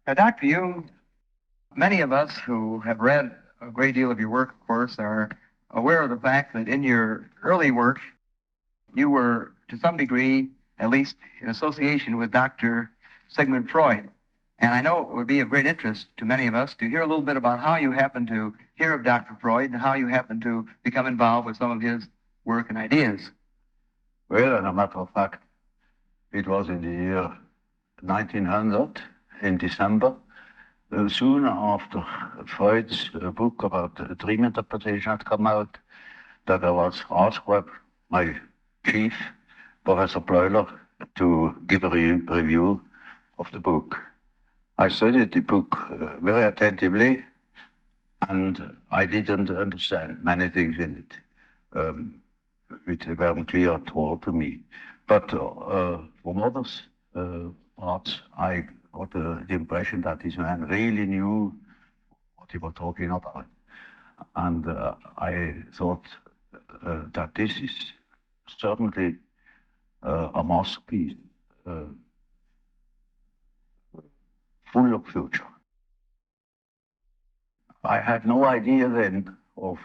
Dr. Jung, many of us who have read a great deal of your work, of course, are aware of the fact that in your early work, you were, to some degree, at least in association with Dr. Sigmund Freud. And I know it would be of great interest to many of us to hear a little bit about how you happened to hear of Dr. Freud and how you happened to become involved with some of his work and ideas. Well, as a matter of fact, it was in the year 1900, in December, soon after Freud's book about dream interpretation had come out, that I was asked by my chief, Professor Bleuler, to give a review of the book. I studied the book very attentively, and I didn't understand many things in it, which weren't clear at all to me. But from others parts, I got the impression that this man really knew what he was talking about. And I thought that this is certainly a masterpiece, full of future. I had no idea then of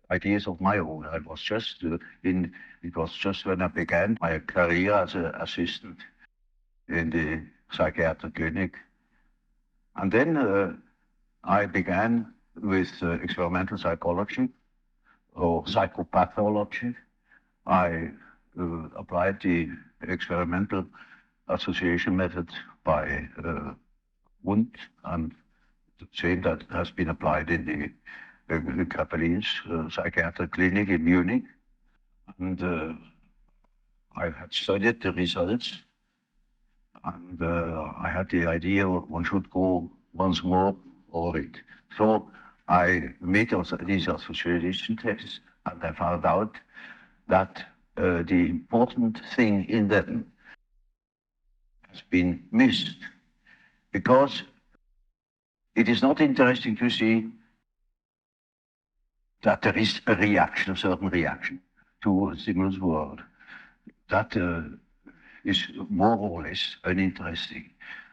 ideas of my own. I was just it was just when I began my career as an assistant in the psychiatric clinic. And then I began with experimental psychology or psychopathology. I applied the experimental association method by Wundt, and the same that has been applied in the Kapellin's psychiatric clinic in Munich. And I had studied the results, and I had the idea one should go once more over it. So I made these association tests, and I found out that the important thing in them has been missed, because it is not interesting to see that there is a reaction, a certain reaction to a stimulus world. That is more or less uninteresting.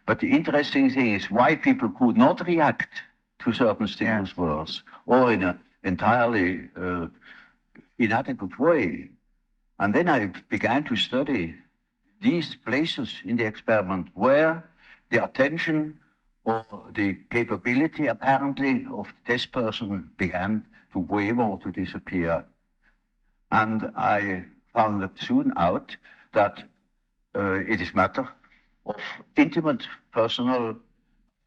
But the interesting thing is why people could not react to certain stimulus worlds, or in an entirely inadequate way. And then I began to study these places in the experiment where the attention or the capability, apparently, of the test person began to waver or to disappear. And I found soon out that it is matter of intimate personal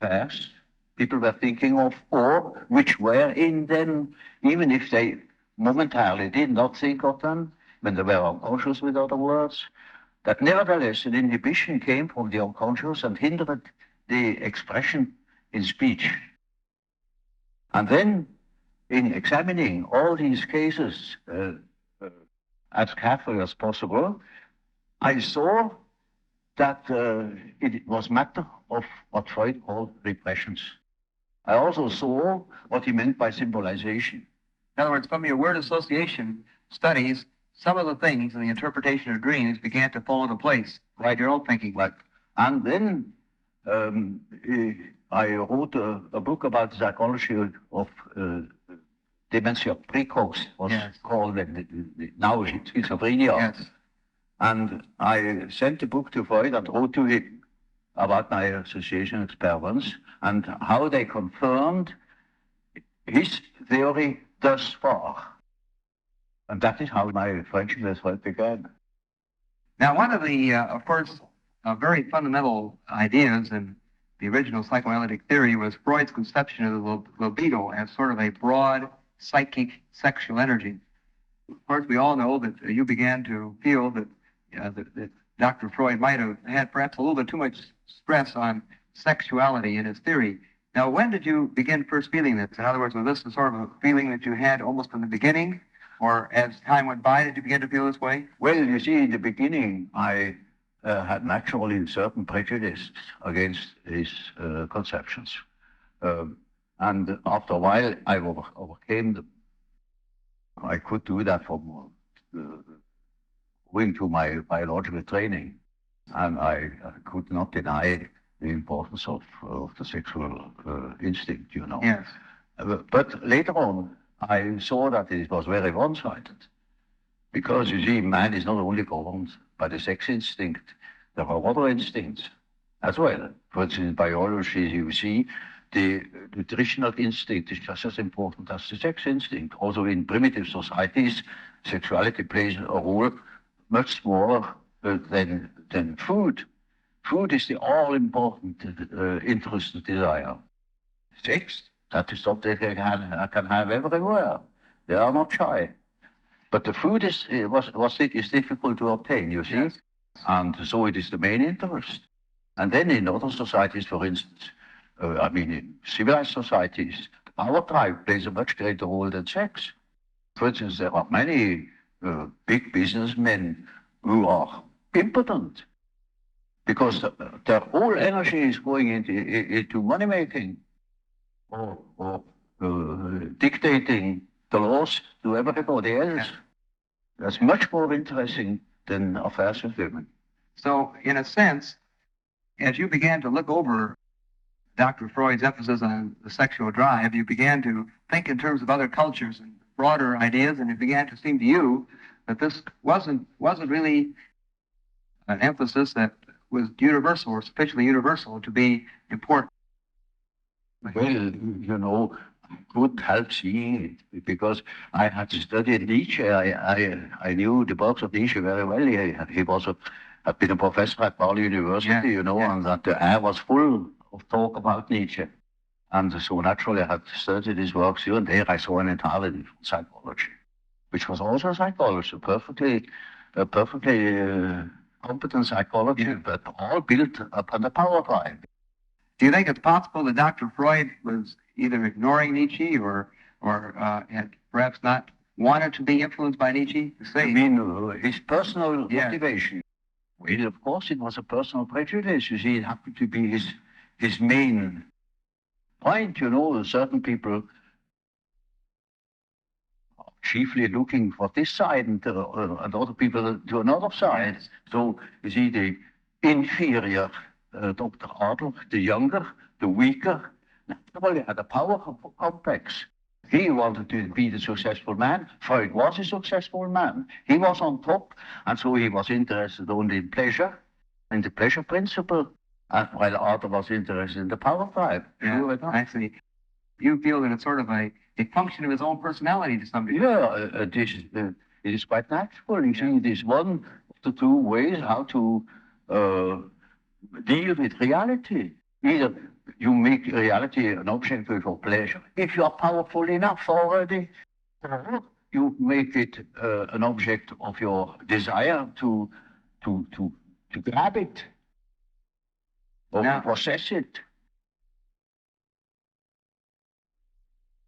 affairs people were thinking of, or which were in them, even if they momentarily did not think of them, when they were unconscious, with other words, that nevertheless an inhibition came from the unconscious and hindered the expression in speech. And then, in examining all these cases as carefully as possible, I saw that it was matter of what Freud called repressions. I also saw what he meant by symbolization. In other words, from your word association studies, some of the things in the interpretation of dreams began to fall into place, right? Your own thinking. Right. And then I wrote a book about the psychology of dementia precox, was called now schizophrenia. Yes. And I sent the book to Freud and wrote to him about my association experiments and how they confirmed his theory thus far. And that is how my friendship with Freud began. Now, one of the, of course, very fundamental ideas in the original psychoanalytic theory was Freud's conception of the libido as sort of a broad psychic sexual energy. Of course, we all know that you began to feel that, that Dr. Freud might have had perhaps a little bit too much stress on sexuality in his theory. Now, when did you begin first feeling this? In other words, was this the sort of a feeling that you had almost from the beginning? Or as time went by, did you begin to feel this way? Well, you see, in the beginning, I had naturally certain prejudice against his conceptions. And after a while, I overcame them. I could do that from owing to my biological training. And I could not deny the importance of the sexual instinct, you know. Yes. But later on, I saw that it was very one-sided. Because, you see, man is not only governed by the sex instinct, there are other instincts as well. For instance, in biology, you see, the nutritional instinct is just as important as the sex instinct. Also, in primitive societies, sexuality plays a role much smaller than food. Food is the all-important interest and desire. Sex, that is something I can have everywhere. They are not shy. But the food is difficult to obtain, you see, yes. And so it is the main interest. And then in other societies, for instance, in civilized societies, power drive plays a much greater role than sex. For instance, there are many big businessmen who are impotent because their whole energy is going into money making or dictating the laws to everybody else. That's much more interesting than affairs with women. So, in a sense, as you began to look over Dr. Freud's emphasis on the sexual drive, you began to think in terms of other cultures and broader ideas, and it began to seem to you that this wasn't really an emphasis that was universal or sufficiently universal to be important. Well, you know, I couldn't help seeing it because I had studied Nietzsche. I knew the works of Nietzsche very well. He had been a professor at Bali University, you know, and that the air was full of talk about Nietzsche. And so naturally I had studied his works here, and there I saw an entirely different psychology, which was also psychology, perfectly competent psychology, but all built upon the power drive. Do you think it's possible that Dr. Freud was either ignoring Nietzsche or had perhaps not wanted to be influenced by Nietzsche? I mean, his personal motivation. Well, of course, it was a personal prejudice. You see, it happened to be his main point. You know, certain people are chiefly looking for this side and other people to another side. Yes. So, you see, the inferior Dr. Adler, the younger, the weaker, naturally had a power complex. He wanted to be the successful man. Freud was a successful man. He was on top, and so he was interested only in pleasure, in the pleasure principle, while Adler was interested in the power drive. Yeah, I see. You feel that it's sort of a function of his own personality to some degree. Yeah, it is quite natural. You see, it is one of the two ways how to deal with reality. Either you make reality an object of your pleasure, if you are powerful enough already, or you make it an object of your desire to grab it or to possess it.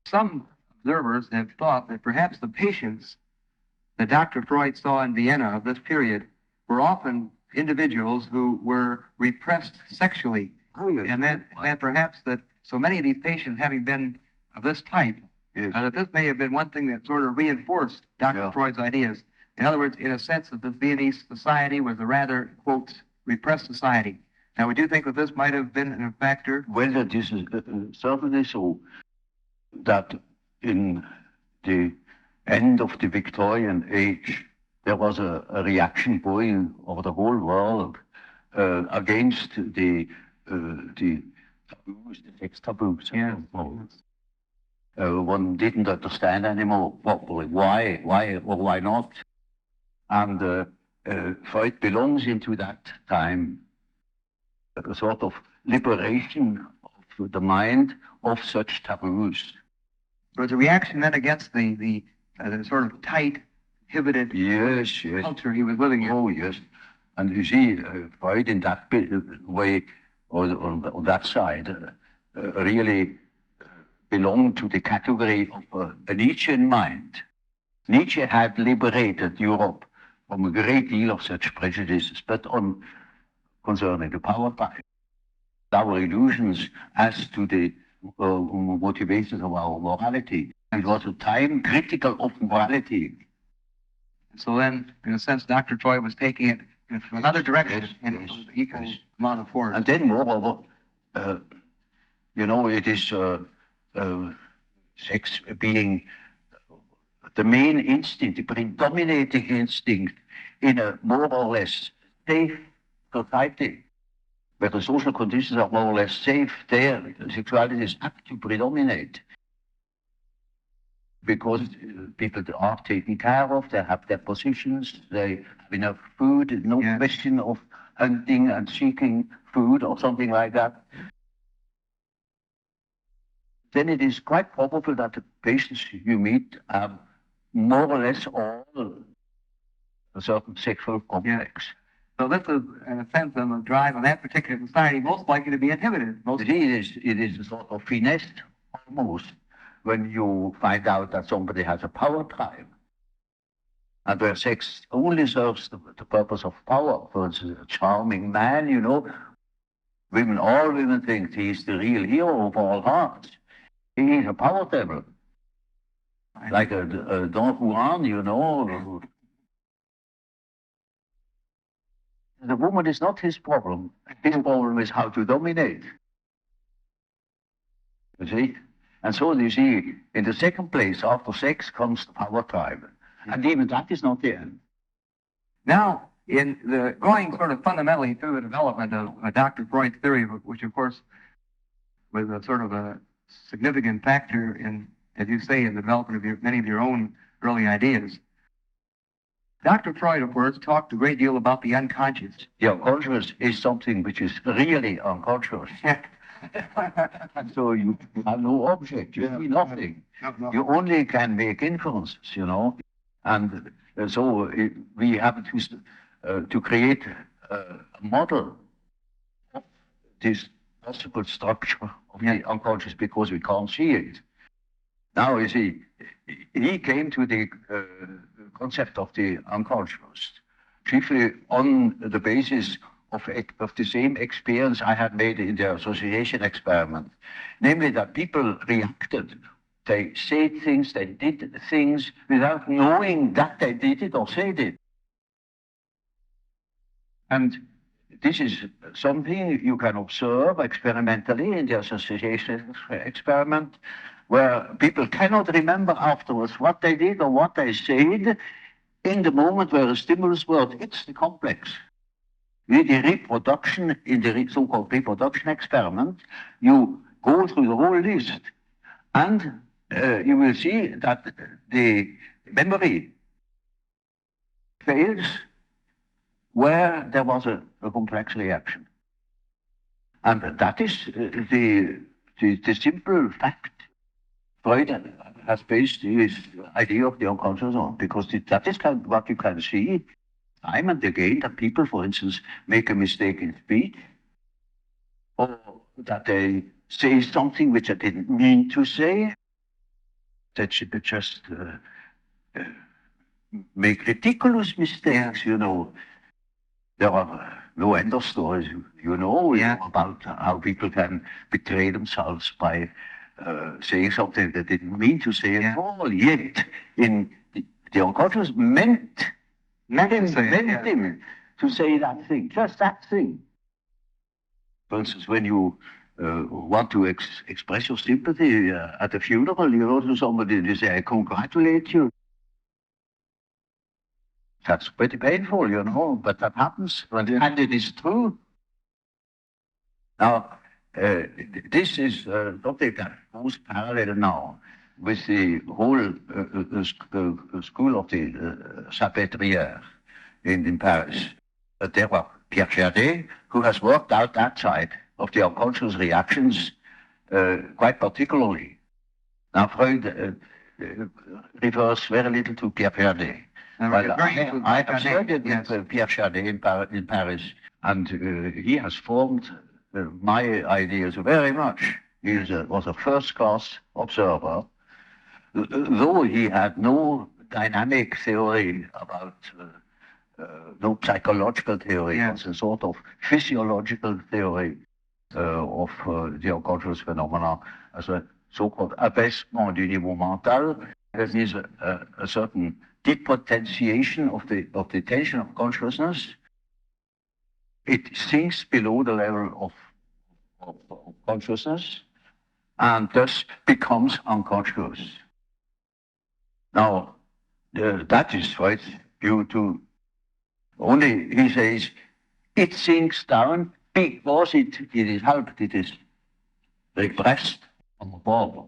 Some observers have thought that perhaps the patients that Dr. Freud saw in Vienna of this period were often individuals who were repressed sexually. Oh, yes. And that perhaps that so many of these patients having been of this type, that this may have been one thing that sort of reinforced Dr. Freud's ideas. In other words, in a sense that the Viennese society was a rather, quote, repressed society. Now, would you think that this might have been a factor? Well, that is certainly so. That in the end of the Victorian age, there was a reaction going over the whole world against the taboos, the sex taboos. Yeah. One didn't understand anymore properly why or why not. And Freud belongs into that time, a sort of liberation of the mind of such taboos. There was a reaction then against the sort of tight, inhibited culture he was living in. Oh, yes. And you see, Freud in that way, or on that side, really belonged to the category of a Nietzschean mind. Nietzsche had liberated Europe from a great deal of such prejudices, but concerning the power drive, our illusions as to the motivations of our morality. It was a time critical of morality. So then, in a sense, Dr. Freud was taking it It's another direction Yes, and yes, equal yes. amount of force. And then moreover, it is sex being the main instinct, the predominating instinct in a more or less safe society, where the social conditions are more or less safe. There, sexuality is apt to predominate because people are taken care of, they have their positions, they have enough food, no question of hunting and seeking food or something like that. Then it is quite probable that the patients you meet have more or less all a certain sexual complex. So this is, in a sense, a drive of that particular society most likely to be inhibited. It is a sort of finesse almost when you find out that somebody has a power drive. And where sex only serves the purpose of power. For instance, a charming man, all women think he's the real hero of all hearts. He is a power devil. Like a Don Juan, The woman is not his problem. His problem is how to dominate. You see? And so you see, in the second place, after sex comes the power drive. And even that is not the end. Now, in the going sort of fundamentally through the development of Dr. Freud's theory, which of course was a sort of a significant factor in, as you say, in the development of many of your own early ideas. Dr. Freud, of course, talked a great deal about the unconscious. The unconscious is something which is really unconscious. So you have no object, you see nothing. No. You only can make inferences, And so we have to create a model of this possible structure of the unconscious because we can't see it. Now, you see, he came to the concept of the unconscious, chiefly on the basis of the same experience I had made in the association experiment, namely that people reacted. They said things, they did things without knowing that they did it or said it. And this is something you can observe experimentally in the association experiment, where people cannot remember afterwards what they did or what they said in the moment where a stimulus word hits the complex. With the reproduction, in the so-called reproduction experiment, you go through the whole list, and you will see that the memory fails where there was a complex reaction. And that is the simple fact Freud has based his idea of the unconscious on, because that is what you can see time and again, that people, for instance, make a mistake in speech, or that they say something which they didn't mean to say, that should just make ridiculous mistakes, There are no end of stories, about how people can betray themselves by saying something they didn't mean to say at all. Yet, in the unconscious meant him to say that thing, just that thing. For instance, when you want to express your sympathy at a funeral, you go to somebody and you say, I congratulate you. That's pretty painful, but that happens, and it is true. Now, this is something that goes parallel now with the whole school of the Salpêtrière in Paris. There were Pierre Chardin, who has worked out that side of the unconscious reactions quite particularly. Now, Freud refers very little to Pierre Chardin. I have studied with Pierre Chardin in Paris, and he has formed my ideas very much. He was a first-class observer, though he had no dynamic theory about, no psychological theory, it was a sort of physiological theory of the unconscious phenomena as a so-called abaissement du niveau mental. That means a certain depotentiation of the tension of consciousness, it sinks below the level of consciousness and thus becomes unconscious. Now, that is right due to only, he says, it sinks down because it is helped, it is repressed from above.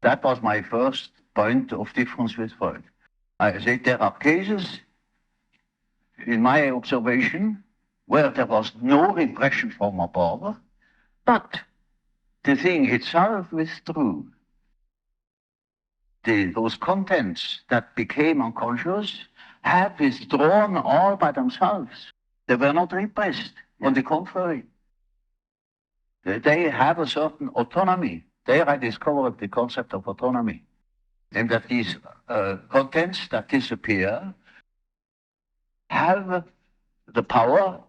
That was my first point of difference with Freud. I said there are cases, in my observation, where there was no repression from above, but the thing itself withdrew. Those contents that became unconscious had withdrawn all by themselves. They were not repressed. On the contrary, they have a certain autonomy. There I discovered the concept of autonomy, and that these contents that disappear have the power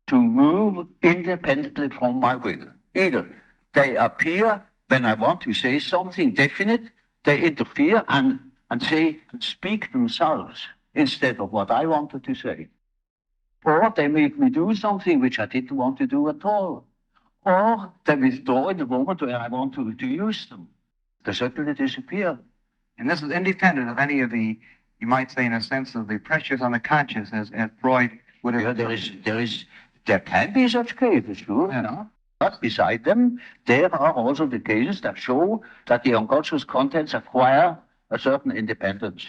to move independently from my will. Either they appear when I want to say something definite, they interfere and say and speak themselves instead of what I wanted to say. Or they make me do something which I didn't want to do at all. Or they withdraw in the moment where I want to use them. They suddenly disappear. And this is independent of any of the, you might say in a sense, of the pressures on the conscious as Freud would have. Yeah, there can be such cases, sure. Yeah. No? But beside them, there are also the cases that show that the unconscious contents acquire a certain independence.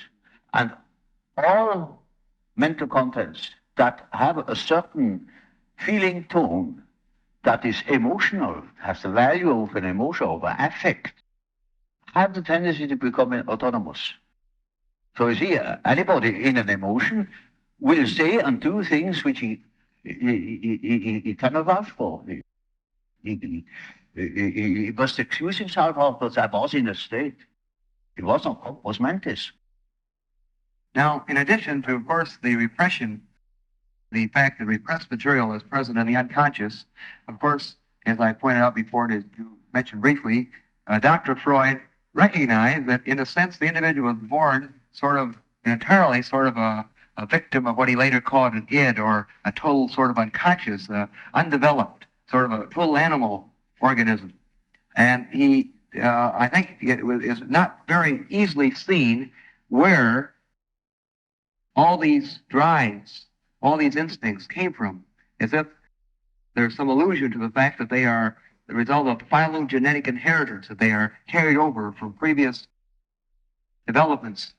And all mental contents that have a certain feeling tone that is emotional, has the value of an emotion, of an affect, have the tendency to become autonomous. So you see, anybody in an emotion will say and do things which he cannot vouch for. He must excuse himself because I was in a state. It was not compos mentis. Now, in addition to, of course, the repression, the fact that repressed material is present in the unconscious, of course, as I pointed out before, and as you mentioned briefly, Dr. Freud recognized that, in a sense, the individual was born sort of entirely sort of a victim of what he later called an id, or a total sort of unconscious, undeveloped, sort of a full animal organism. And he, I think it is not very easily seen where all these drives, all these instincts came from, as if there's some allusion to the fact that they are the result of phylogenetic inheritance, that they are carried over from previous developments.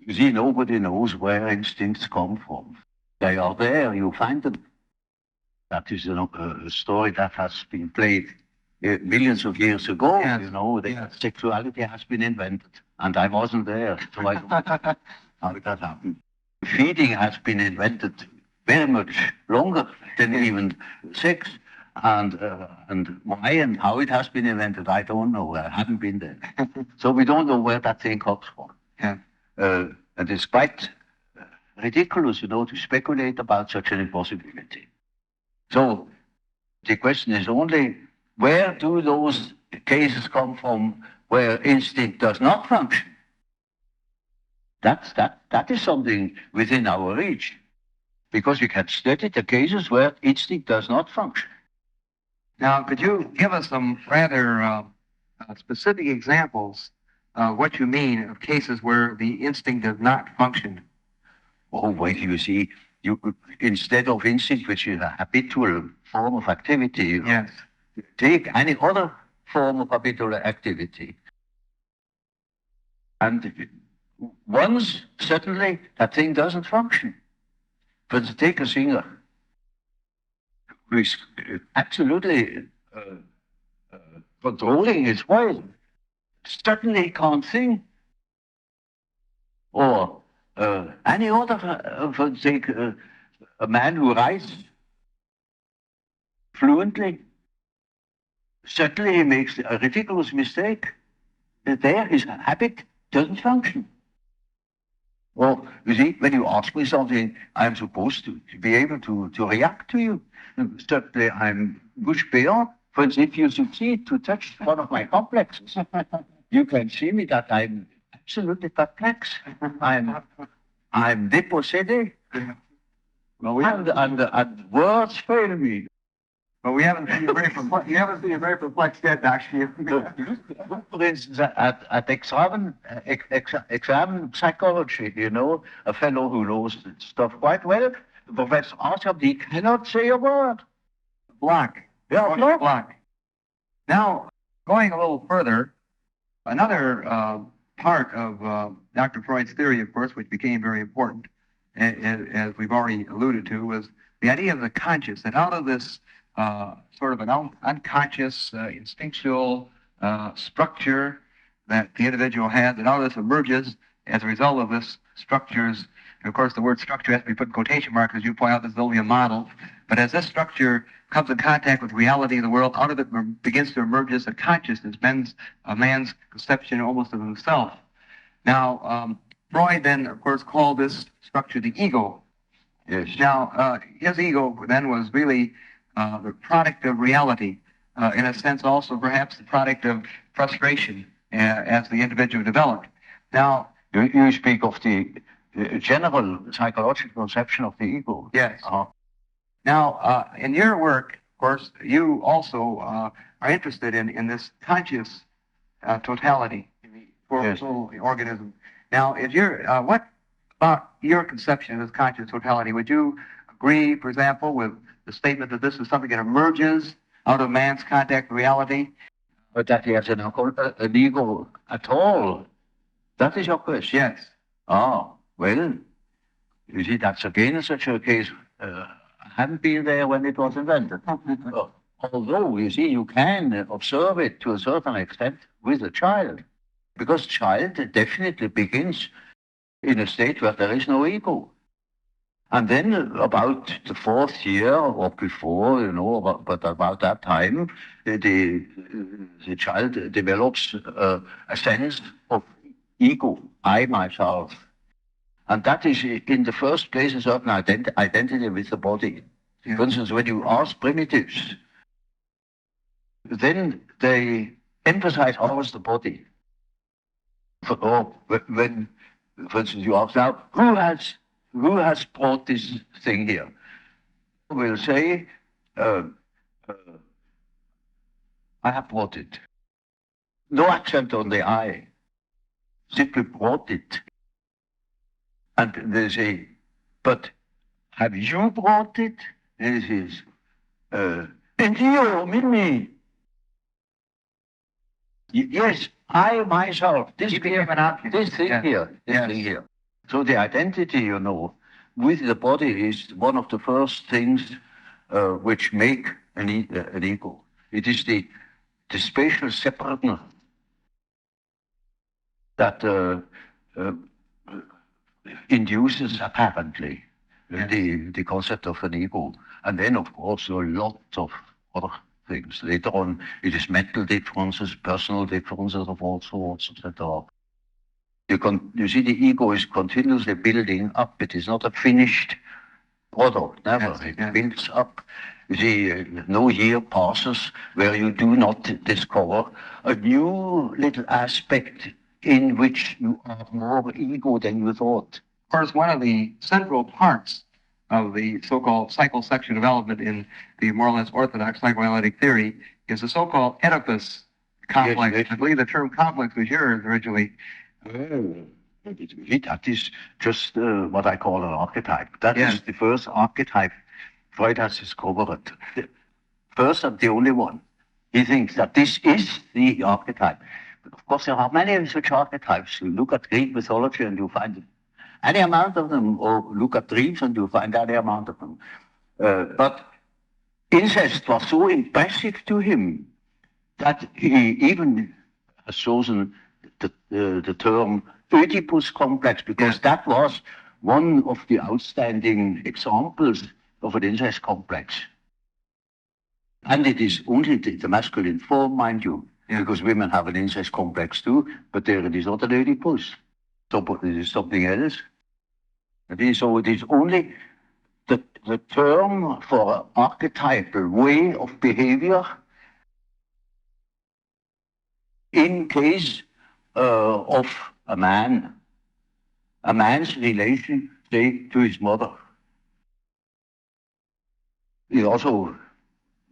You see, nobody knows where instincts come from. They are there, you find them. That is a story that has been played millions of years ago. Yes. You know, sexuality has been invented, and I wasn't there, so I don't know how that happened. Feeding has been invented very much longer than even sex, and why and how it has been invented, I don't know. I haven't been there, so we don't know where that thing comes from. Yeah. And it's quite ridiculous, you know, to speculate about such an impossibility. So the question is only, where do those cases come from where instinct does not function? That is something within our reach, because we can study the cases where instinct does not function. Now, could you give us some rather specific examples of what you mean of cases where the instinct does not function? Oh, wait, you see, instead of instinct, which is a habitual form of activity, yes, take any other form of habitual activity. And once, suddenly, that thing doesn't function. But take a singer who is absolutely controlling his voice. Suddenly he can't sing. Or any other, take a man who writes fluently. Suddenly he makes a ridiculous mistake. There, his habit doesn't function. Well, you see, when you ask me something, I'm supposed to be able to react to you. Suddenly I'm bouche béant. For instance, if you succeed to touch one of my complexes, you can see me that I'm absolutely perplexed. I'm dépossédé. Well, we and words fail me. But we haven't seen you very perplexed. You haven't seen you very perplexed yet, actually. For instance, at exam psychology, you know, a fellow who knows stuff quite well, the professor asks him, he cannot say a word. Block. Yeah, block. Now, going a little further, another part of Dr. Freud's theory, of course, which became very important, as we've already alluded to, was the idea of the conscious, that out of this sort of an unconscious, instinctual structure that the individual has, and out of this emerges as a result of this structures. And of course, the word structure has to be put in quotation marks, as you point out, this is only a model. But as this structure comes in contact with reality of the world, out of it begins to emerge as a consciousness, a man's conception almost of himself. Now, Freud then, of course, called this structure the ego. Yes. Now, his ego then was really the product of reality, in a sense also perhaps the product of frustration as the individual developed. Now, you speak of the general psychological conception of the ego. Yes. Now, in your work, of course, you also are interested in this conscious totality for Yes. the whole organism. Now, what about your conception of this conscious totality? Would you agree, for example, with the statement that this is something that emerges out of man's contact with reality? But that he has an ego at all. That is your question? Yes. Ah, well, you see, that's again such a case. I haven't been there when it was invented. Although, you see, you can observe it to a certain extent with a child, because child definitely begins in a state where there is no ego. And then about the fourth year or before, you know, but about that time, the child develops a sense of ego, I, myself. And that is, in the first place, a certain identity with the body. Yeah. For instance, when you ask primitives, then they emphasize always the body. Or when, for instance, you ask now, who has brought this thing here? We'll say, I have brought it. No accent on the I, simply brought it. And they say, but have you brought it? And he says, and you, me. Yes, I myself, this thing here, this thing here. So the identity, you know, with the body is one of the first things which make an ego. It is the spatial separateness that induces apparently the concept of an ego. And then, of course, a lot of other things. Later on, it is mental differences, personal differences of all sorts, etc. You see, the ego is continuously building up. It is not a finished product, never. It builds up. You see, no year passes where you do not discover a new little aspect in which you are more ego than you thought. Of course, one of the central parts of the so-called psychosexual development in the more or less orthodox psychoanalytic theory is the so-called Oedipus complex. Yes. I believe the term complex was yours originally. That is just what I call an archetype. That is the first archetype Freud has discovered. First and the only one. He thinks that this is the archetype. But of course, there are many such archetypes. You look at Greek mythology and you find any amount of them, or look at dreams and you find any amount of them. But incest was so impressive to him that he even has chosen the term Oedipus complex, because that was one of the outstanding examples of an incest complex. And it is only the masculine form, mind you, because women have an incest complex too, but there it is not an Oedipus. So it is something else. So it is only the term for archetypal way of behavior in case of a man's relation, say, to his mother. it also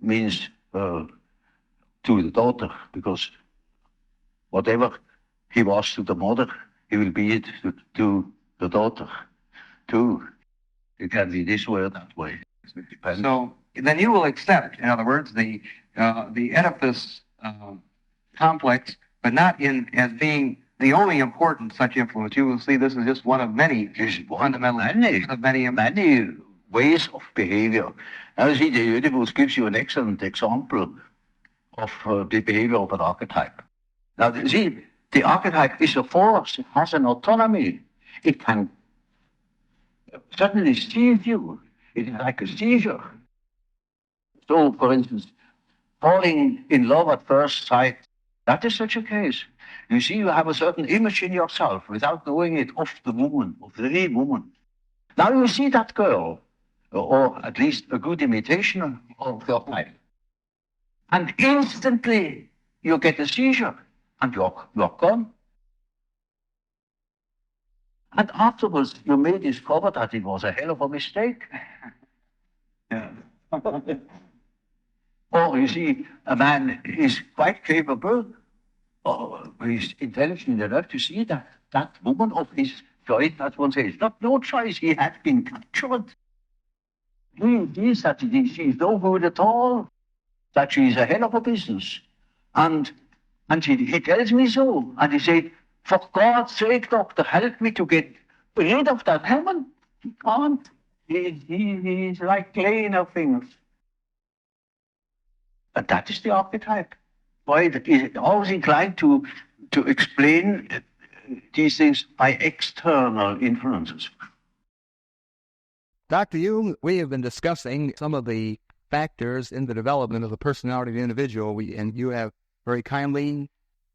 means to the daughter, because whatever he was to the mother, he will be it to the daughter too. It can be this way or that way. It depends. So then you will accept, in other words, the Oedipus complex, but not as being the only important such influence. You will see this is just one of many fundamental, many ways of behavior. Now, see, the Oedipus gives you an excellent example of the behavior of an archetype. Now, see, the archetype is a force. It has an autonomy. It can suddenly seize you. It is like a seizure. So, for instance, falling in love at first sight, that is such a case. You see, you have a certain image in yourself without knowing it of the woman, of the real woman. Now you see that girl, or at least a good imitation of your type, and instantly you get a seizure, and you're gone. And afterwards, you may discover that it was a hell of a mistake. Yeah. Or you see, a man is quite capable, or he's intelligent enough to see that that woman of his choice, as one says, not no choice, he had been captured. He sees that she's no good at all, that she's a hell of a business. And he tells me so. And he said, for God's sake, doctor, help me to get rid of that woman. He can't. He's like clay in her fingers. And that is the archetype. Why is always inclined to explain these things by external influences. Dr. Jung, we have been discussing some of the factors in the development of the personality of the individual, and you have very kindly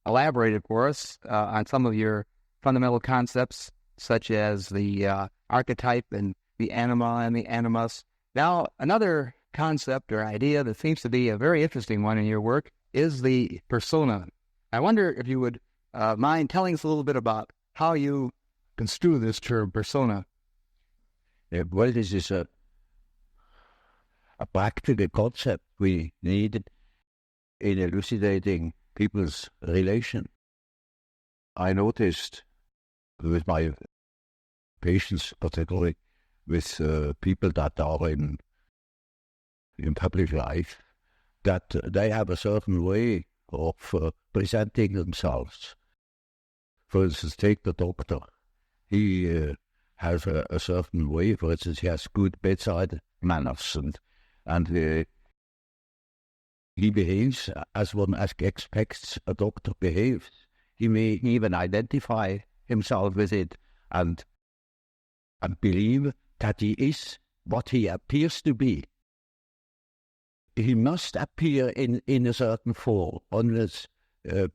elaborated for us on some of your fundamental concepts, such as the archetype and the anima and the animus. Now, another concept or idea that seems to be a very interesting one in your work is the persona. I wonder if you would mind telling us a little bit about how you construe this term persona. Well, this is a practical concept we need in elucidating people's relation. I noticed with my patients, particularly with people that are in public life, that they have a certain way of presenting themselves. For instance, take the doctor. He has a certain way. For instance, he has good bedside manners, and he behaves as one expects a doctor behaves. He may even identify himself with it and believe that he is what he appears to be. He must appear in a certain form, unless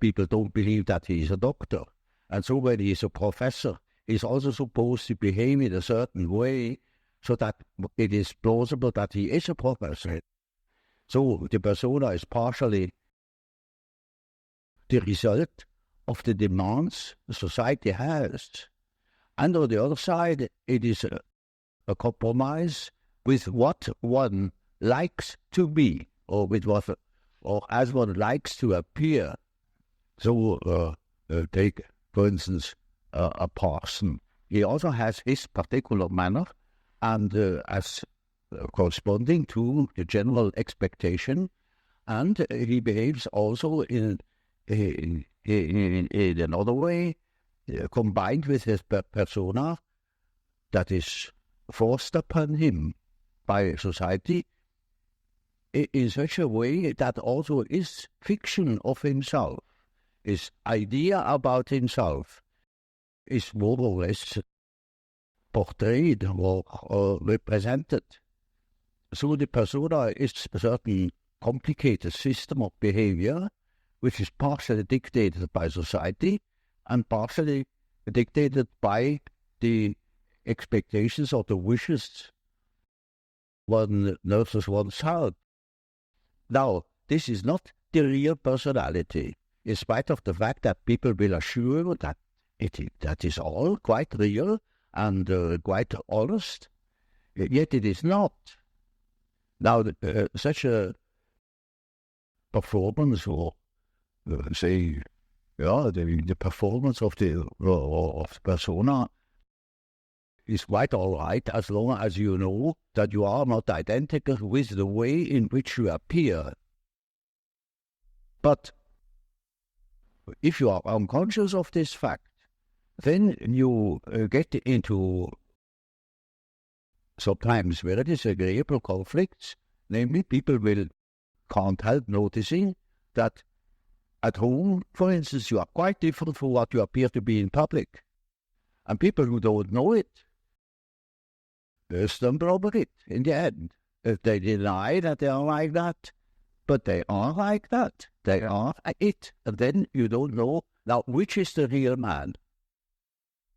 people don't believe that he is a doctor. And so when he is a professor, he's also supposed to behave in a certain way so that it is plausible that he is a professor. So the persona is partially the result of the demands the society has. And on the other side, it is a compromise with what one likes to be, or with what, or as one likes to appear. So take, for instance, a parson. He also has his particular manner, and as corresponding to the general expectation, and he behaves also in another way, combined with his persona that is forced upon him by society in such a way that also is fiction of himself, his idea about himself is more or less portrayed or represented. So the persona is a certain complicated system of behavior which is partially dictated by society and partially dictated by the expectations or the wishes one nurses oneself. Now, this is not the real personality, in spite of the fact that people will assure that that is all quite real and quite honest, yet it is not. Now, such a performance, or say, the performance of the persona is quite all right as long as you know that you are not identical with the way in which you appear. But if you are unconscious of this fact, then you get into sometimes very disagreeable conflicts. Namely, people can't help noticing that at home, for instance, you are quite different from what you appear to be in public. And people who don't know it, they stumble over it in the end. They deny that they are like that, but they are like that. They are it. And then you don't know, now, which is the real man?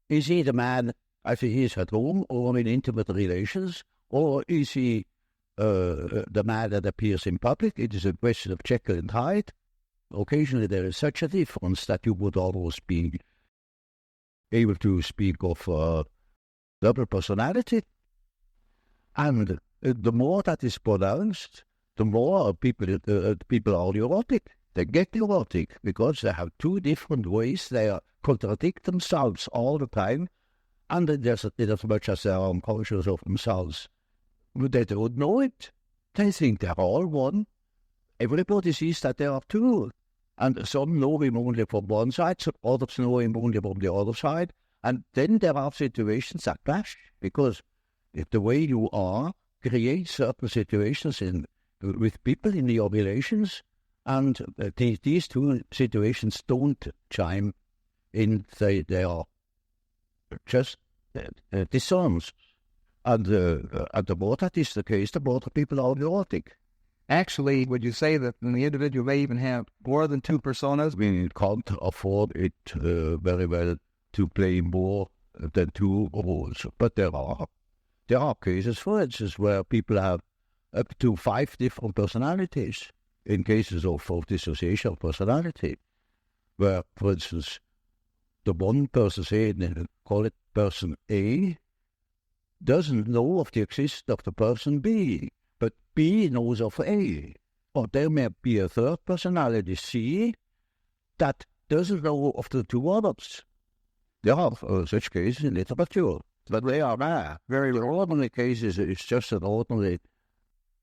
Is he the man as he is at home or in intimate relations? Or is he the man that appears in public? It is a question of Jekyll and Hyde. Occasionally there is such a difference that you would almost be able to speak of double personality. And the more that is pronounced, the more people are neurotic. They get neurotic because they have two different ways. They contradict themselves all the time, and as much as they are unconscious of themselves. But they don't know it. They think they're all one. Everybody sees that they are two. And some know him only from one side, some others know him only from the other side. And then there are situations that clash, because if the way you are creates certain situations with people in your relations, and these two situations don't chime in, they are just dissonance. And the more that is the case, the more the people are neurotic. Actually, would you say that the individual may even have more than two personas? I mean, it can't afford it very well to play more than two roles. But there are cases, for instance, where people have up to 5 different personalities in cases of dissociation of personality, where, for instance, the one person, say, call it person A, doesn't know of the existence of the person B, but B knows of A. Or there may be a third personality, C, that doesn't know of the two others. There are such cases in literature, but they are rare. Very ordinary cases, it's just an ordinary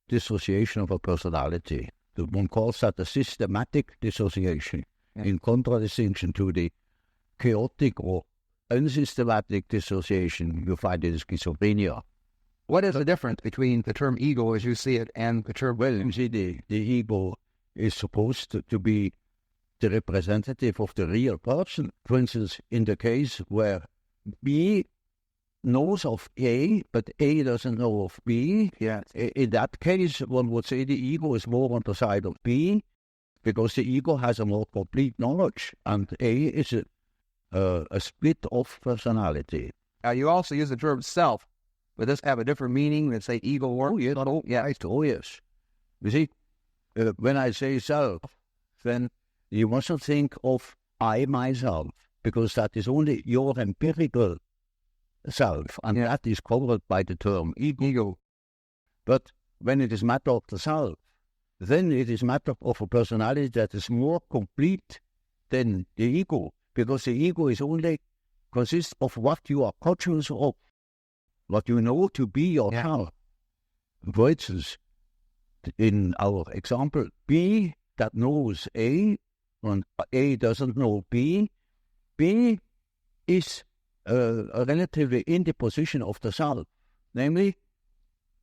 dissociation of a personality. One calls that a systematic dissociation, in contradistinction to the chaotic or unsystematic dissociation you find in schizophrenia. What is the difference between the term ego as you see it and the term... Well, you see, the ego is supposed to be the representative of the real person. For instance, in the case where B knows of A, but A doesn't know of B, in that case, one would say the ego is more on the side of B, because the ego has a more complete knowledge, and A is a split-off personality. You also use the term self. Would this have a different meaning than, say, ego or... Oh, yes. Oh, yes. You see, when I say self, then you mustn't think of I, myself, because that is only your empirical self, and that is covered by the term ego. But when it is matter of the self, then it is matter of a personality that is more complete than the ego, because the ego is only consists of what you are conscious of, what you know to be yourself. For instance, in our example, B that knows A, and A doesn't know B, B is relatively in the position of the self. Namely,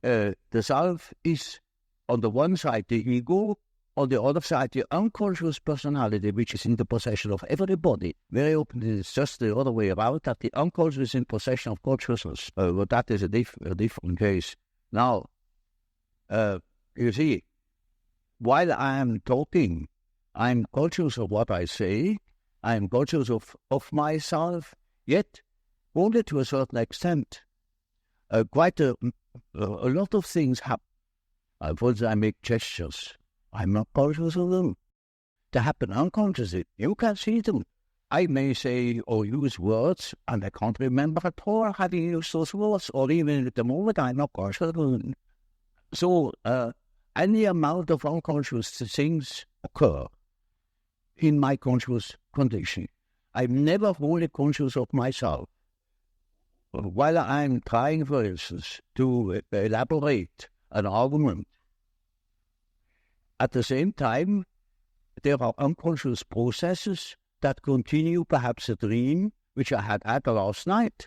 the self is on the one side the ego, on the other side the unconscious personality, which is in the possession of everybody. Very often it is just the other way around, that the unconscious is in possession of consciousness. But that is a different case. Now, you see, while I am talking, I am conscious of what I say, I am conscious of myself, yet only to a certain extent. Quite a lot of things happen. For instance, I make gestures. I'm not conscious of them. They happen unconsciously. You can see them. I may say or use words, and I can't remember at all having used those words, or even at the moment I'm not conscious of them. So any amount of unconscious things occur in my conscious condition. I'm never wholly conscious of myself. While I'm trying, for instance, to elaborate an argument, at the same time, there are unconscious processes that continue, perhaps a dream which I had last night,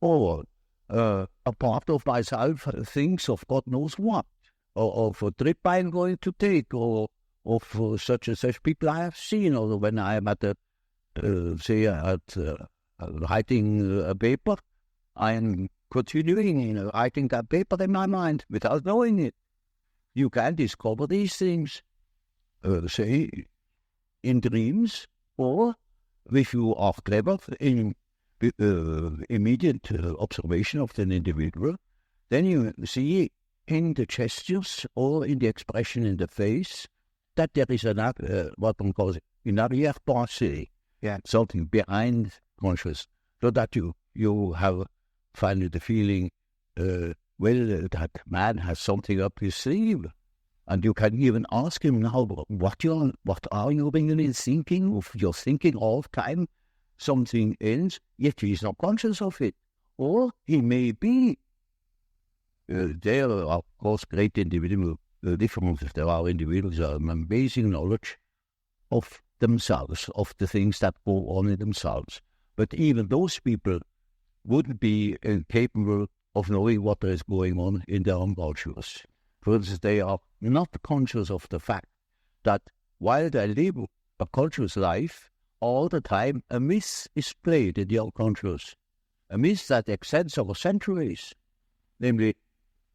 or a part of myself thinks of God knows what, or of a trip I'm going to take, or of such and such people I have seen, or when I am at writing a paper, I am continuing writing that paper in my mind without knowing it. You can discover these things, say, in dreams, or if you are clever in immediate observation of an individual, then you see in the gestures or in the expression in the face that there is what one calls an arrière-pensée, something behind conscious, so that you have finally the feeling, that man has something up his sleeve. And you can even ask him now, what are you really thinking? If you're thinking all the time something else, yet he's not conscious of it. Or he may be. There are, of course, great individual differences. There are individuals who have amazing knowledge of themselves, of the things that go on in themselves. But even those people wouldn't be capable of knowing what is going on in their unconscious. For instance, they are not conscious of the fact that while they live a conscious life, all the time a myth is played in the unconscious. A myth that extends over centuries, namely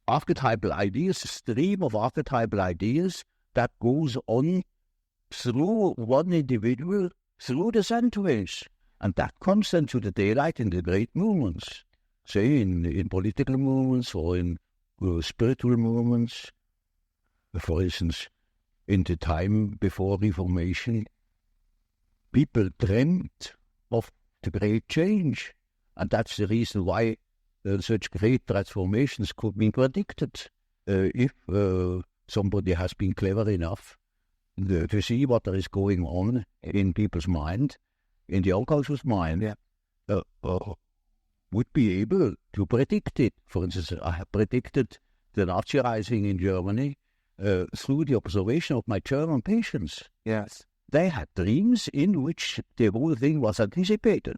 archetypal ideas, a stream of archetypal ideas that goes on through one individual, through the centuries. And that comes then to the daylight in the great movements, say in political movements or in spiritual movements. For instance, in the time before Reformation, people dreamt of the great change. And that's the reason why such great transformations could be predicted if somebody has been clever enough to see what there is going on in people's mind, in the unconscious mind, would be able to predict it. For instance, I have predicted the Nazi rising in Germany through the observation of my German patients. Yes. They had dreams in which the whole thing was anticipated,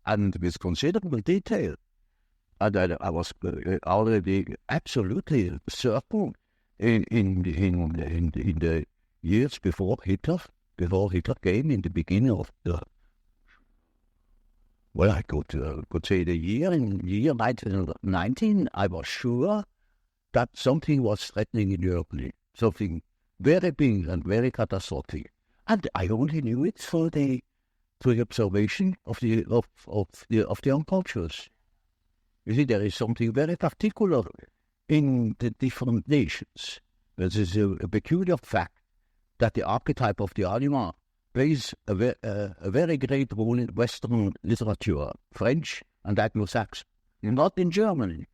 and with considerable detail. And I was already absolutely certain in the years before Hitler came, in the beginning of the, well, I could say the year 1919, I was sure that something was threatening in Germany, something very big and very catastrophic. And I only knew it through the observation of the unconscious. You see, there is something very particular in the different nations. This is a peculiar fact that the archetype of the anima plays a very great role in Western literature, French and Anglo-Saxon, not in Germany.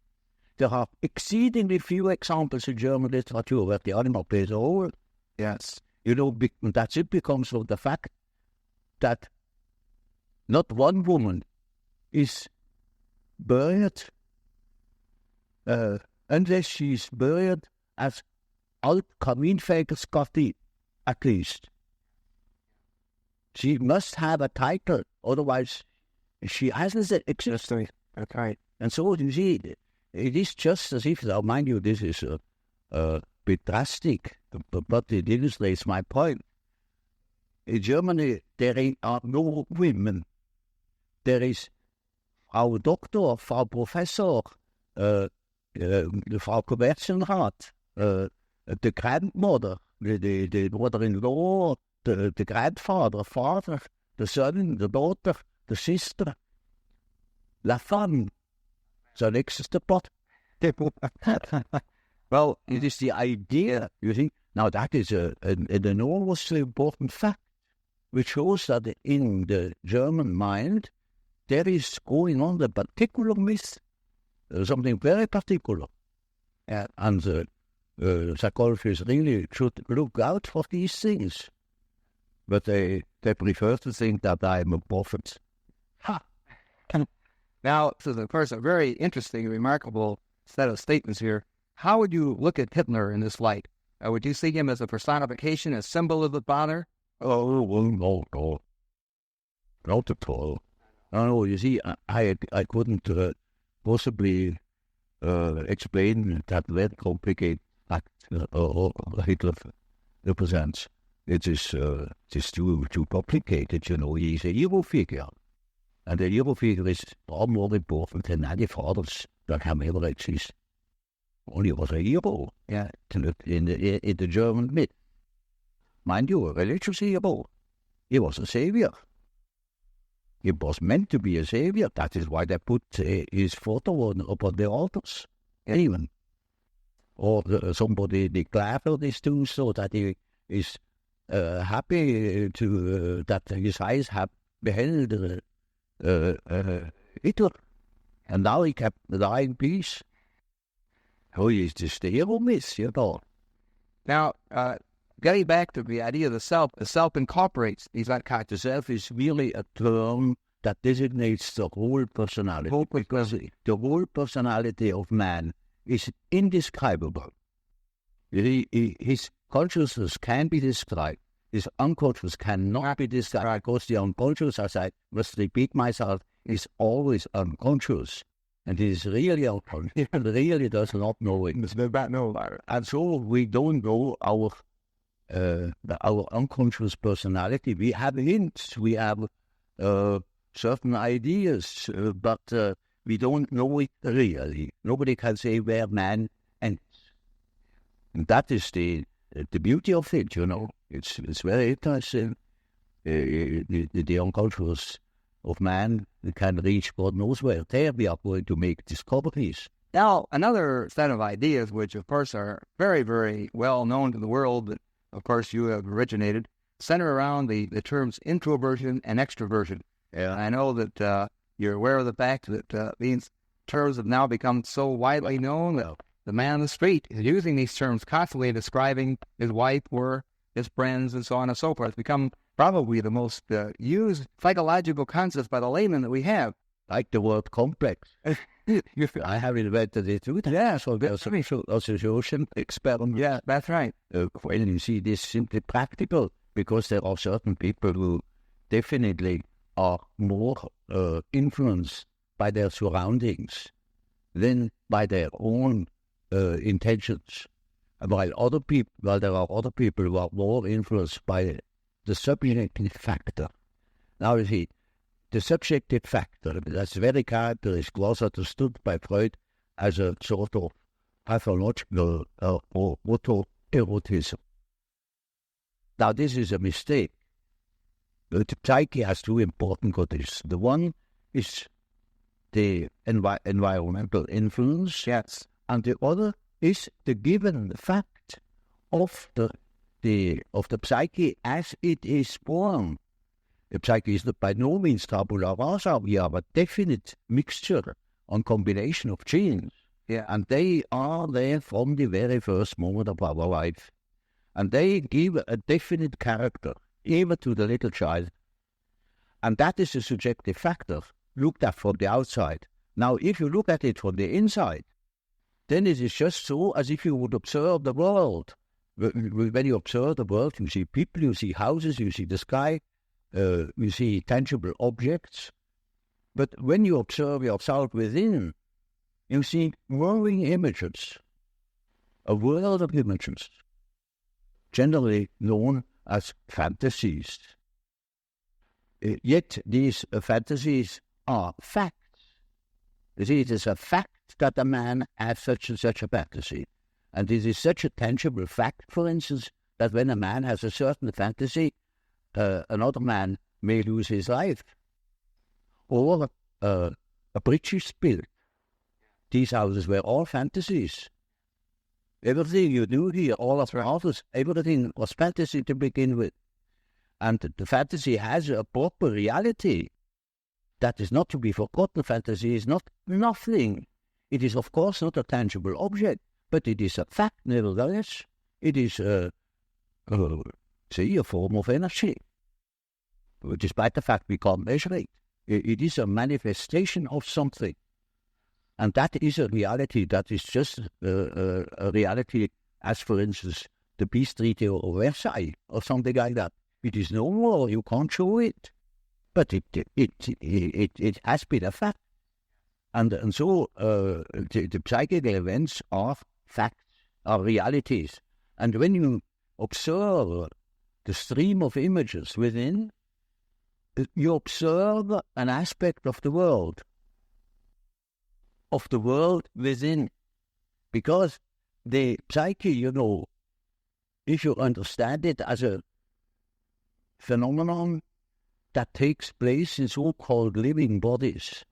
There are exceedingly few examples in German literature where the anima plays a role. Yes. You know, that's it becomes from the fact that not one woman is buried unless she's buried as Alt-Kaminfegerskatti, at least. She must have a title, otherwise she hasn't existed. Okay. And so, you see, it is just as if, now mind you, this is a bit drastic, but it illustrates my point. In Germany, there are no women. There is Frau Doktor, Frau Professor, Frau Kommerzienrat, the grandmother, the mother-in-law, the grandfather, father, the son, the daughter, the sister, la femme. So n'existe pas. Well, it is the idea, you see. Now, that is an enormously important fact, which shows that in the German mind, there is going on a particular myth, something very particular. And psychologists really should look out for these things. But they prefer to think that I'm a prophet. Ha! Now, this is, of course, a very interesting, remarkable set of statements here. How would you look at Hitler in this light? Would you see him as a personification, a symbol of the father? Oh, well, no. Not at all. No, you see, I couldn't possibly explain that very complicated fact Hitler represents. It is too complicated, you know. He's a hero figure. And the hero figure is far more important than any fathers that have ever existed. Only was a hero, yeah, in the German myth. Mind you, a religious hero. He was a savior. He was meant to be a savior. That is why they put his photo upon the altars, even. Or somebody declared this too, so that he is happy to that his eyes have beheld Hitler, and now he kept dying in peace. Oh, he's just the hero myth, you know. Now, getting back to the idea of the self incorporates these unconscious. The self is really a term that designates the whole personality, because the whole personality of man is indescribable. His consciousness can be described. His unconscious cannot be described, because the unconscious, as I must repeat myself, is always unconscious. And it is really unconscious. It really does not know it. And so we don't know our unconscious personality. We have hints, we have certain ideas, but we don't know it really. Nobody can say where man ends. And that is the beauty of it, you know. It's very interesting. The unconscious of man can reach God knows where. There we are going to make discoveries. Now, another set of ideas, which of course are very, very well known to the world, that of course you have originated, center around the terms introversion and extroversion. Yeah. And I know that you're aware of the fact that these terms have now become so widely known that the man on the street is using these terms constantly, describing his wife or his friends and so on and so forth. It's become probably the most used psychological concepts by the layman that we have. Like the word complex. I have invented it too. Yeah, so there's a social experiment. Yeah, that's right. Well, you see, this is simply practical, because there are certain people who definitely are more influenced by their surroundings than by their own intentions. While there are other people who are more influenced by the subjective factor. Now you see, the subjective factor, that's very characteristic, was understood by Freud as a sort of pathological or autoerotism. Now this is a mistake. The psyche has two important conditions. The one is the environmental influence, yes, and the other is the given fact of the psyche as it is born. The psyche is by no means tabula rasa. We are a definite mixture and combination of genes. Yeah. And they are there from the very first moment of our life. And they give a definite character, even to the little child. And that is a subjective factor, looked at from the outside. Now, if you look at it from the inside, then it is just so as if you would observe the world. When you observe the world, you see people, you see houses, you see the sky, you see tangible objects. But when you observe yourself within, you see growing images, a world of images, generally known as fantasies. Yet these fantasies are facts. You see, it is a fact that a man has such and such a fantasy. And it is such a tangible fact, for instance, that when a man has a certain fantasy, another man may lose his life. Or a bridge is built. These houses were all fantasies. Everything you do here, all of the houses, everything was fantasy to begin with. And the fantasy has a proper reality. That is not to be forgotten. Fantasy is not nothing. It is, of course, not a tangible object, but it is a fact nevertheless. It is, a form of energy, despite the fact we can't measure it. It is a manifestation of something. And that is a reality. That is just a reality as, for instance, the peace treaty of Versailles or something like that. It is no more. You can't show it. But it has been a fact. And so the psychical events are facts, are realities. And when you observe the stream of images within, you observe an aspect of the world within. Because the psyche, if you understand it as a phenomenon that takes place in so-called living bodies,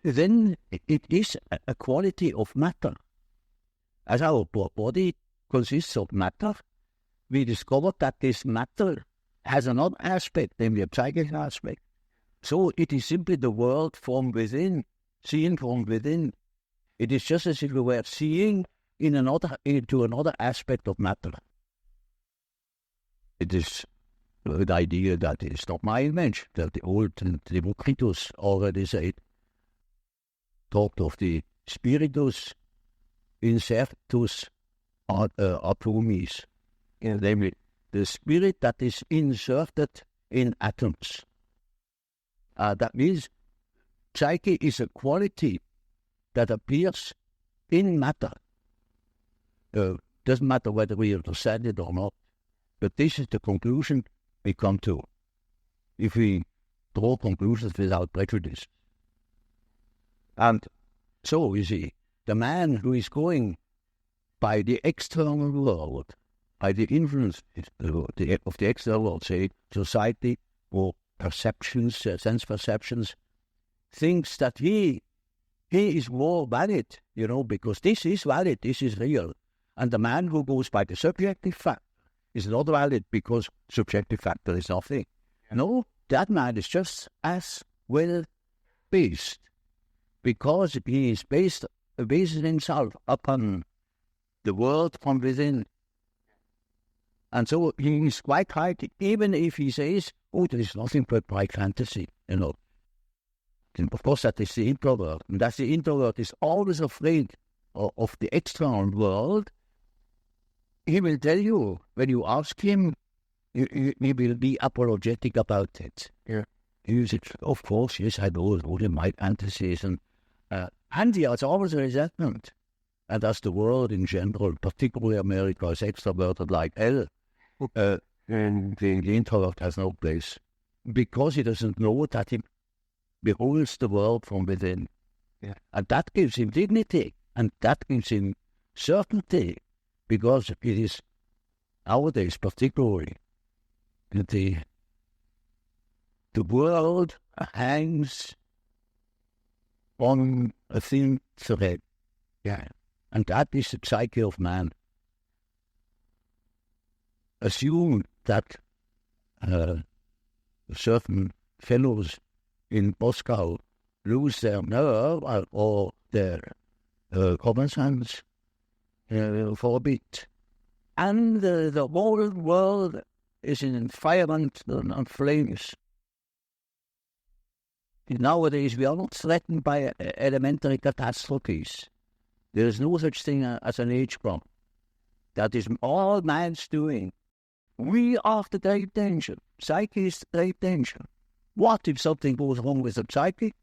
then it is a quality of matter. As our body consists of matter, we discovered that this matter has another aspect, namely a psychic aspect. So it is simply the world from within, seen from within. It is just as if we were seeing into another aspect of matter. It is an idea that is not my invention, that the old Democritus already said. Talked of the spiritus insertus atomis, namely the spirit that is inserted in atoms. That means psyche is a quality that appears in matter. Doesn't matter whether we understand it or not, but this is the conclusion we come to if we draw conclusions without prejudice. And so, you see, the man who is going by the external world, by the influence of the external world, say society or perceptions, sense perceptions, thinks that he is more valid, because this is valid, this is real. And the man who goes by the subjective fact is not valid because subjective factor is nothing. No, that man is just as well based, because he is based himself upon the world from within. And so he is quite right, even if he says, there is nothing but my fantasy, And of course, that is the introvert. And that the introvert is always afraid of the external world. He will tell you, when you ask him, he will be apologetic about it. Yeah. He will say, of course, yes, I know all my fantasies. And he has always a resentment. And as the world in general, particularly America, is extroverted like hell, and the introvert has no place. Because he doesn't know that he beholds the world from within. Yeah. And that gives him dignity, and that gives him certainty, because it is nowadays particularly the world hangs on a thin thread. Yeah. And that is the psyche of man. Assume that certain fellows in Moscow lose their nerve or their common sense for a bit. And the whole world is in fire and flames. Nowadays, we are not threatened by elementary catastrophes. There is no such thing as an age bomb. That is all man's doing. We are the great danger. Psyche is the great danger. What if something goes wrong with the psyche?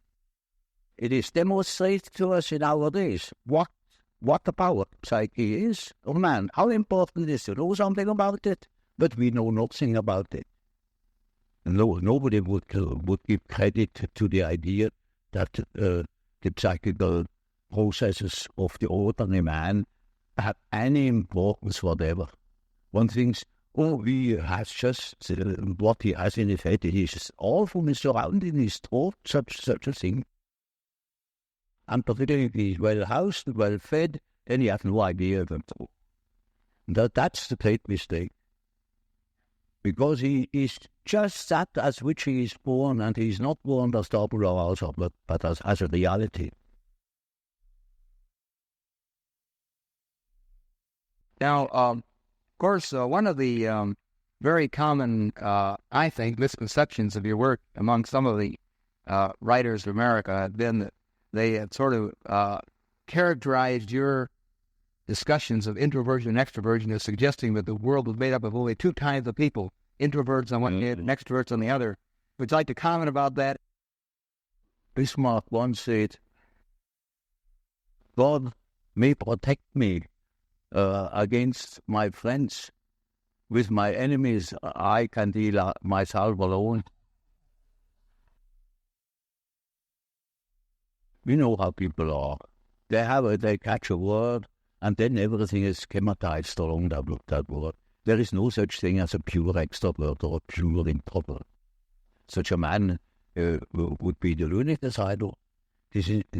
It is demonstrated to us in our days what the power psyche is of man. How important it is to know something about it, but we know nothing about it. Nobody would give credit to the idea that the psychical processes of the ordinary man have any importance whatever. One thinks, he has just what he has in his head. It is all from his surrounding, his thought, such a thing. And particularly if he's well housed, well fed, then he has no idea of it. That's the great mistake. Because he is just that as which he is born, and he is not born as tabula rasa, but as a reality. Now, of course, one of the very common, I think, misconceptions of your work among some of the writers of America have been that they had sort of characterized your discussions of introversion and extroversion as suggesting that the world was made up of only two kinds of people, introverts on one hand and extroverts on the other. Would you like to comment about that? Bismarck once said, God may protect me against my friends. With my enemies, I can deal myself alone. We know how people are. They catch a word, and then everything is schematized along that word. There is no such thing as a pure extrovert or a pure introvert. Such a man would be the lunatic asylum.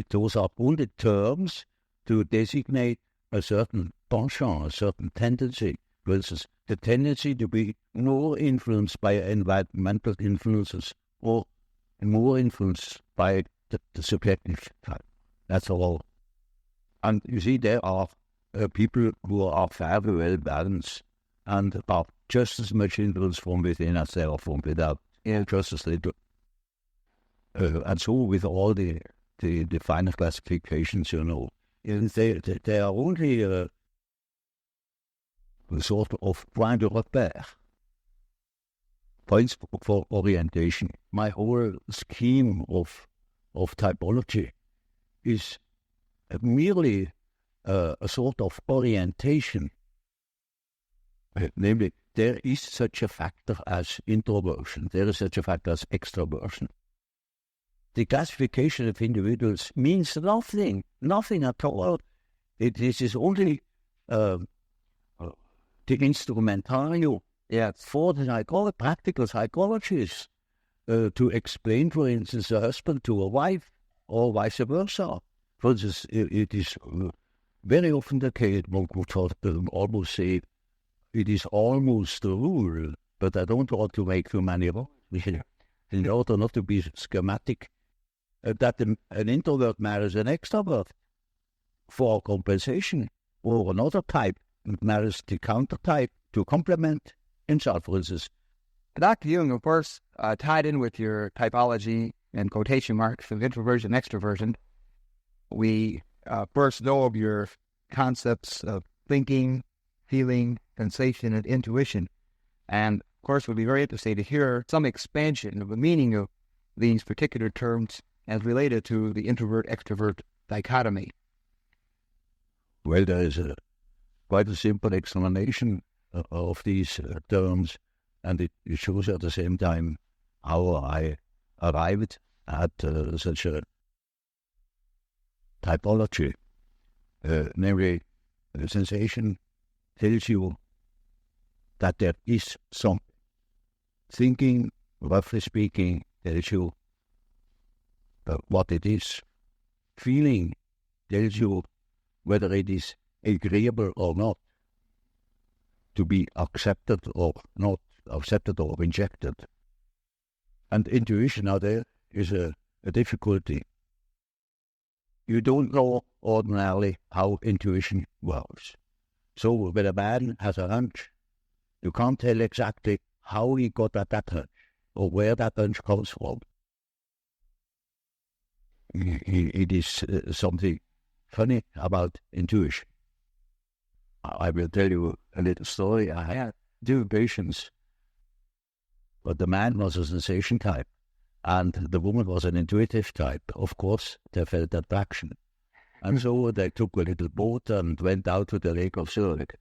Those are only terms to designate a certain penchant, a certain tendency. For instance, the tendency to be more influenced by environmental influences or more influenced by the subjective type. That's all. And you see, there are people who are fairly well balanced and are just as much influenced from within as they are from without. Yeah, just as little. And so with all the finer classifications, you know, they are only a sort of point de repère, points for orientation. My whole scheme of typology is merely a sort of orientation. Namely, there is such a factor as introversion. There is such a factor as extroversion. The classification of individuals means nothing at all. This is only the instrumentarium for the practical psychologists to explain, for instance, a husband to a wife or vice versa. For instance, it is very often the case, one could almost say, it is almost the rule, but I don't want to make too many rules in order not to be schematic, that an introvert marries an extrovert for compensation, or another type marries the counter type to complement himself, for instance. Dr. Jung, of course, tied in with your typology and quotation marks of introversion and extroversion, we first know of your concepts of thinking, feeling, sensation, and intuition. And, of course, we'd be very interested to hear some expansion of the meaning of these particular terms as related to the introvert-extrovert dichotomy. Well, there is quite a simple explanation of these terms, and it shows at the same time how I arrived at such a typology. Namely, sensation tells you that there is something. Thinking, roughly speaking, tells you what it is. Feeling tells you whether it is agreeable or not, to be accepted or not accepted or rejected. And intuition, now there is a difficulty. You don't know ordinarily how intuition works. So when a man has a hunch, you can't tell exactly how he got at that hunch or where that hunch comes from. It is something funny about intuition. I will tell you a little story. I had two patients, but the man was a sensation type and the woman was an intuitive type. Of course, they felt attraction. And so they took a little boat and went out to the Lake of Zurich.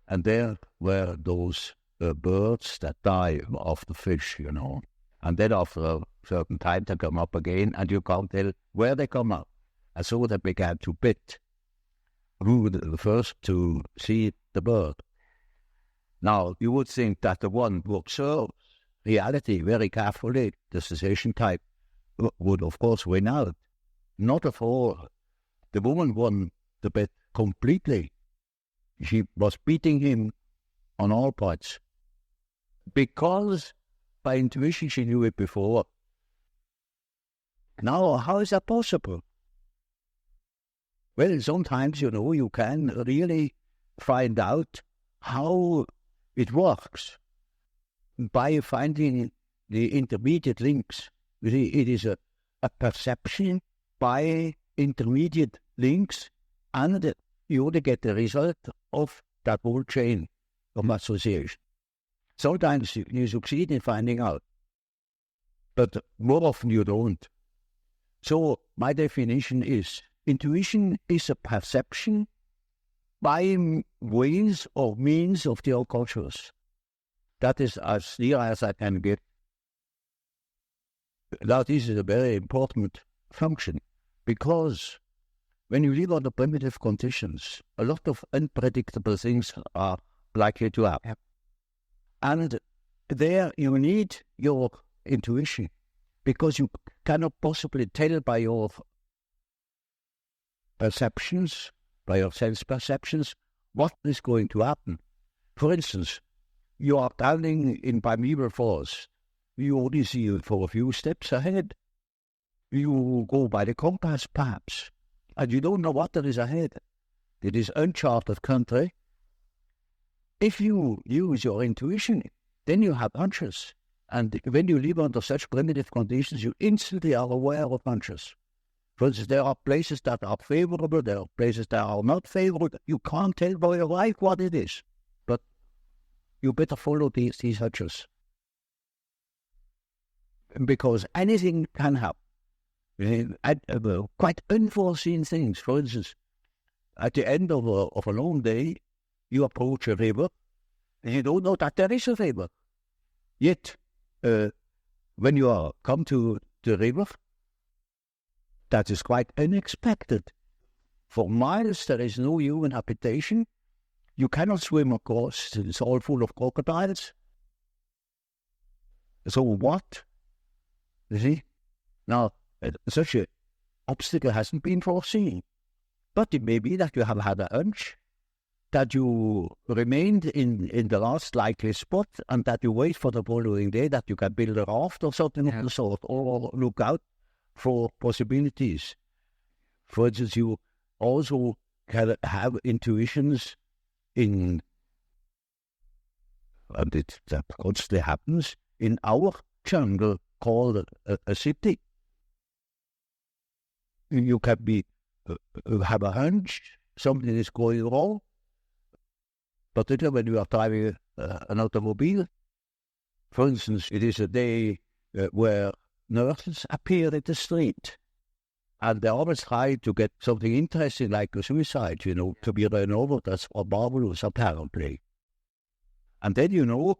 And there were those birds that die off the fish, you know. And then after a certain time they come up again and you can't tell where they come up. And so they began to bet who was the first to see the bird. Now, you would think that the one who observes reality very carefully, the sensation type, would of course win out. Not at all. The woman won the bet completely. She was beating him on all points. Because by intuition she knew it before. Now, how is that possible? Well, sometimes, you can really find out how it works by finding the intermediate links. You see, it is a perception by intermediate links, and you only get the result of that whole chain of association. Sometimes you succeed in finding out, but more often you don't. So my definition is, intuition is a perception by ways or means of the unconscious. That is as near as I can get. Now, this is a very important function, because when you live under primitive conditions, a lot of unpredictable things are likely to happen. And there you need your intuition, because you cannot possibly tell by your perceptions, by your sense perceptions, what is going to happen. For instance, you are standing in primeval forest. You only see for a few steps ahead. You go by the compass, perhaps, and you don't know what there is ahead. It is uncharted country. If you use your intuition, then you have hunches. And when you live under such primitive conditions, you instantly are aware of hunches. For instance, there are places that are favorable, there are places that are not favorable. You can't tell by your life what it is, but you better follow these hunches, because anything can happen. Quite unforeseen things. For instance, at the end of a long day, you approach a river, and you don't know that there is a river. Yet, when you come to the river, that is quite unexpected. For miles, there is no human habitation. You cannot swim across. It's all full of crocodiles. So what? You see? Now, such an obstacle hasn't been foreseen. But it may be that you have had a hunch, that you remained in the last likely spot, and that you wait for the following day, that you can build a raft or something of the sort, or look out for possibilities. For instance, you also can have intuitions and that constantly happens in our jungle called a city. You can have a hunch, something is going wrong, particularly when you are driving an automobile. For instance, it is a day where nurses appear in the street, and they always try to get something interesting like a suicide, to be run over. That's marvelous, apparently. And then, you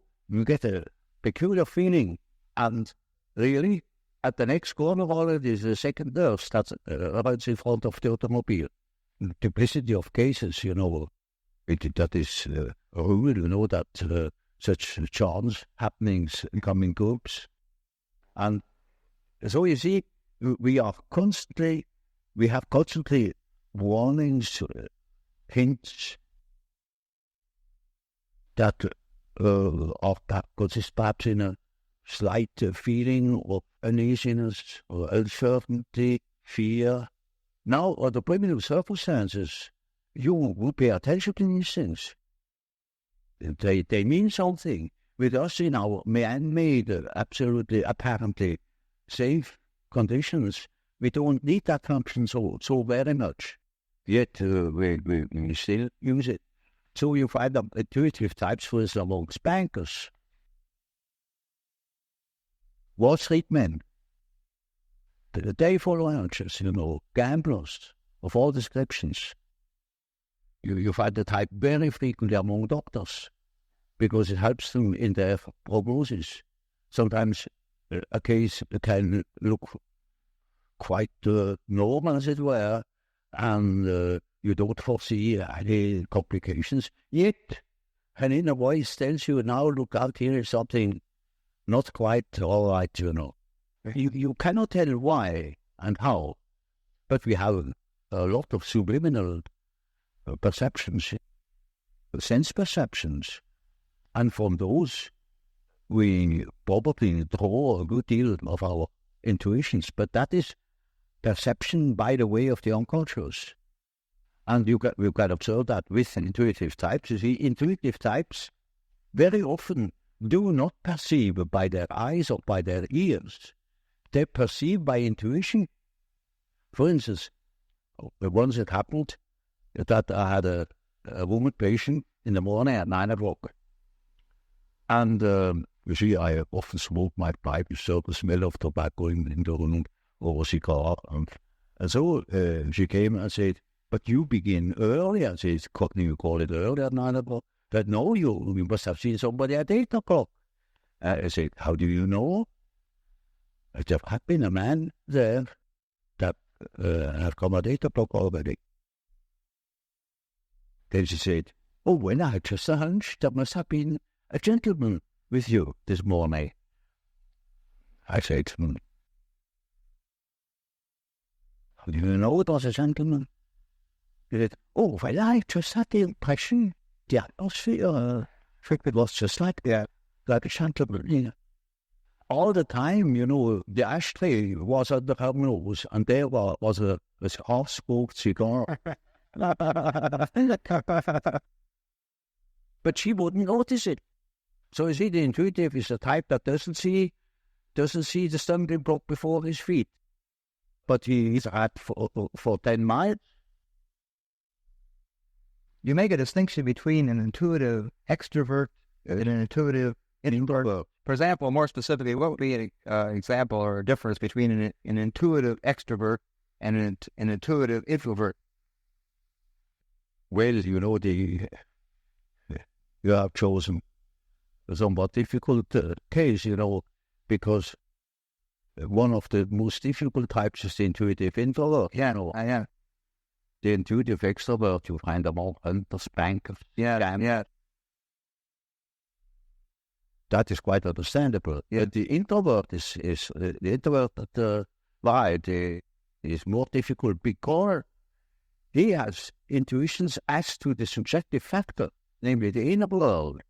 get a peculiar feeling, and really, at the next corner already is a second nurse that runs in front of the automobile. Multiplicity of cases, that is a rule, that such chance happenings come in groups. And so you see, we have constantly warnings, hints that consist perhaps in a slight feeling of uneasiness or uncertainty, fear. Now, under primitive circumstances, you will pay attention to these things. They mean something. With us in our man-made, absolutely, apparently safe conditions, we don't need that function so very much. Yet we still use it. So you find them intuitive types, for instance, amongst bankers, Wall Street men, the day full hunches, gamblers of all descriptions. You find the type very frequently among doctors, because it helps them in their prognosis. Sometimes a case can look quite normal, as it were, and you don't foresee any complications. Yet, an inner voice tells you, now look out, here is something not quite all right, You cannot tell why and how, but we have a lot of subliminal perceptions, sense perceptions, and from those we probably draw a good deal of our intuitions, but that is perception by the way of the unconscious. And you can observe that with intuitive types. You see, intuitive types very often do not perceive by their eyes or by their ears. They perceive by intuition. For instance, once it happened that I had a woman patient in the morning at 9 o'clock. And you see, I often smoke my pipe. You saw the smell of tobacco in the room or a cigar. And so she came and said, but you begin early. I said, couldn't you call it early at 9 o'clock? But no, you must have seen somebody at 8 o'clock. I said, how do you know? There had been a man there that had come at 8 o'clock already. Then she said, oh, well, I had just a hunch. There must have been a gentleman with you this morning. I said, how do you know it was a gentleman? He said, oh, well, I just had the impression, the atmosphere, it was just like a gentleman. Yeah. All the time, the ashtray was under her nose, and there was a half-smoked cigar. But she wouldn't notice it. So you see, the intuitive is the type that doesn't see the stumbling block before his feet. But he's at for 10 miles. You make a distinction between an intuitive extrovert and an intuitive introvert. For example, more specifically, what would be an example or a difference between an intuitive extrovert and an intuitive introvert? Well, you have chosen a somewhat difficult case, because one of the most difficult types is the intuitive introvert. Yeah. The intuitive extrovert, you find them all hunters, bankers. Yeah. That is quite understandable. Yeah. But the introvert is is more difficult because he has intuitions as to the subjective factor, namely the inner world.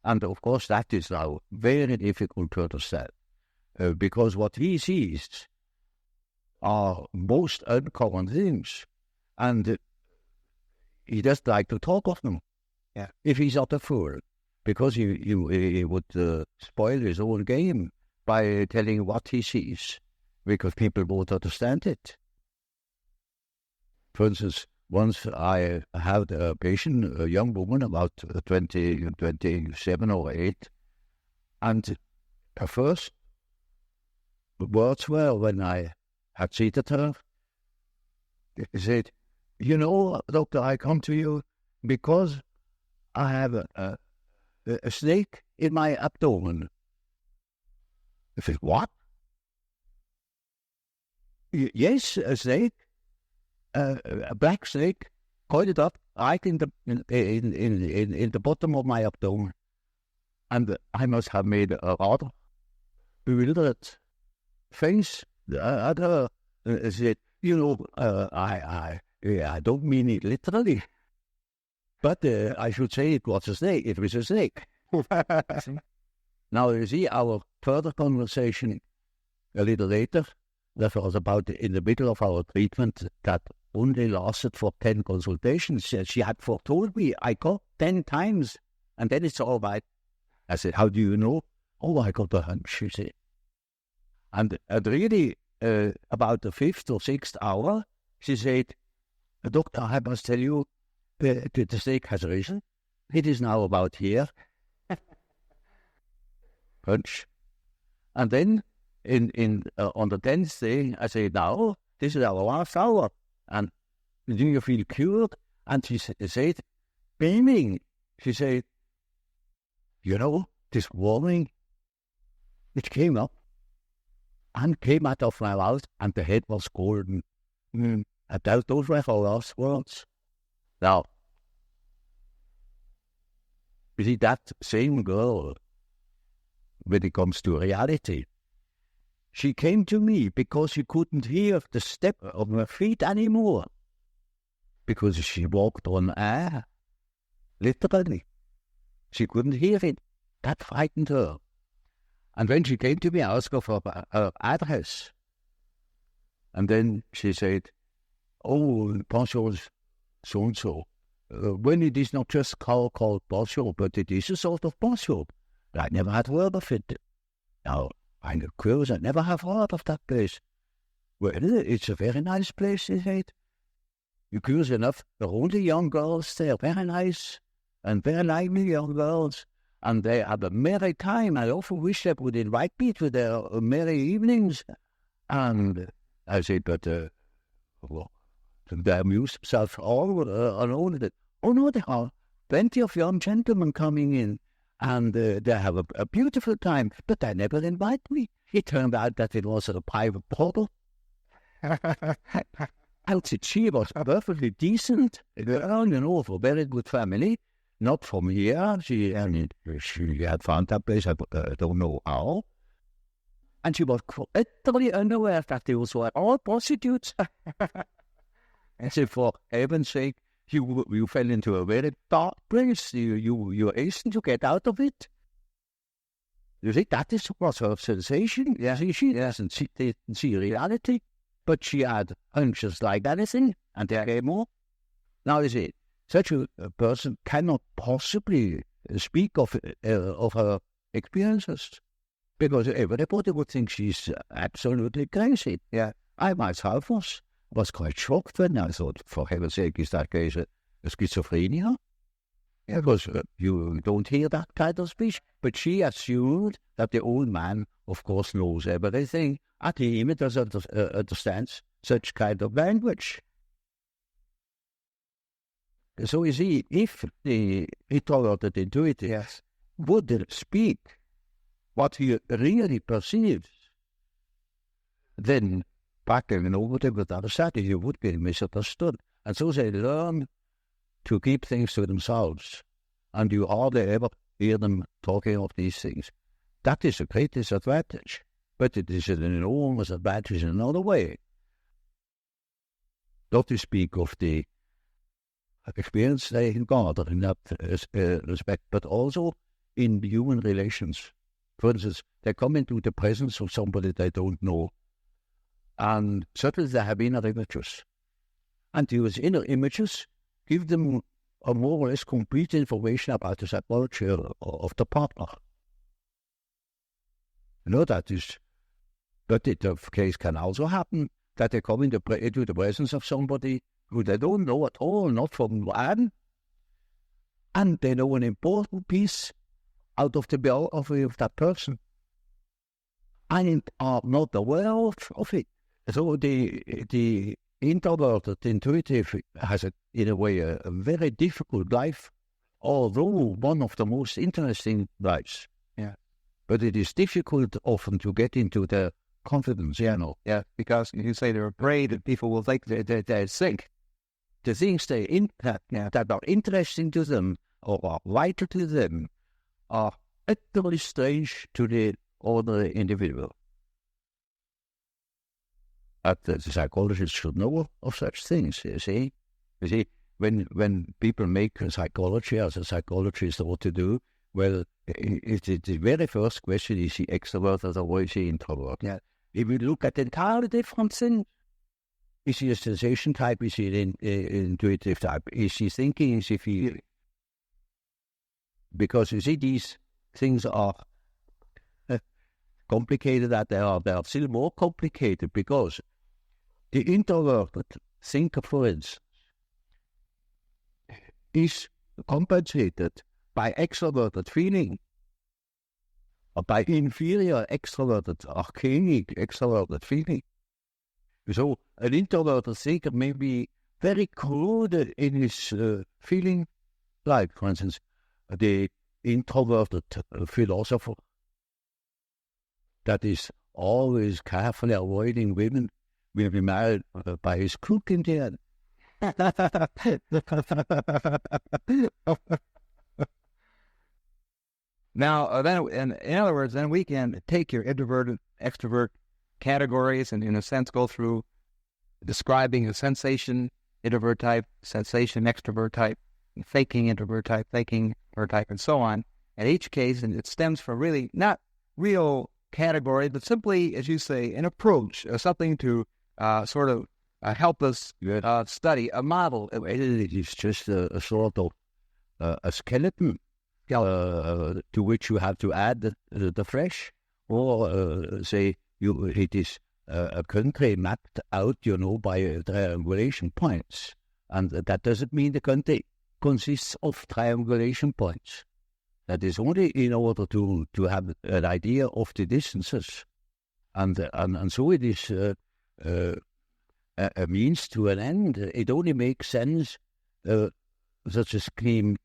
And of course, that is now very difficult to understand, because what he sees are most uncommon things, and he doesn't like to talk of them. Yeah. If he's not a fool, because he would spoil his own game by telling what he sees, because people won't understand it. For instance, once I had a patient, a young woman, about 27 or 8, and her first words were, when I had seated her, he said, doctor, I come to you because I have a snake in my abdomen. I said, what? Yes, a snake. A black snake coiled up right in the bottom of my abdomen, and I must have made a rather bewildered face at her. I said, I don't mean it literally, but I should say it was a snake. It was a snake. Now you see, our further conversation a little later, that was about in the middle of our treatment that only lasted for 10 consultations. She had foretold me, I got 10 times, and then it's all right. I said, how do you know? Oh, I got a hunch, she said. And really, about the 5th or 6th hour, she said, doctor, I must tell you, the snake has risen. It is now about here. Punch. And then, on the 10th day, I said, now, this is our last hour. And do you feel cured? And she said, beaming, she said, this warning, it came up and came out of my mouth, and the head was golden. And those were her last words. Now, you see, that same girl, when it comes to reality, she came to me because she couldn't hear the step of her feet anymore, because she walked on air, literally. She couldn't hear it. That frightened her. And when she came to me, I asked her for her address. And then she said, oh, Pensions, so-and-so. When it is not just called partial, but it is a sort of partial. I never had heard of it. Now, I'm curious, I never have heard of that place. Well, it's a very nice place, they say. You're curious enough, there are only young girls there, very nice and very lively young girls. And they have a merry time. I often wish they would invite me to their merry evenings. And I say, but well, they amuse themselves all alone. Oh no, there are plenty of young gentlemen coming in, and they have a beautiful time, but they never invite me. It turned out that it was a private bottle. She was perfectly decent girl, of a very good family. Not from here. She had found that place. I don't know how. And she was utterly unaware that they were all prostitutes. And so, for heaven's sake, you fell into a very dark place. You hastened to get out of it. You see, that was her sensation. Yeah. She didn't see reality, but she had hunches like anything, and there came more. Now, you see, such a person cannot possibly speak of her experiences, because everybody would think she's absolutely crazy. Yeah, I myself was quite shocked when I thought, for heaven's sake, is that case a schizophrenia? Yeah, because you don't hear that kind of speech. But she assumed that the old man, of course, knows everything, and he even doesn't understands such kind of language. So you see, if the introverted intuitive would speak what he really perceives, then back and over to the other side, he would be misunderstood. And so they learn to keep things to themselves, and you hardly ever hear them talking of these things. That is a great disadvantage, but it is an enormous advantage in another way. Not to speak of the experience they gather in that respect, but also in human relations. For instance, they come into the presence of somebody they don't know, and suddenly they have inner images. And these inner images give them a more or less complete information about the psychology of the partner. You know, that is, but the case can also happen that they come into the presence of somebody who they don't know at all, not from Adam, and they know an important piece out of the biography of that person, and are not aware of it. So the introverted intuitive has, in a way, a very difficult life, although one of the most interesting lives. Yeah. But it is difficult often to get into their confidence, you know. Yeah, because you say they're afraid that people will think they're sick. The things that are interesting to them or are vital to them are utterly strange to the ordinary individual. But the psychologist should know of such things, you see. You see, when people make psychology as a psychologist what to do, well, the very first question is he extroverted or is he introvert? Yeah. If we look at entirely different things, is he a sensation type? Is he an intuitive type? Is he thinking? Is he feeling? Because you see, these things are complicated, that they are still more complicated, because the introverted thinker, for instance, is compensated by extroverted feeling, or by inferior extroverted, archaic extroverted feeling. So an introverted thinker may be very crude in his feeling, like, for instance, the introverted philosopher that is always carefully avoiding women will be married by his cook in the end. Now, then, in other words, then we can take your introverted, extrovert categories and, in a sense, go through describing a sensation introvert type, sensation extrovert type, thinking introvert type, thinking introvert type, and so on. In each case, and it stems from really not real category, but simply, as you say, an approach, something to sort of help us study a model. It is just a sort of a skeleton to which you have to add the flesh, or say it is a country mapped out, by triangulation points, and that doesn't mean the country consists of triangulation points. That is only in order to have an idea of the distances, and so it is a means to an end. It only makes sense such a scheme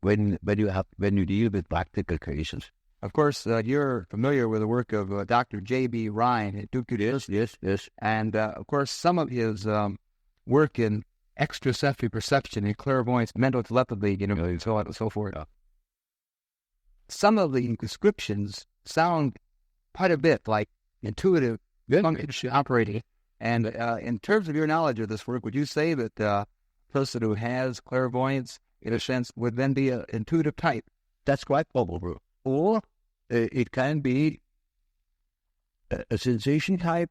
when you deal with practical cases. Of course, you're familiar with the work of Dr. J.B. Rhine at Duke University. Yes. And, of course, some of his work in extrasensory perception and clairvoyance, mental telepathy, so on and so forth. Some of the descriptions sound quite a bit like intuitive function operating. And in terms of your knowledge of this work, would you say that a person who has clairvoyance, in a sense, would then be an intuitive type? That's quite probable. Or it can be a sensation type,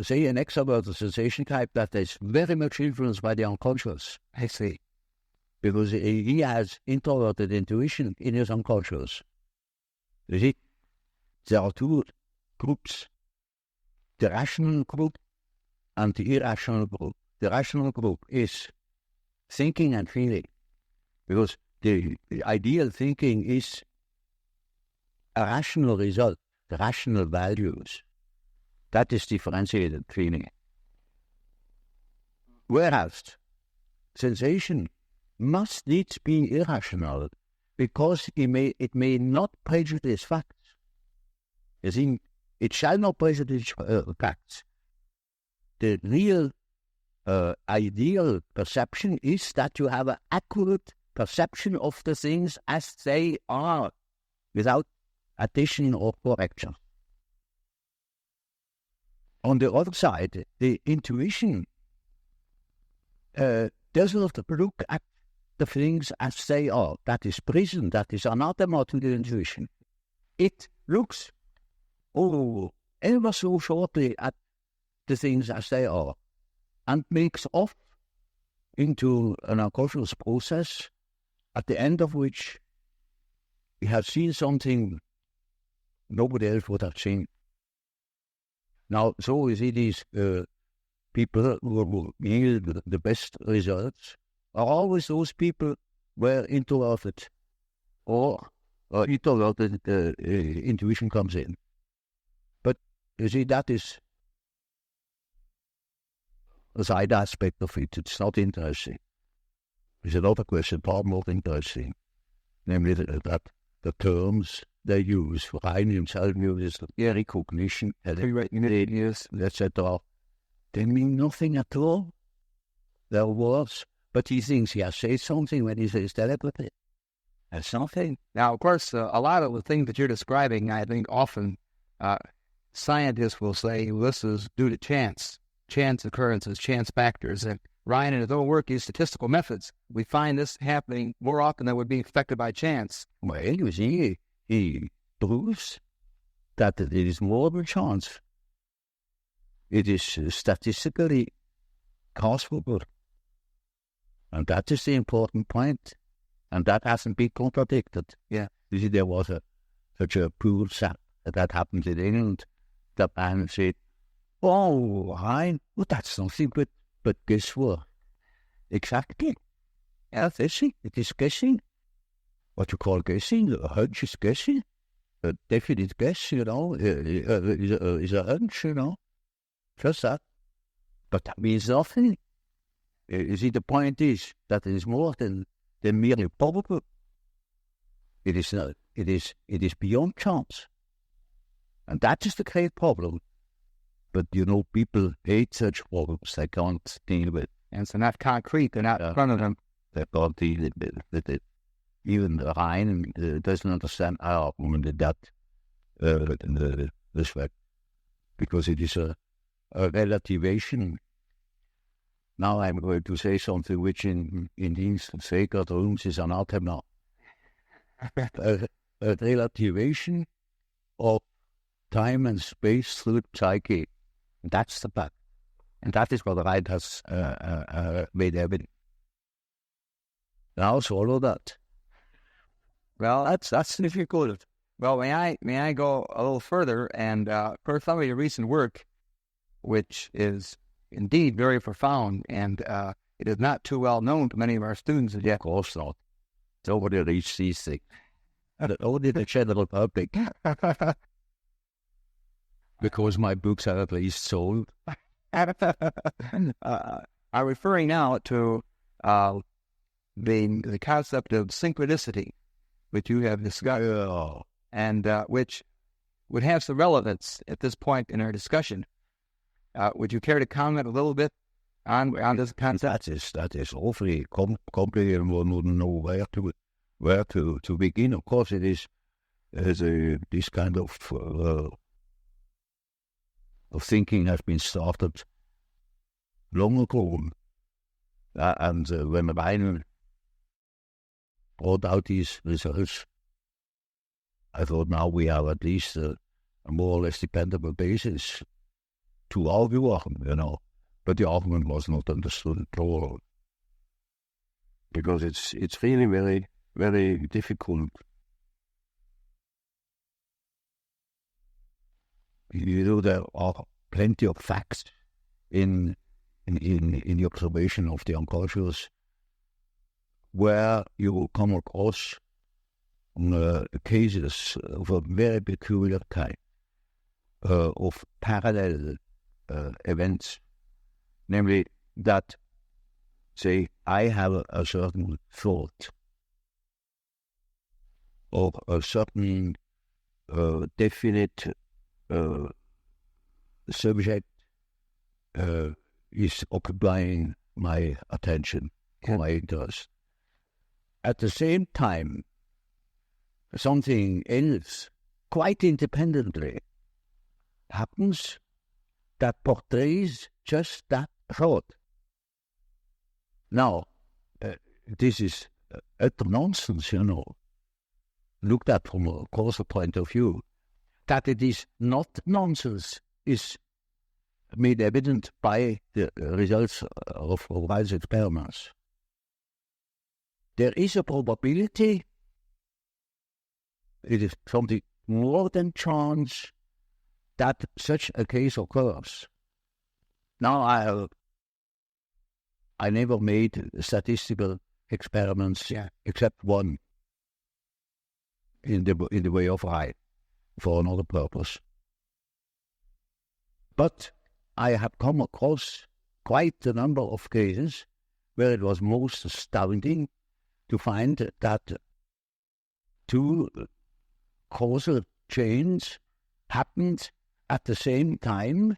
say an extroverted sensation type that is very much influenced by the unconscious. I see. Because he has introverted intuition in his unconscious. You see, there are two groups, the rational group and the irrational group. The rational group is thinking and feeling, because the ideal thinking is a rational result, the rational values. That is differentiated feeling. Whereas sensation must needs be irrational, because it may not prejudice facts. You see, it shall not prejudice facts. The real ideal perception is that you have an accurate perception of the things as they are, without addition or correction. On the other side, the intuition does not look at the things as they are. That is prison, that is anathema to the intuition. It looks, ever so shortly at the things as they are, and makes off into an unconscious process, at the end of which we have seen something nobody else would have seen. Now, so you see these people who yield the best results are always those people where introverted or introverted intuition comes in. But you see, that is a side aspect of it. It's not interesting. There's another question, far more interesting, namely that the terms they use, for Heine himself uses recognition, etc. They mean nothing at all. They're words, but he thinks he has said something when he says telepathy. That's nothing. Now, of course, a lot of the things that you're describing, I think often scientists will say, well, this is due to chance occurrences, chance factors. And Ryan, in his own work, used statistical methods. We find this happening more often than would be affected by chance. Well, you see, he proves that it is more than chance. It is statistically causable. And that is the important point. And that hasn't been contradicted. Yeah. You see, there was such a pool sap that happened in England. The man said, "Oh, Hein, well, that's nothing but guesswork." Exactly. Yeah, it is guessing. What you call guessing, a hunch is guessing. A definite guess, is a hunch, Just that. But that means nothing. You see, the point is that it is more than merely probable. It is not. It is beyond chance. And that is the great problem. But, people hate such problems they can't deal with. And so not concrete, they're not in front of them. They can't deal with it. Even Ryan doesn't understand our argument in that respect. Because it is a relativation. Now I'm going to say something which in these sacred rooms is anathema. A relativation of time and space through psyche. That's the fact. And that is what Wright has made evident. Now swallow that. Well, that's difficult. Well, may I go a little further and for some of your recent work, which is indeed very profound, and it is not too well known to many of our students as yet. Of course not. Nobody reads these things. Only the general public. Because my books are at least sold. I'm referring now to the concept of synchronicity, which you have discussed, and which would have some relevance at this point in our discussion. Would you care to comment a little bit on this concept? That is awfully complicated, and one wouldn't know where to begin. Of course, it is this kind of thinking has been started long ago, and when Aion brought out these results, I thought now we have at least a more or less dependable basis to argue on, but the argument was not understood at all, because it's really very, very difficult. There are plenty of facts in the observation of the unconscious where you will come across cases of a very peculiar kind of parallel events, namely that, say, I have a certain thought or a certain definite subject is occupying my attention, my interest. At the same time, something else, quite independently, happens that portrays just that thought. Now, this is utter nonsense, looked at from a causal point of view. That it is not nonsense is made evident by the results of Wright's experiments. There is a probability, it is something more than chance, that such a case occurs. Now, I never made statistical experiments except one in the way of Wright for another purpose. But I have come across quite a number of cases where it was most astounding to find that two causal chains happened at the same time,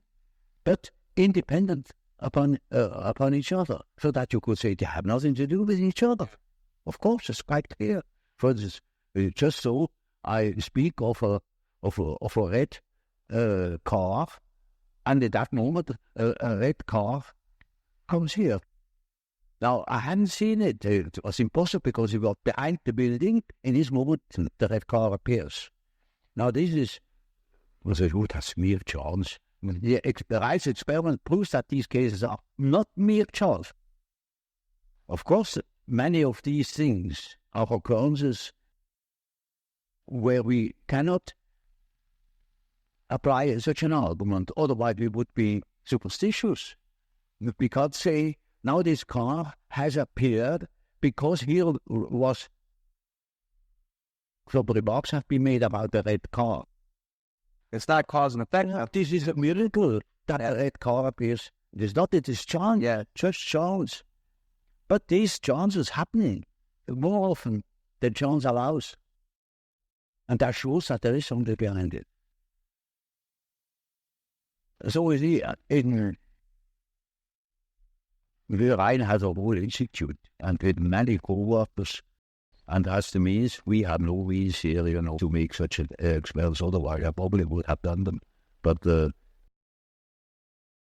but independent upon each other, so that you could say they have nothing to do with each other. Of course, it's quite clear. For instance, just so I speak of a red car, and at that moment a red car comes here. Now, I hadn't seen it. It was impossible because it was behind the building. In this moment, the red car appears. Now, that's mere chance. The Wright's experiment proves that these cases are not mere chance. Of course, many of these things are occurrences where we cannot apply such an argument, otherwise we would be superstitious. We can't say, now this car has appeared because here was, some remarks have been made about the red car. It's not cause and effect. This is a miracle that a red car appears. It is not, it is chance, just chance. But these chances happening more often than chance allows. And that shows that there is something behind it. So we see Aion has a whole institute and with many co-workers, and as the means, we have no means here, to make such experiments. Otherwise, I probably would have done them. But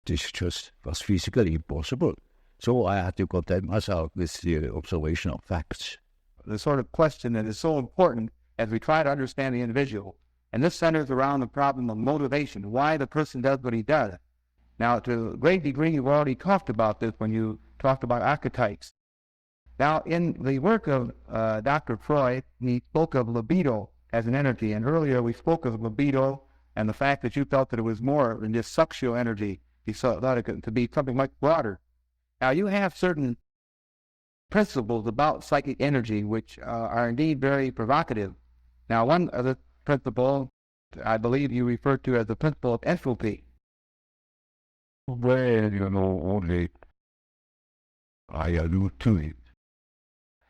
this just was physically impossible. So I had to content myself with the observation of facts. The sort of question that is so important as we try to understand the individual, and this centers around the problem of motivation, why the person does what he does. Now, to a great degree, you've already talked about this when you talked about archetypes. Now, in the work of Dr. Freud, he spoke of libido as an energy, and earlier we spoke of libido and the fact that you felt that it was more than just sexual energy. You thought it to be something much broader. Now, you have certain principles about psychic energy which are indeed very provocative. Now, one of the principles I believe you referred to as the principle of entropy. Well, only I allude to it.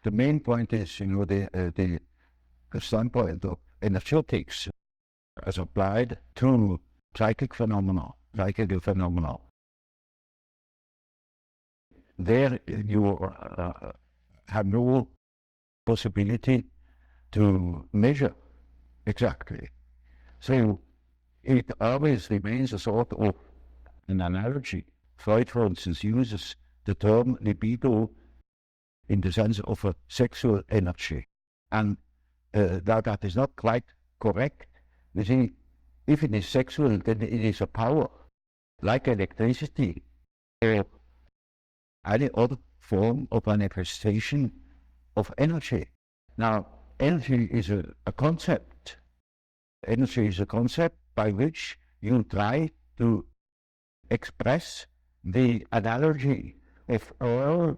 The main point is, the standpoint of energetics as applied to psychical phenomena. There you have no possibility to measure exactly. So it always remains a sort of an analogy. Freud, for instance, uses the term libido in the sense of a sexual energy. And that is not quite correct. You see, if it is sexual, then it is a power, like electricity, or any other form of manifestation of energy. Now, energy is a concept. Energy is a concept by which you try to express the analogy of all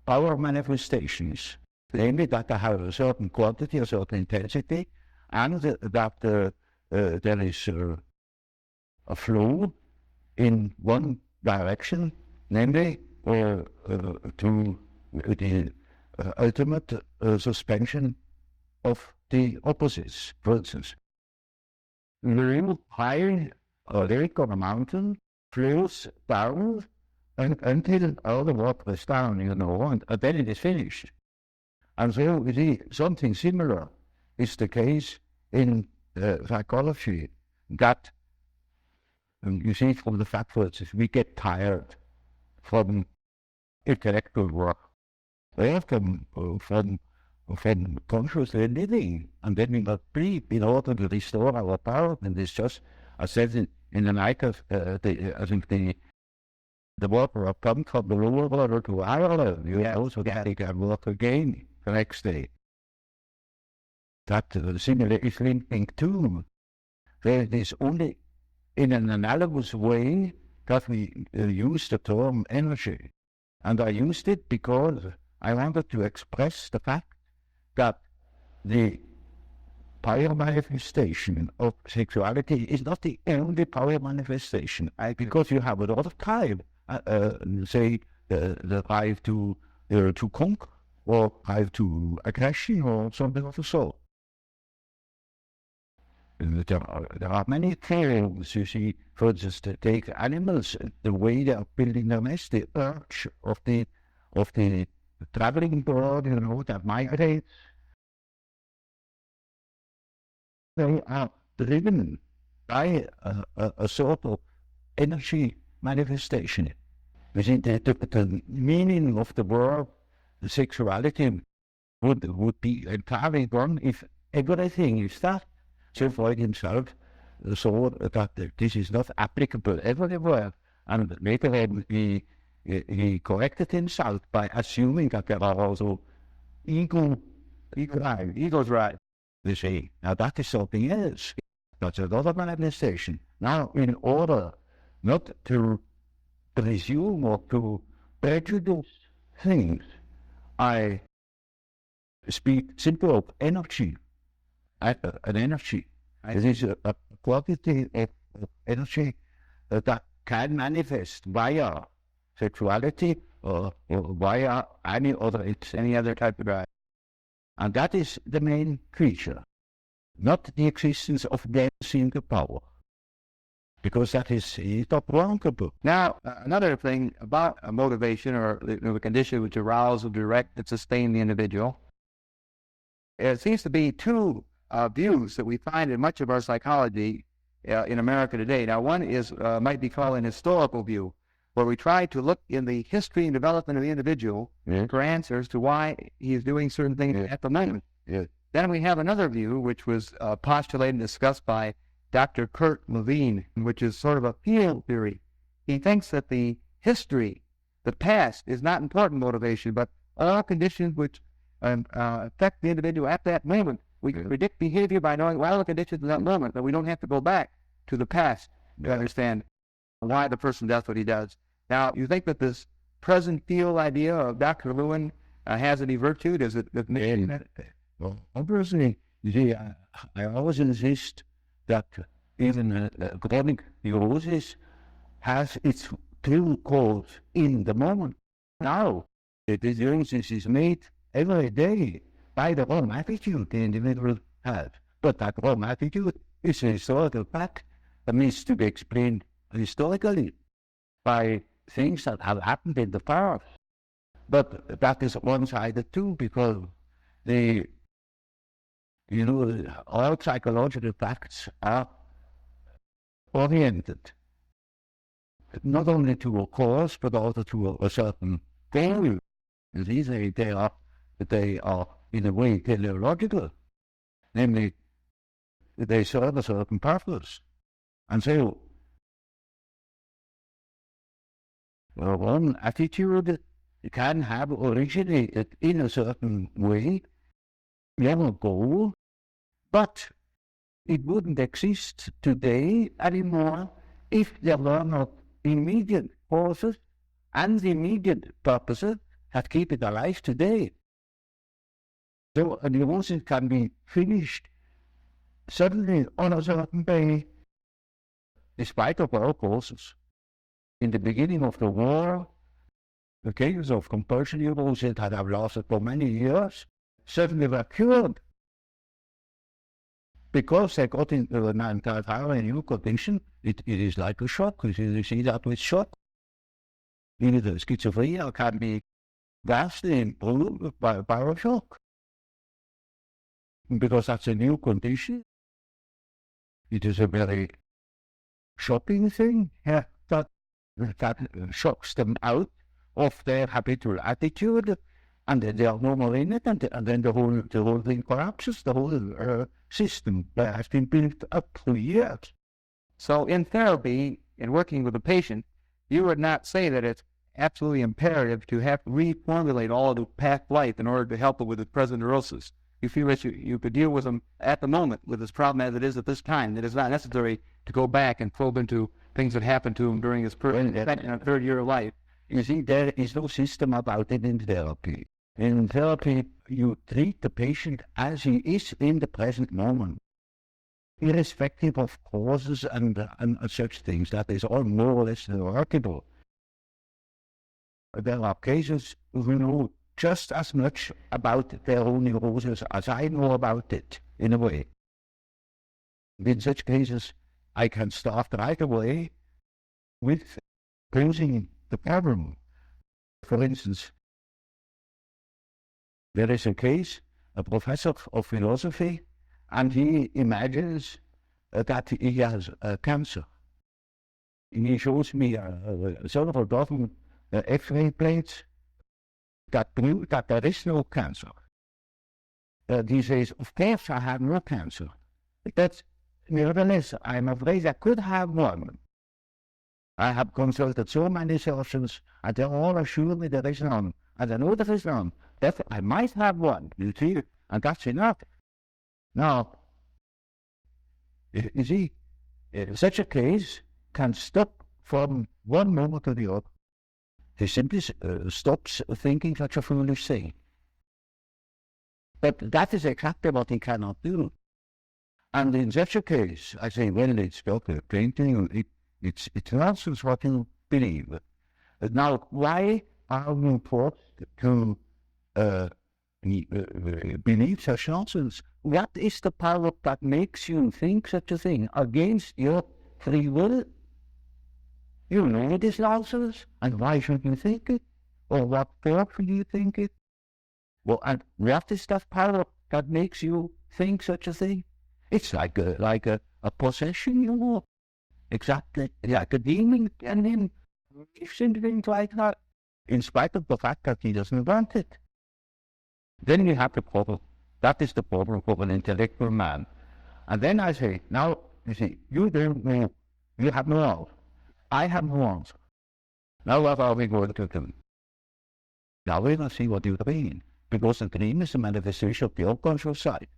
power manifestations, namely that they have a certain quantity, a certain intensity, and that there is a flow in one direction, namely to the ultimate suspension of the opposites. For instance, the real high lake on a mountain flows down until all the water is down, and then it is finished. And so you see, something similar is the case in psychology, that you see from the fact that we get tired from intellectual work, often from consciously living, and then we must sleep in order to restore our power. And it's just, I said in the night of I think the water will come from the lower level to higher level. You also can work again the next day. That similar is linking too. There is only in an analogous way that we use the term energy. And I used it because I wanted to express the fact that the power manifestation of sexuality is not the only power manifestation, because you have a lot of time, say the drive to conquer, or drive to aggression, or something of the sort. There are many theories, you see, for instance, to take animals, the way they are building their nest, the urge of the traveling bird, that migrates. They are driven by a sort of energy manifestation. You see, the meaning of the word sexuality would be entirely gone if everything is that. So Freud himself saw that this is not applicable everywhere, and later he corrected himself by assuming that there are also ego drive. They say, now that is something else. That's another manifestation. Now, in order not to presume or to prejudice things, I speak simply of energy. An energy. It is a quantity of energy that can manifest via sexuality or via any other type of drive. And that is the main creature, not the existence of them single power, because that is not workable. Now, another thing about a motivation or the condition which arouse or direct and sustain the individual, it seems to be two views that we find in much of our psychology in America today. Now, one is might be called an historical view, where we try to look in the history and development of the individual for answers to why he is doing certain things at the moment. Then we have another view, which was postulated and discussed by Dr. Kurt Lewin, which is sort of a field theory, he thinks that the history, the past, is not important motivation, but all conditions which affect the individual at that moment. We can predict behavior by knowing all the conditions at that moment, but we don't have to go back to the past to understand why the person does what he does. Now, you think that this present feel idea of Dr. Lewin has any virtue? Does it? Well, obviously, you see, I always insist that even chronic neurosis has its true cause in the moment. Now, the diagnosis is made every day by the wrong attitude the individual has. But that wrong attitude is a historical fact that needs to be explained historically by things that have happened in the past. But that is one-sided too, because all psychological facts are oriented not only to a cause, but also to a certain goal. They are in a way teleological, namely they serve a certain purpose. And so one attitude can have originated in a certain way, never goal, but it wouldn't exist today anymore if there were not immediate causes and immediate purposes that keep it alive today. So a neurosis can be finished suddenly on a certain day, despite of all causes. In the beginning of the war, the cases of compulsion neurosis that have lasted for many years suddenly were cured because they got into an entirely new condition. It is like a shock. You see that with shock. Even the schizophrenia can be vastly improved by a shock, because that's a new condition. It is a very shocking thing that shocks them out of their habitual attitude, and then they are no more in it, and then the whole thing collapses. The whole system that has been built up for years. So in therapy, in working with a patient, you would not say that it's absolutely imperative to have to reformulate all of the past life in order to help them with his present neurosis. You feel that you could deal with him at the moment with his problem as it is at this time. That it's not necessary to go back and probe into things that happened to him during his second and third year of life. You see, there is no system about it in therapy. In therapy, you treat the patient as he is in the present moment, irrespective of causes and such things. That is all more or less workable. There are cases who know just as much about their own neurosis as I know about it, in a way. In such cases, I can start right away with posing the problem. For instance, there is a case, a professor of philosophy, and he imagines that he has cancer. And he shows me several dozen X-ray plates that prove that there is no cancer. He says, of course I have no cancer. But nevertheless, I'm afraid I could have one. I have consulted so many surgeons, and they all assure me there is none. And I know there is none. Therefore, I might have one, you see, and that's enough. Now, you see, such a case can stop from one moment to the other. He simply stops thinking such a foolish thing. But that is exactly what he cannot do. And in such a case, I say, well, it's got a painting, it's nonsense what you believe. Now, why are we forced to believe such nonsense? What is the power that makes you think such a thing against your free will? You know it is nonsense, and why should you think it? Or what purpose do you think it? Well, and what is that power that makes you think such a thing? It's like a possession, you know. Exactly, like a demon, and then lives in things like that, in spite of the fact that he doesn't want it. Then you have the problem. That is the problem of an intellectual man. And then I say, now, you see, you don't know, you have no knowledge. I have no answer. Now what are we going to do? Now we're going to see what you dream, because the dream is a manifestation of the unconscious side.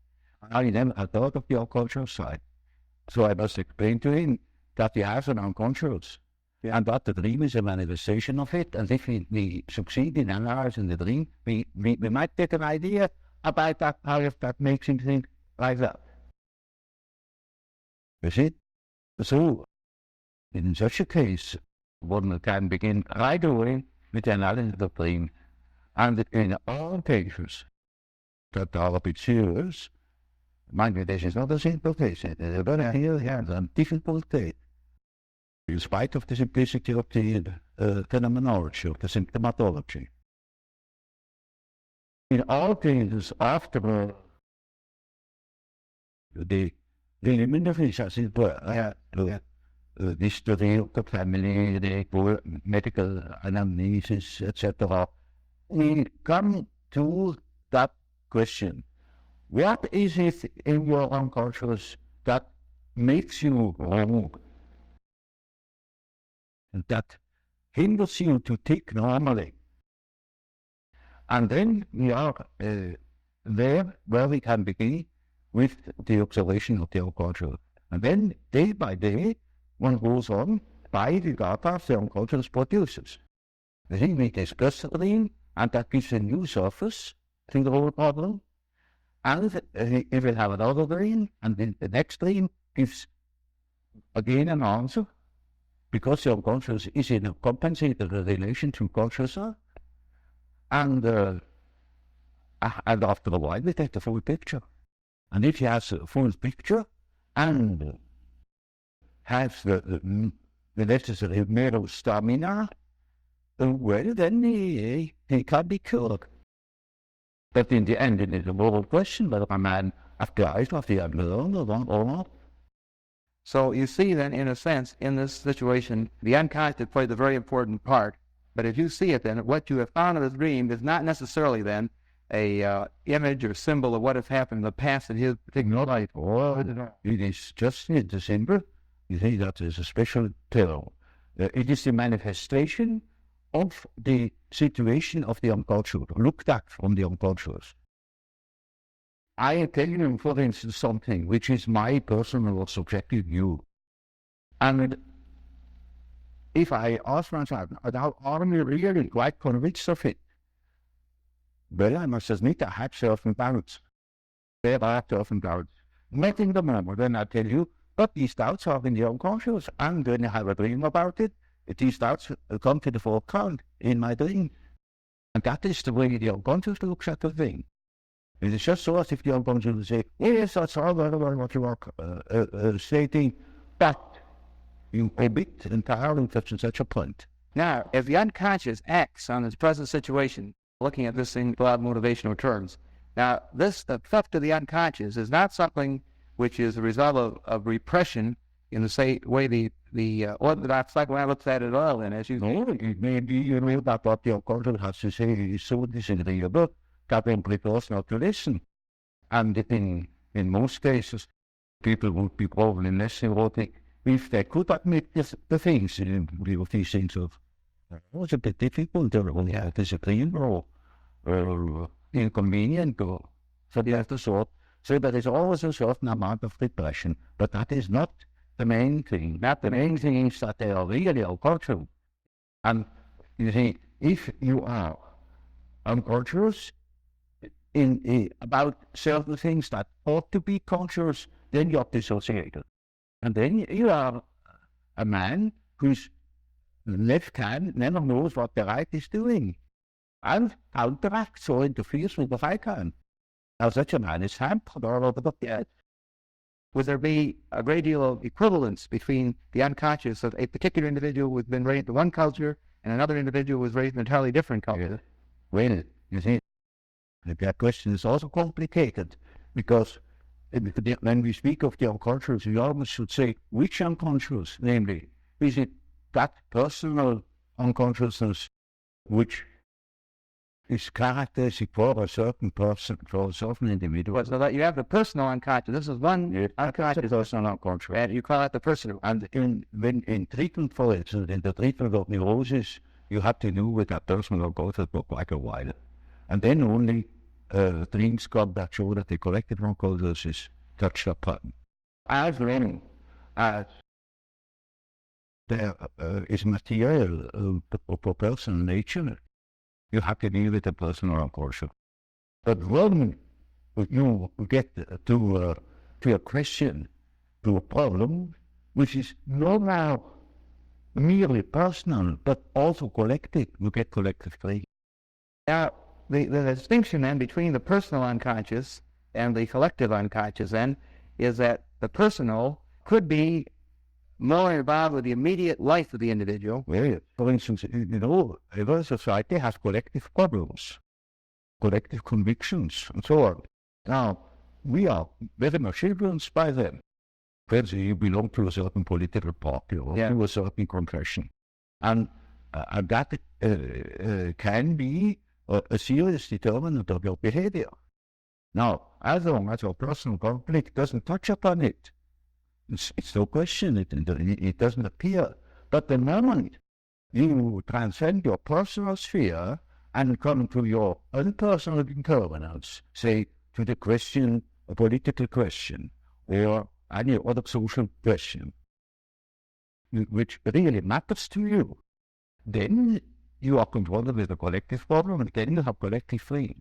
I never had thought of the unconscious side. So I must explain to him that he has an unconscious, and that the dream is a manifestation of it. And if we succeed in analyzing the dream, we might get an idea about that, how if that makes him think like that. You see? So, in such a case, one can begin right away with the analysis of the dream. And in all cases that are a bit serious, mind me, this is not a simple case. It is a very difficult case. In spite of the simplicity of the phenomenology, of the symptomatology. In all cases, after the elimination, as it were, the history of the family, the medical anamnesis, etc., we come to that question. What is it in your unconscious that makes you wrong? That hinders you to think normally? And then we are there where we can begin with the observation of the unconscious. And then day by day, one goes on by the data the unconscious produces. Then we discuss the dream, and that gives a new surface to the whole problem. And if we have another dream, and then the next dream gives again an answer, because the unconscious is in a compensated relation to consciousness. And after a while, we take the full picture. And if he has a full picture and has the necessary mental stamina, well, then he can be cured. But in the end, it is a moral question whether a man applies what he has learned or not. So you see then, in a sense, in this situation, the unconscious plays a very important part. But if you see it then, what you have found in the dream is not necessarily then a image or symbol of what has happened in the past in his particular life. Oh, it is just the symbol. You see, that is a special term. It is the manifestation of the situation of the unconscious, looked at from the unconscious. I tell you, for instance, something which is my personal or subjective view. And if I ask myself, now, are we really quite convinced of it? Well, I must admit, I have certain doubts. There are certain doubts. Not in the moment, then I tell you, but these doubts are in the unconscious, and when I have a dream about it, these doubts come to the forefront in my dream. And that is the way the unconscious looks at the thing. It is just so as if the unconscious will say, yes, that's all very well what you are stating, but you omit entirely such and such a point. Now, if the unconscious acts on its present situation, looking at this in broad motivational terms, now this theft of the unconscious is not something which is a result of repression in the same way the orthodox psychoanalyst looks at it all, and as you know, it may be, you know, that what the unconscious has to say is so disagreeable that one prefers not to listen. And in most cases, people would be probably less neurotic if they could admit the things, of these things of, it's a bit difficult when you have disagreement or inconvenient or something of the sort. So there is always a certain amount of repression, but that is not the main thing. Not the main thing is that they are really unconscious. And you see, if you are unconscious about certain things that ought to be conscious, then you're dissociated. And then you are a man whose left hand never knows what the right is doing and counteracts or interferes with the right hand. Now such a man is hampered all over the place. Would there be a great deal of equivalence between the unconscious of a particular individual who has been raised in one culture and another individual who was raised in an entirely different culture? Well, you see, that question is also complicated because when we speak of the unconscious, we almost should say which unconscious, namely, is it that personal unconsciousness which is characteristic for a certain person, for a certain individual. So that you have the personal unconscious. This is one unconscious, Personal unconscious. and you call it the personal. And in treatment, for instance, in the treatment of neurosis, you have to do with that personal unconscious for quite a while. And then only dreams come that show that the collective unconscious is touched upon. As long as there is material for personal nature, you have to deal with the personal unconscious. But when you get to a question, to a problem, which is not now merely personal, but also collective, you get collective thinking. Now, the distinction then between the personal unconscious and the collective unconscious then is that the personal could be more involved with the immediate life of the individual. Well, for instance, every society has collective problems, collective convictions, and so on. Now, we are very much influenced by them. For instance, you belong to a certain political party or to a certain confession. And that can be a serious determinant of your behavior. Now, as long as your personal conflict doesn't touch upon it, it's no question, it doesn't appear. But the moment you transcend your personal sphere and come to your unpersonal determinants, say to the question, a political question, or any other social question, which really matters to you, then you are confronted with a collective problem, and then you have collective freedom.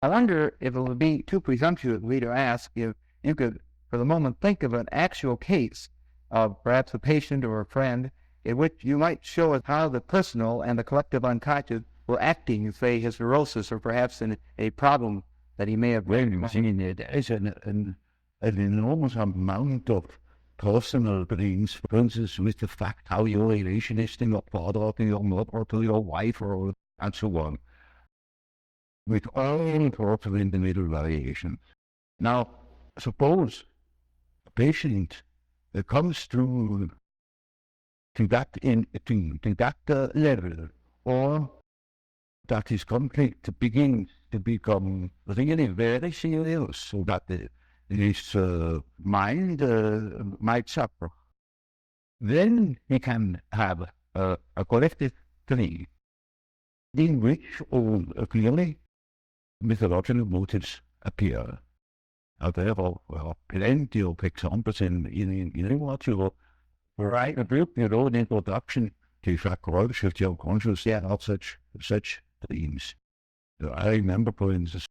I wonder if it would be too presumptuous of me to ask if you could, for the moment, think of an actual case of perhaps a patient or a friend in which you might show us how the personal and the collective unconscious were acting, say, his neurosis, or perhaps in a problem that he may have. Well, you see, there is an enormous amount of personal dreams, for instance, with the fact how your relation is to your father, or to your mother, or to your wife, and so on, with all sorts of individual variations. Now, suppose a patient comes to that level, or that his conflict begins to become really very serious, so that his mind might suffer. Then he can have a collective dream in which clearly mythological motives appear. There are plenty of examples in literature. Right, an introduction to psychology of conscious, of such dreams. I remember, for instance,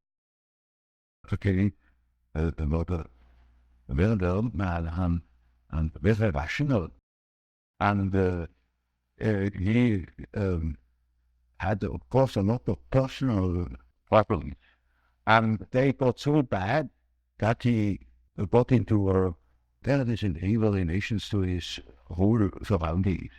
about a very learned man and very rational, and he had, of course, a lot of personal problems, and they got so bad that he got into a very evil relations to his whole surroundings.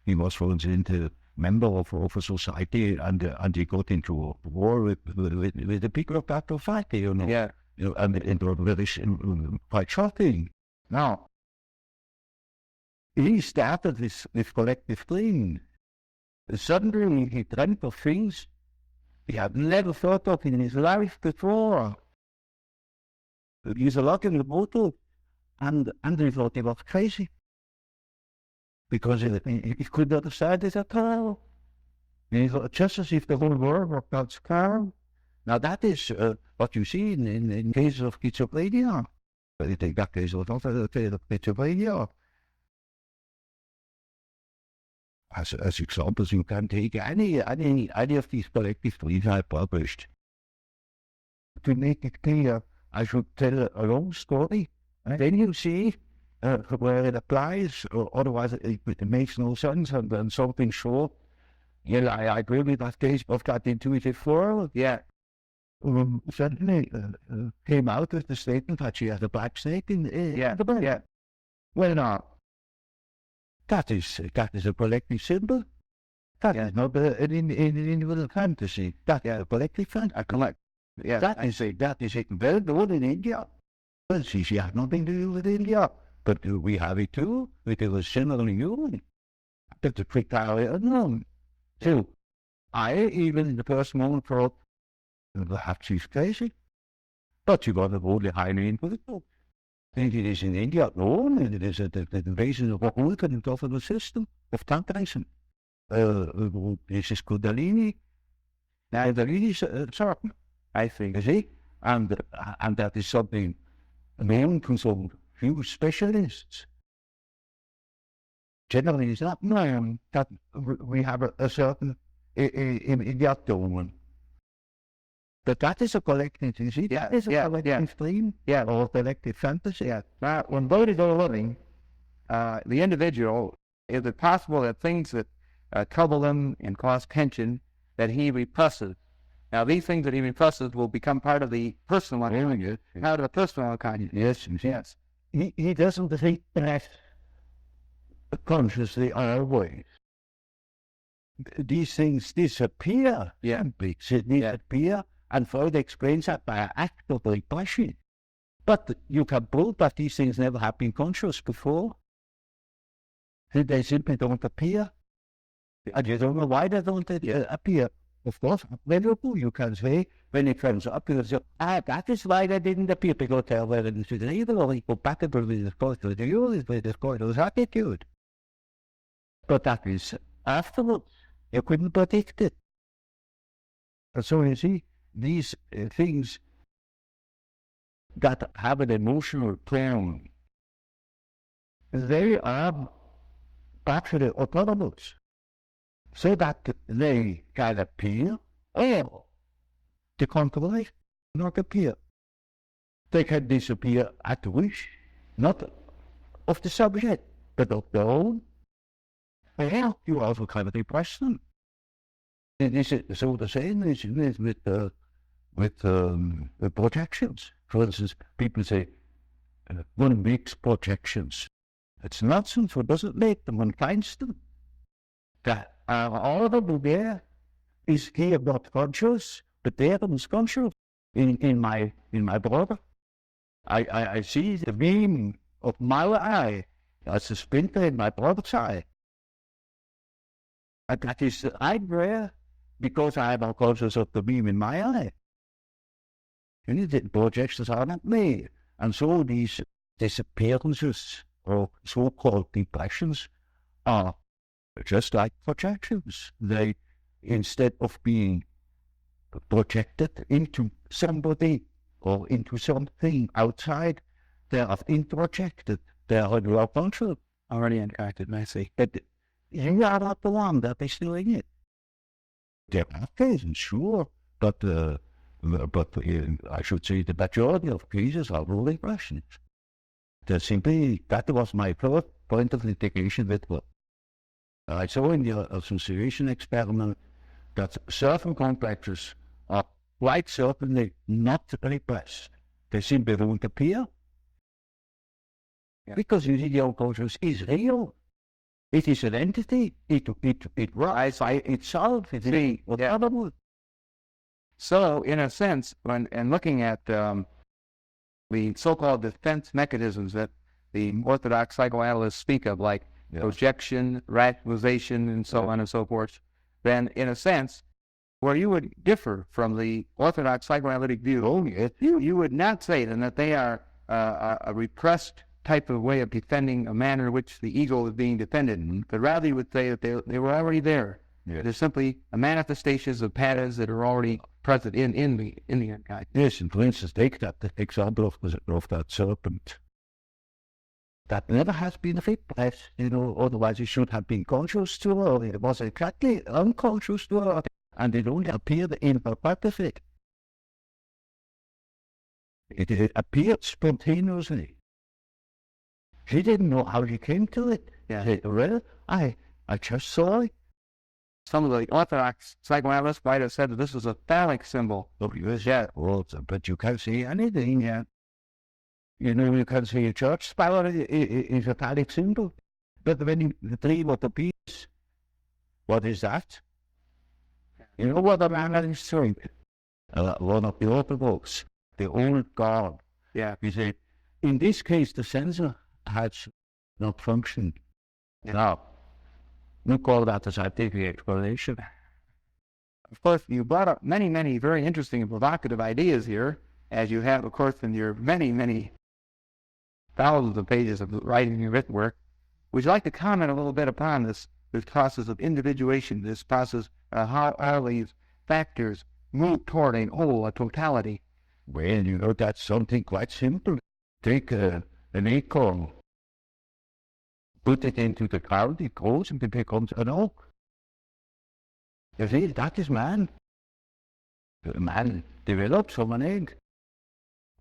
He was, for instance, a member of a society, and he got into a war with the people of that society, Yeah. And it was very quite shocking. Now, he started this collective dream. Suddenly, he dreamt of things he had never thought of in his life before. He's a lot in the bottle, and he thought he was crazy, because he couldn't understand it at all. And he thought, just as if the whole world were God's car. Now that is what you see in cases of schizophrenia. But you take that case of schizophrenia. As examples, you can take any of these collective dreams I published. To make it clear, I should tell a long story. Then you see where it applies, or otherwise it makes no sense, and then something short. Yeah, I agree with that case of that intuitive world. Yeah. Suddenly came out with the statement that she had a black snake in the bed. Yeah. Well, now, that is a collective symbol. That is not an individual fantasy. That is a collective fantasy. Yeah. That is it well known in India. Well, she had nothing to do with India, but we have it too. It was similarly known. That's a pretty unknown. So, I, even in the first moment, thought, perhaps he's crazy. But you got to go highly into it. And it is in India known, and it is the basis of a whole kind of the system of Tantrism. This is Kundalini. Kundalini is certain, I think, you see? And that is something known to some few specialists. Generally, it's not known that we have a certain in the abdomen. But that is a collective, you see? That is a collective dream, or collective fantasy. Yeah. Now, when bodies are living, the individual, is it possible that things that trouble them and cause tension, that he represses? Now, these things that he represses will become part of the personal unconscious. Part of the personal unconscious. Yes. He doesn't repress consciously always. These things disappear. Yeah. They disappear, and Freud explains that by an act of repression. But you can prove that these things never have been conscious before. They simply don't appear. And you don't know why they don't appear. Of course, available, you can say, when it comes up, you say, that is why they didn't appear, because they were either compatible with the cortical attitude. But that is afterwards. You couldn't predict it. And so you see, these things that have an emotional plane, they are actually autonomous. So that they can appear, or they can't not appear. They can disappear at wish, not of the subject, but of their own. Yeah, you also kind of repress them. And this is so the same is with projections. For instance, people say, one makes projections. It's nonsense. One doesn't make them, one finds them. That all of them there is here not conscious, but there is conscious in my brother. I see the beam of my eye as a splinter in my brother's eye. And that is right there because I am conscious of the beam in my eye. You know, the projections are not made. And so these disappearances or so-called impressions are just like projections. They, instead of being projected into somebody or into something outside, they are introjected. They are in your control. Already impacted, I see. But you are not the one that is doing it. There are cases, sure, but I should say the majority of cases are rule impressions. That was my first point of litigation with what I saw in the association experiment that certain complexes are quite certainly not repressed. They simply don't appear. Yeah. Because you see, the unconscious is real. It is an entity. It rises by itself. It is whatever. So, in a sense, when looking at the so-called defense mechanisms that the orthodox psychoanalysts speak of, like projection, rationalization, and so on and so forth, then, in a sense, where you would differ from the orthodox psychoanalytic view, you would not say then that they are a repressed type of way of defending a manner in which the ego is being defended, but rather you would say that they were already there. Yes. They're simply a manifestations of patterns that are already present in the unconscious. Yes, and for instance, take that example of that serpent. That never has been repressed, otherwise it should have been conscious to her. It was exactly unconscious to her, and it only appeared in her part of it. It appeared spontaneously. She didn't know how she came to it. Yeah. Well, I just saw it. Some of the orthodox psychoanalysts might have said that this was a phallic symbol. Oh, yes, well, but you can't see anything yet. You can see a church spire is a phallic symbol. But when you dream of the peace, what is that? You know what the man is doing? One of the orthodox, the old God. Yeah. We say, in this case, the sensor has not functioned. Yeah. Now, we call that a scientific explanation. of course, you brought up many, many very interesting and provocative ideas here, as you have, of course, in your many, many thousands of pages of writing and written work. Would you like to comment a little bit upon this process of individuation, this process, how all these factors move toward a whole, a totality? Well, that's something quite simple. Take an acorn, put it into the ground, it grows and it becomes an oak. You see, that is man. Man develops from an egg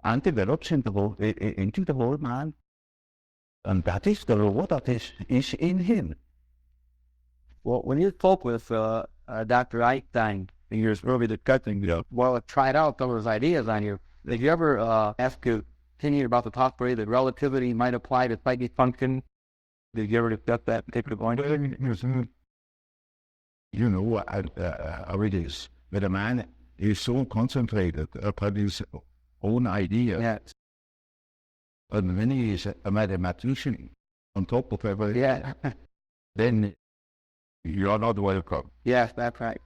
and develops into the whole man. And that is the law that is in him. Well, when you spoke with Dr. Einstein in your early discussion, tried out some of his ideas on you, did you ever ask his opinion about the possibility that relativity might apply to psychic function? Did you ever discuss that particular point? You know how it is. When a man is so concentrated upon his own ideas, yes. And when he is a mathematician on top of everything, then you're not welcome. Yes, that's right.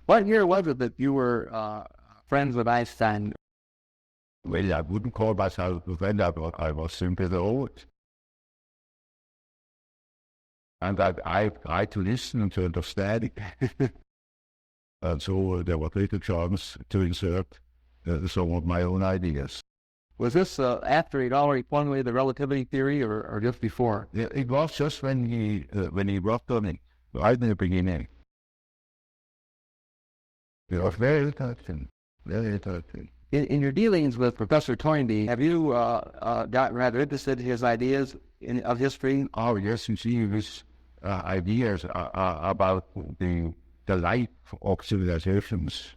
What year was it that you were friends with Einstein? Well, I wouldn't call myself a friend. I was simply the old. And I tried to listen and to understand. And so there was little chance to insert some of my own ideas. Was this after he'd already formulated the relativity theory, or just before? It was just when he worked on it, right in the beginning. It was very interesting, very interesting. In your dealings with Professor Toynbee, have you got rather interested in his ideas of history? Oh, yes, you see his ideas about the life of civilizations.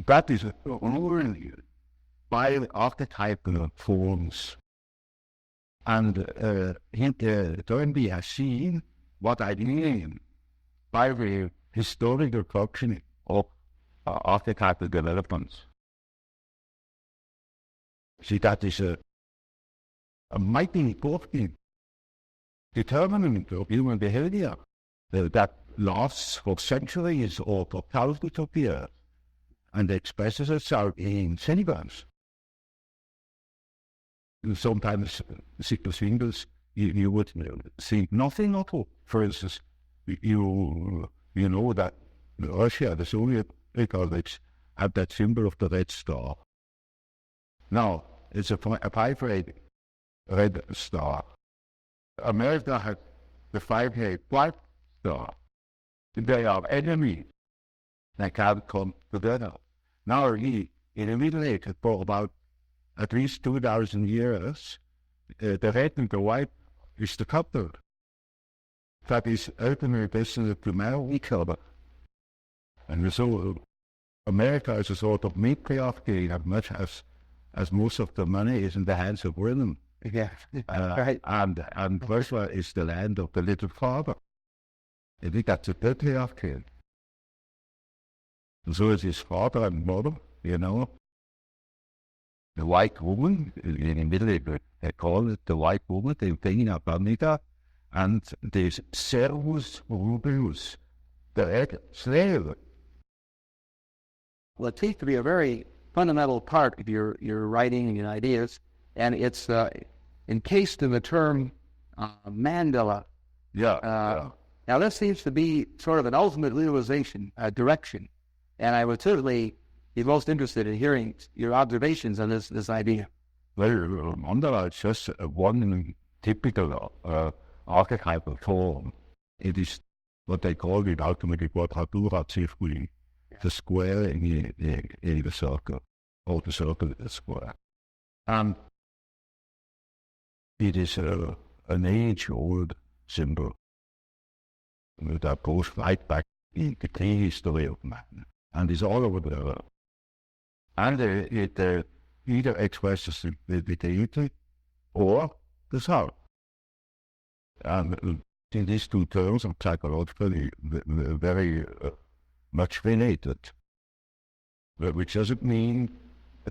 That is only by archetypal forms. And Toynbee has seen what I mean by the historical functioning of archetypal developments. See, that is a mighty important determinant of human behavior that lasts for centuries or for thousands of years and expresses itself in sequence. Sometimes singles you would see nothing at all. For instance, you know that Russia, the Soviet Republic, had that symbol of the red star. Now, it's a 5-ray red star. America had the 5-ray white star. They are enemies. They can't come together. Now, in the Middle Ages, for about at least 2,000 years, the red and the white is the couple that is ultimately destined to marry each other. And so America is a sort of matriarchy as much as most of the money is in the hands of women. Yeah, right. And Russia is the land of the little father. I think that's a patriarchy. And so is his father and mother, you know. The white woman, in the Middle Ages, they call it the white woman, they bring in America, and the servus rubius, the red slave. Well, it seems to be a very fundamental part of your writing and your ideas, and it's encased in the term Mandela. Yeah. Now, this seems to be sort of an ultimate realization, direction, and I would certainly be most interested in hearing your observations on this idea. Well, Mandala is just one typical archetypal form. It is what they call it ultimately quadratura circuli, the square in the circle, or the circle in the square. And it is an age-old symbol that goes right back in the prehistory of man, and is all over the world. And it either expresses the deity or the soul. And in these two terms are psychologically very much related, which doesn't mean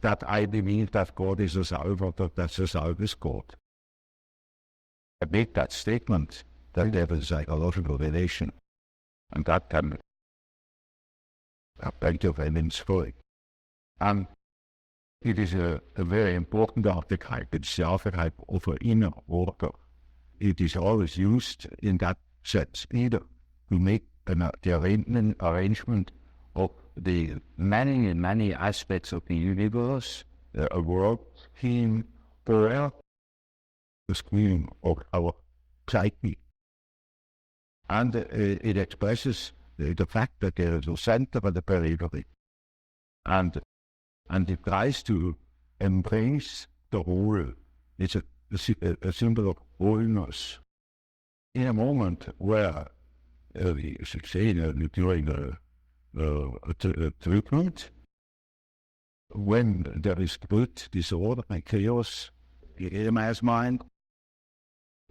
that I believe that God is a soul, or that the soul is God. I make that statement that there is a psychological relation And that can have plenty of evidence for it. And it is a very important archetype. It's the archetype of an inner order. It is always used in that sense, either to make the arrangement of the many aspects of the universe, a world scheme, or the scheme of our psyche. And it expresses the fact that there is a center and a periphery. And it tries to embrace the whole. It's a symbol of wholeness. In a moment where, we should say, during a treatment, when there is truth, disorder, and chaos in a man's mind,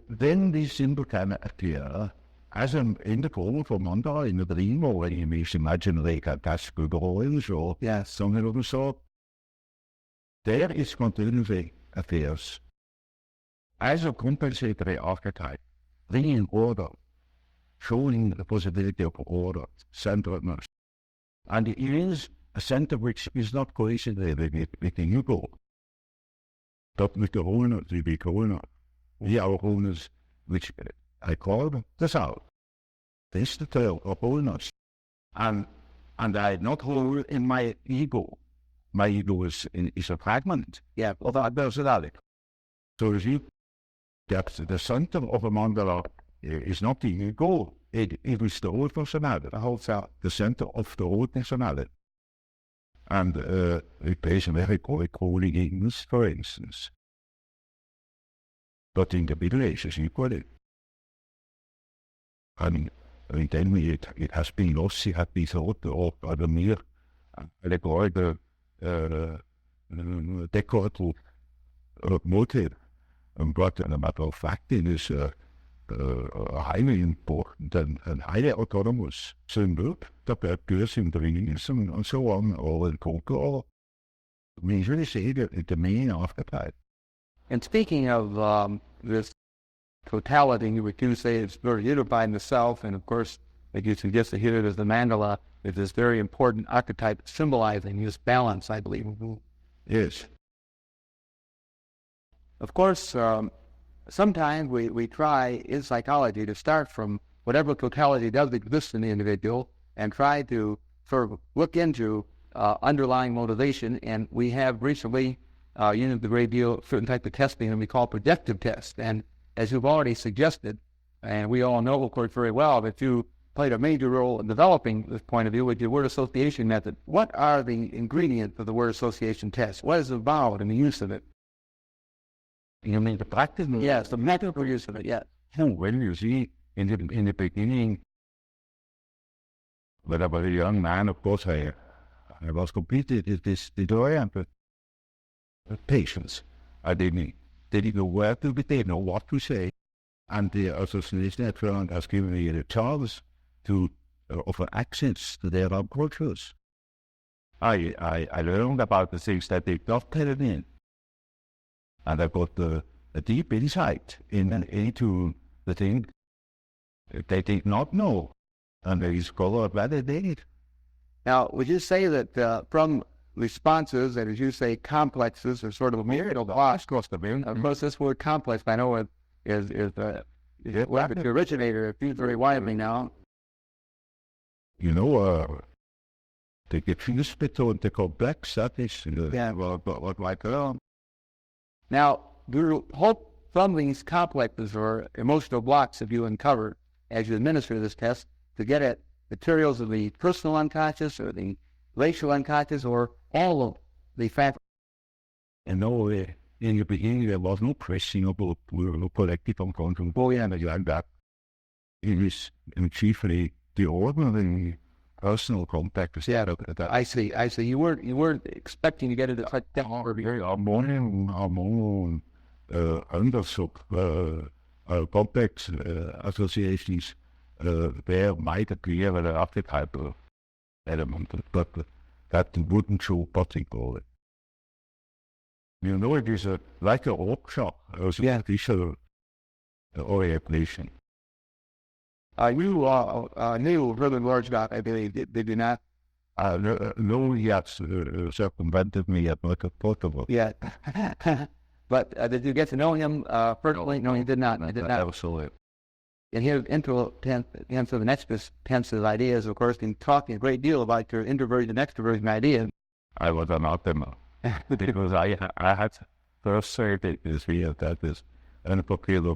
then this symbol can appear as in the form of a mandala in a dream, or when you may imagine like a Taskugoins or something of the sort. There is continuity affairs as a compensatory archetype, bringing order, showing the possibility of order, centeredness. And it is a center which is not coincident with the ego, but with the wholeness, the big wholeness. We are wholeness, which I call the South. This is the term of wholeness. And I not whole in my ego. My ego is a fragment of that personality. So you see, that the center of a mandala is not the ego. It is the whole personality, the whole self, the center of the whole personality. And it plays a very calling English, for instance. But in the Middle Ages, equally. And then it has been lost, it has been thought of the mere allegorical decorative motive. But in a matter of fact, it is a highly important and highly autonomous symbol that appears in dreams and so on, or in folklore. We usually say that the main archetype. And speaking of this totality, which you say is very unified in the self, and of course, like you suggested here, there's the mandala, with this very important archetype symbolizing this balance, I believe. Yes. Of course, sometimes we try in psychology to start from whatever totality does exist in the individual and try to sort of look into underlying motivation. And we have recently used a great deal of certain type of testing that we call projective tests. And as you've already suggested, and we all know, of course, very well, that you played a major role in developing this point of view with your word association method. What are the ingredients of the word association test? What is involved in the use of it? You mean the practice? Yes, the method use of it, yes. Well, you see, in the beginning, when I was a young man, of course, I was completely disoriented. Patience. I didn't know where to be, didn't know what to say. And the association at firm has given me the chance to offer access to their approaches. I learned about the things that they not telling in. And I got a deep insight into the thing they did not know. And I discovered what they did. Now, would you say that from responses, and as you say, complexes are sort of a myriad of blocks? Of course, this word complex, I know, is the originator, it used very widely now. You know, the diffuse between the complex, that is what I learned. Now, do you hope from these complexes or emotional blocks that you uncover as you administer this test to get at materials of the personal unconscious or the racial unconscious or all of the fact? And no, in the beginning there was no pressing about collective unconscious. Like that. It was chiefly the ordinary personal contact. Yeah, I see. You weren't expecting to get it at that hormone undersub complex associations there might appear an archetype element, but that wouldn't show particularly. You know, it is like a workshop, a superficial orientation. You knew really large about, I believe, did you not? No, he had circumvented me at not possible. Yeah. But did you get to know him personally? No, you did not. I did not. Absolutely. And his influence of the expensive ideas, of course, in talking a great deal about your introversion and extroversion ideas. I was an optimist because I had first survey this year that is unpopular.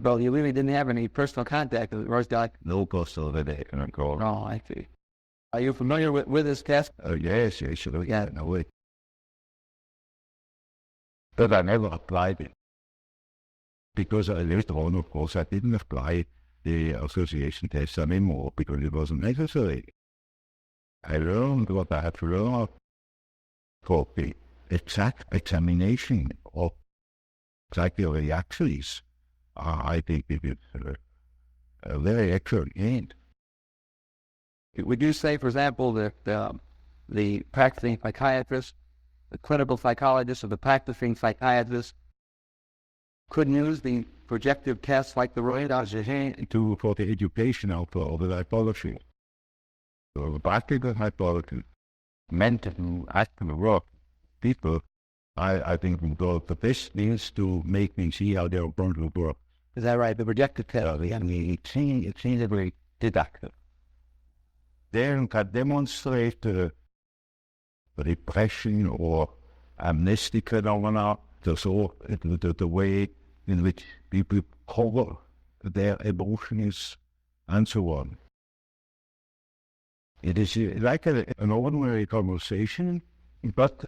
Well, you really didn't have any personal contact with Roosevelt. No personal today. Oh, I see. Are you familiar with his test? Yes, sure. Yeah. No way. But I never applied it. Because later on, of course, I didn't apply the association test anymore because it wasn't necessary. I learned what I had to learn for the exact examination of psychical reactions. I think it is a very excellent end. Would you say, for example, that the practicing psychiatrist, the clinical psychologist, or the practicing psychiatrist could use the projective tests like the Reordered for the educational of the typology? So the practical typology meant to actually work people. I think the best means to make me see how their brain will work. Is that right? The projective test. It seems very deductive. Then can demonstrate repression or amnestic phenomena, the way in which people cover their emotions and so on. It is like an ordinary conversation, but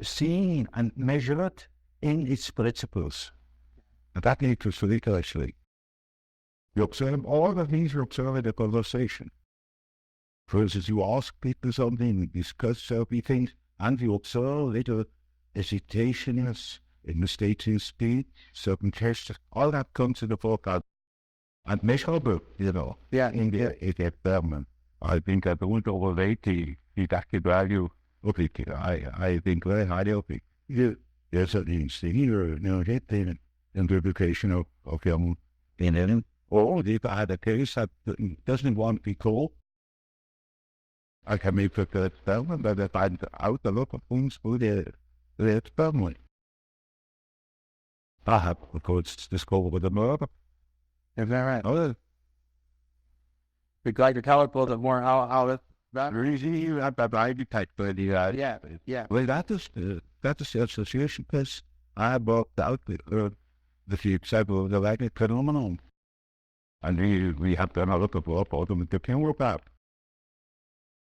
seen and measured in its principles. And that needs to speak actually. You observe all the things you observe in the conversation. For instance, you ask people something, discuss certain things, and you observe little hesitations in the stating speech, certain gestures, all that comes to the foreground. And measurable, Yeah. in the experiment. I think I don't overrate the deductive value of it. I think very highly of it. There's a singular interpretation of Jung in it. Or if I had a case that doesn't want to be called, I can make the experiment, but I find out a lot of things through the experiment. I have, of course, discovered the murder. Is that right? Oh, We'd like to tell us a little bit more how this. really, I detect the Yeah. Well, that is the association test I worked out with the example of the magnetic phenomenon. And we have done a lot of work on them in the camera map.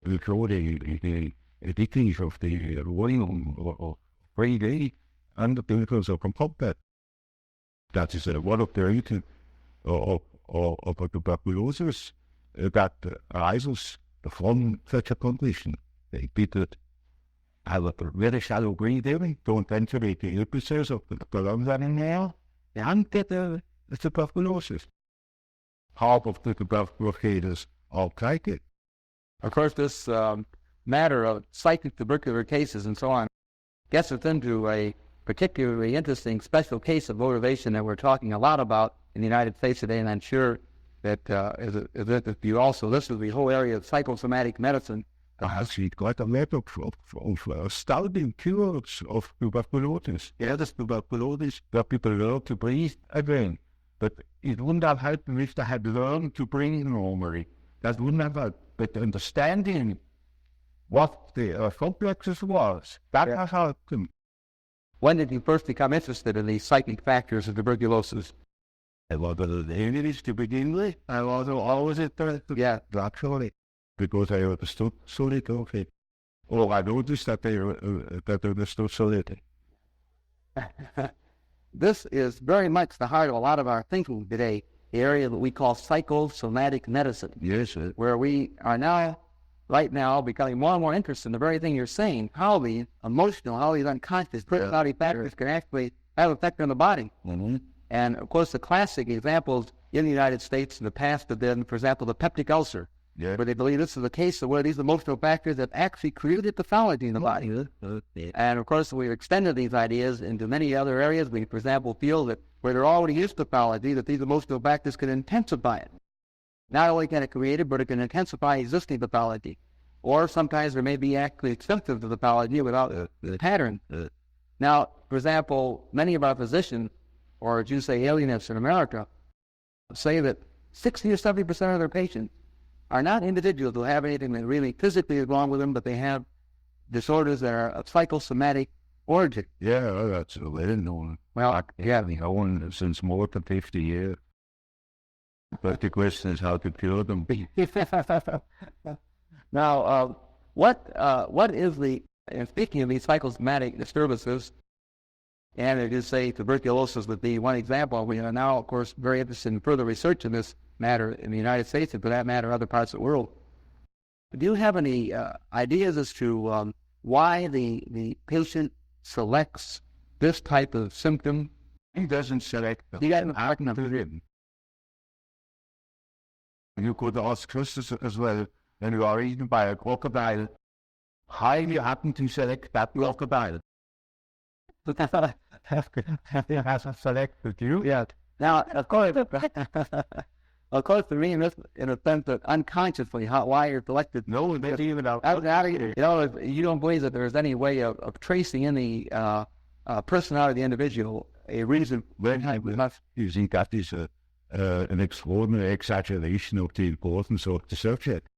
We show the decrease of the volume of 3D and the difference of combat. That is one of the reasons of the tuberculosis that arises from such a condition. People have a very shallow breathing, don't ventilate the episodes of the lungs in there, and get the tuberculosis. Half of the tuberculosis are psychic. Of course, this matter of psychic tubercular cases and so on gets us into a particularly interesting special case of motivation that we're talking a lot about in the United States today, and I'm sure that if you also listen to the whole area of psychosomatic medicine. Actually, quite a lot of astounding cures of tuberculosis. Yeah, this tuberculosis that people learn to breathe again. But it wouldn't have helped if they had learned to breathe normally. That wouldn't have helped. But understanding what the complexes was, that has helped them. When did you first become interested in the psychic factors of tuberculosis? I was an English to begin with. I was always interested. Yeah. Naturally. Because I understood so little of it. Or I noticed that they understood so little. This is very much the heart of a lot of our thinking today, the area that we call psychosomatic medicine. Yes, sir. Where we are now, right now, becoming more and more interested in the very thing you're saying, how the emotional, how these unconscious personality factors can actually have an effect on the body. Mm-hmm. And, of course, the classic examples in the United States in the past have been, for example, the peptic ulcer. where they believe this is the case of one of these emotional factors that actually created pathology in the body. And of course, we've extended these ideas into many other areas. We, for example, feel that where there already is pathology, that these emotional factors can intensify it. Not only can it create it, but it can intensify existing pathology. Or sometimes there may be actually extensive to the pathology without the pattern. Now, for example, many of our physicians, or as you say, alienists in America, say that 60 or 70% of their patients are not individuals who have anything that really physically is wrong with them, but they have disorders that are of psychosomatic origin. Yeah, that's well known. Well, yeah. Known since more than 50 years. But the question is how to cure them. Now, what is the, and speaking of these psychosomatic disturbances, and it is, say, tuberculosis would be one example. We are now, of course, very interested in further research in this matter in the United States, and for that matter, other parts of the world. Do you have any ideas as to why the patient selects this type of symptom? He doesn't select them. You got an Happen to him. You could ask Christus as well, when you are eaten by a crocodile, how you happen to select that crocodile? He hasn't selected you. Yeah. Now, of course, for me, in a sense that unconsciously, why you're selected. No, they even out. You know, you don't believe that there's any way of tracing in the personality of the individual a reason. You see, that is an extraordinary exaggeration of the importance of the subject,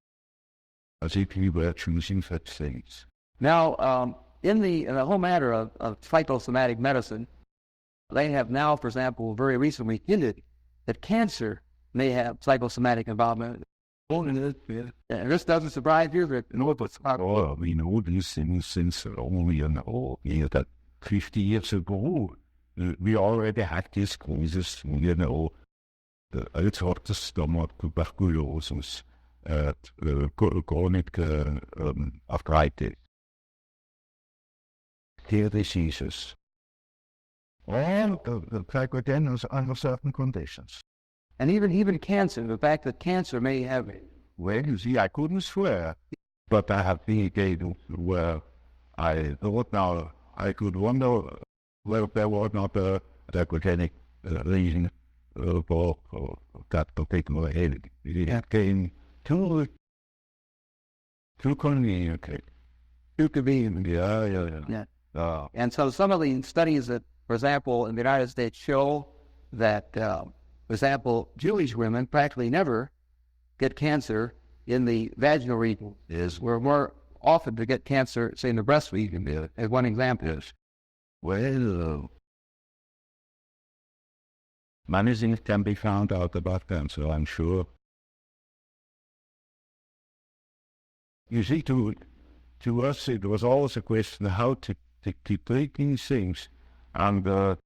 as if we were choosing such things. Now, in the whole matter of psychosomatic medicine, they have now, for example, very recently hinted that cancer may have psychosomatic involvement. And this doesn't surprise you. That we know these things since only that 50 years ago. We already had these causes, Reordered stomach, tuberculosis, chronic arthritis, hair diseases, all psychogenesis under certain conditions. And even cancer, the fact that cancer may have it. Well, you see, I couldn't swear, but I have been a case where I thought now I could wonder whether there was not a psychogenic reason for that particular ailment. It came too convenient. Too convenient. Yeah. And so some of the studies that, for example, in the United States show that, for example, Jewish women practically never get cancer in the vaginal region. Yes. We're more often to get cancer, say, in the breast region, as one example. Yes. Well, many things can be found out about cancer, I'm sure. You see, to us, it was always a question of how to treat these things. And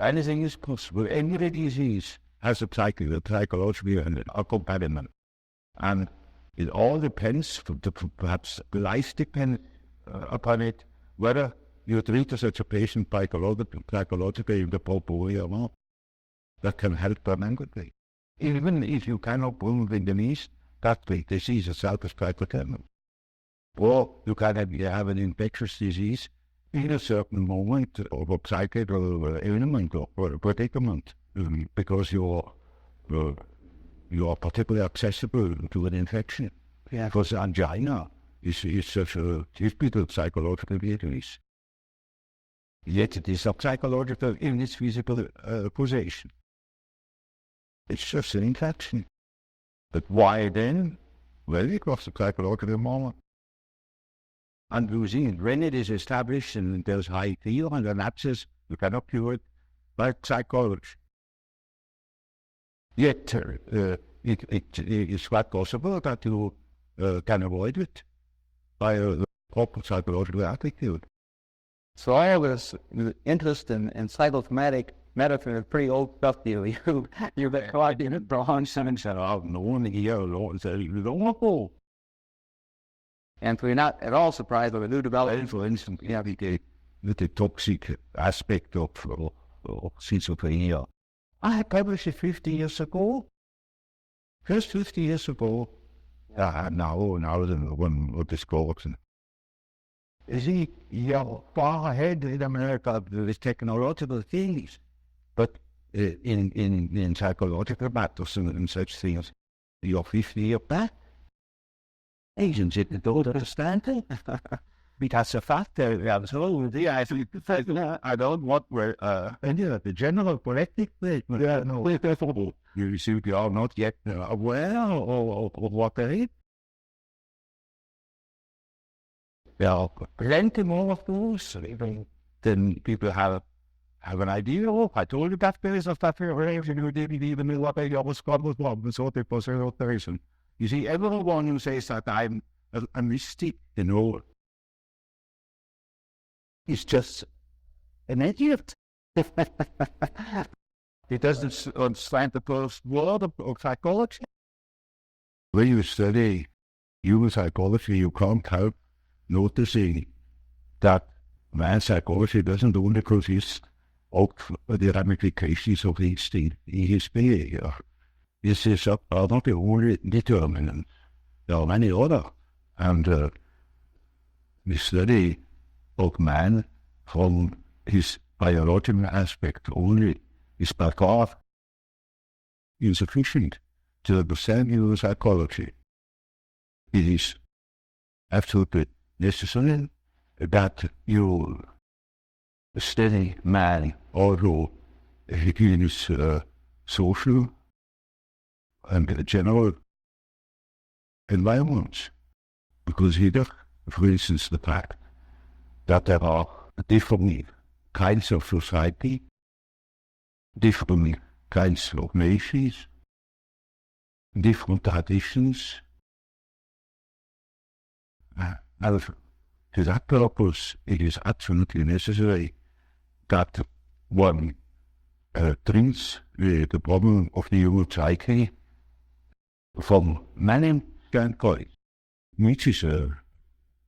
anything is possible. Any disease has a psychological accompaniment. And it all depends, perhaps life depends upon it, whether you treat such a patient psychologically in the proper way or not. That can help tremendously. Even if you cannot prove in the least that the disease itself is psychogenic. Or you can have an infectious disease in a certain moment of a psychiatrical ailment or predicament, because you are particularly accessible to an infection. Yeah. Because angina is such a typical psychological disease. Yet it is not psychological in its physical causation. It's just an infection. But why then? Well, it was a psychological moment. And you see, when it is established and there's high fear and an abscess, you cannot cure it by psychology. Yet it is quite possible that you can avoid it by a proper psychological attitude. So I have an interest in psychosomatic medicine. It's pretty old stuff to you. You've been caught in it for 100 I've known here long ago. And so you're not at all surprised by the new development. For instance, the toxic aspect of schizophrenia. I published it 50 years ago. Just 50 years ago, now when with this corruption. You see, you're far ahead in America with technological things, but in psychological matters and such things, you're 50 years back. Asians don't understand it. Because the fact that absolutely, I don't want the general collective, you see, we are not yet aware of what they is. There are plenty more of those than people have an idea of. I told you that there is a federation who didn't even know what they always got was wrong, so it was a alteration. You see, everyone who says that I'm a mystic, is just an idiot. He doesn't understand the first word of psychology. When you study human psychology, you can't help noticing that man's psychology doesn't only consist of the ramifications of instinct in his behavior. This is not the only determinant. There are many other. And the study of man from his biological aspect only is by far insufficient to understand human psychology. It is absolutely necessary that you study man also in his social and general environments. Because either, for instance, the fact that there are different kinds of society, different kinds of nations, different traditions, and to that purpose, it is absolutely necessary that one treats the problem of the human psyche from many standpoints, which is a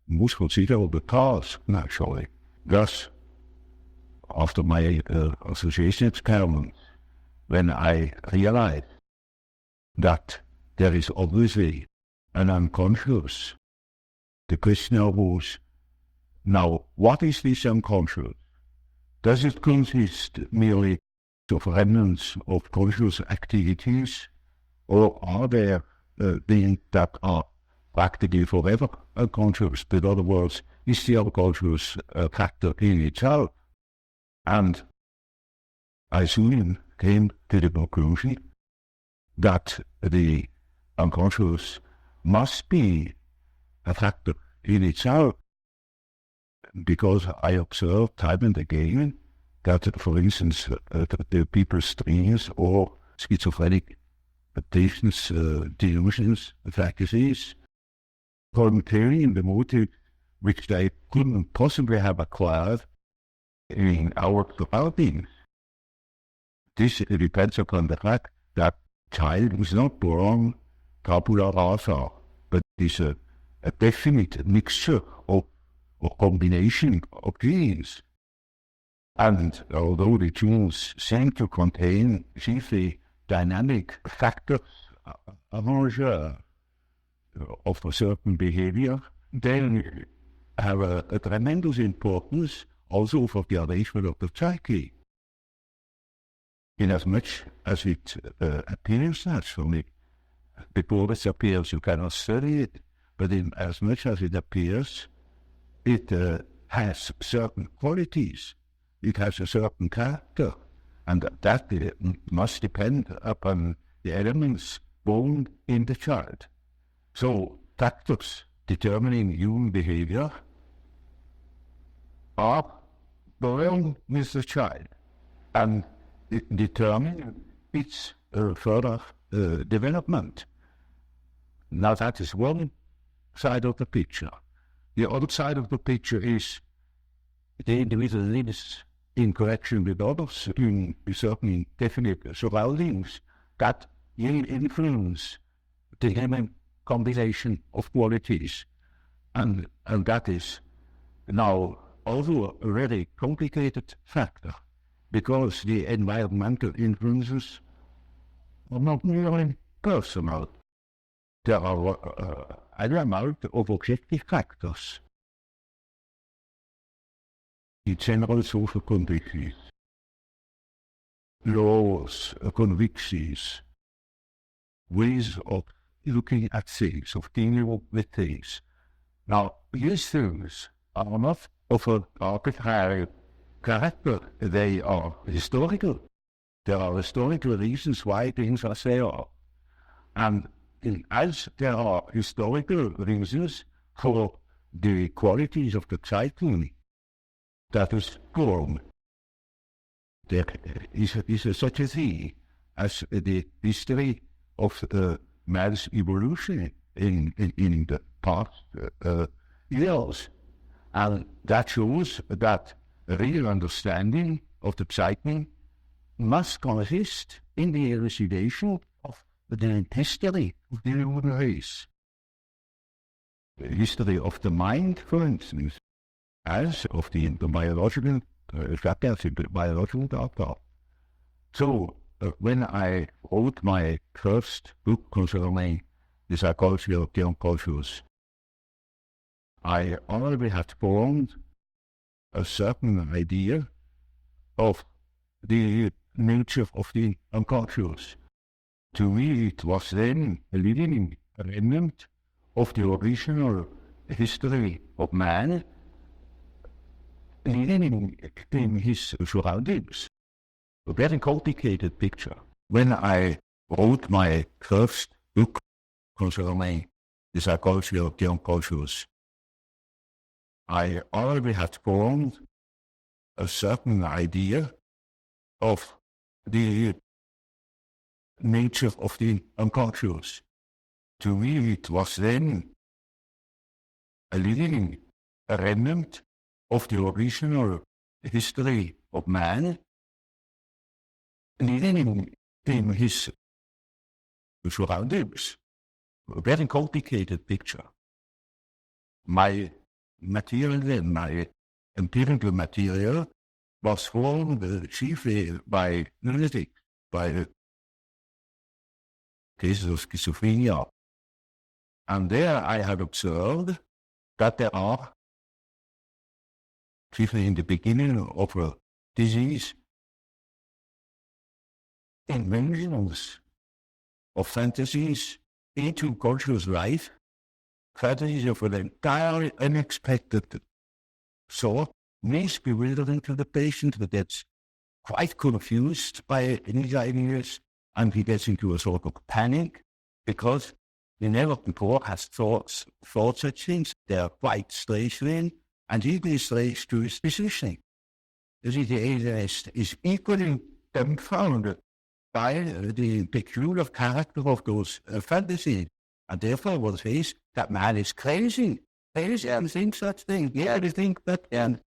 most considerable task, naturally. Thus, after my association experiment, when I realized that there is obviously an unconscious, the question arose, now, what is this unconscious? Does it consist merely of remnants of conscious activities, or are there beings that are practically forever unconscious? In other words, is the unconscious a factor in itself? And I soon came to the conclusion that the unconscious must be a factor in itself, because I observed time and again that, for instance, the people's dreams or schizophrenic patients' delusions, fantasies, contain the motive which they couldn't possibly have acquired in our surroundings. This depends upon the fact that child was not born tabula rasa, but is a definite mixture of or combination of genes. And although the genes seem to contain chiefly dynamic factors of a certain behavior, they have a tremendous importance also for the arrangement of the psyche. Inasmuch as it appears naturally. Before it appears, you cannot study it, but as much as it appears, it has certain qualities, it has a certain character, and that must depend upon the elements born in the child. So, factors determining human behavior are born with the child and determine its further development. Now, that is one side of the picture. The other side of the picture is the individual lives in connection with others in certain definite surroundings that will influence the human combination of qualities. And that is now also a very complicated factor, because the environmental influences are not merely personal. There are an amount of objective factors. The general social conditions, laws, convictions, ways of looking at things, of dealing with things. Now, these things are not of an arbitrary character. They are historical. There are historical reasons why things are as they are. And as there are historical reasons for the qualities of the Zeitgeist that is born, there is such a thing as the history of man's evolution in the past years. And that shows that a real understanding of the Zeitgeist must consist in the elucidation of the history of the human race. The history of the mind, for instance, as of the biological data. So, when I wrote my first book concerning the psychology of the unconscious, I already had formed a certain idea of the nature of the unconscious. To me, it was then a living remnant of the original history of man, living in his surroundings. A very complicated picture. When I wrote my first book concerning the psychology of the unconscious, I already had formed a certain idea of the nature of the unconscious. To me, it was then a living remnant of the original history of man, living in his surroundings. A very complicated picture. My material then, my empirical material, was formed chiefly by lunatics, by cases of schizophrenia. And there I have observed that there are, chiefly in the beginning of a disease, inventions of fantasies into conscious life, fantasies of an entirely unexpected sort, makes bewildering to the patient, that gets quite confused by these ideas, and he gets into a sort of panic, because he never before has thought such things. They are quite strange then, and equally strange to his physician. The alienist is equally dumbfounded by the peculiar character of those fantasies, and therefore will say that man is crazy and thinks such things. Yeah, they think that, and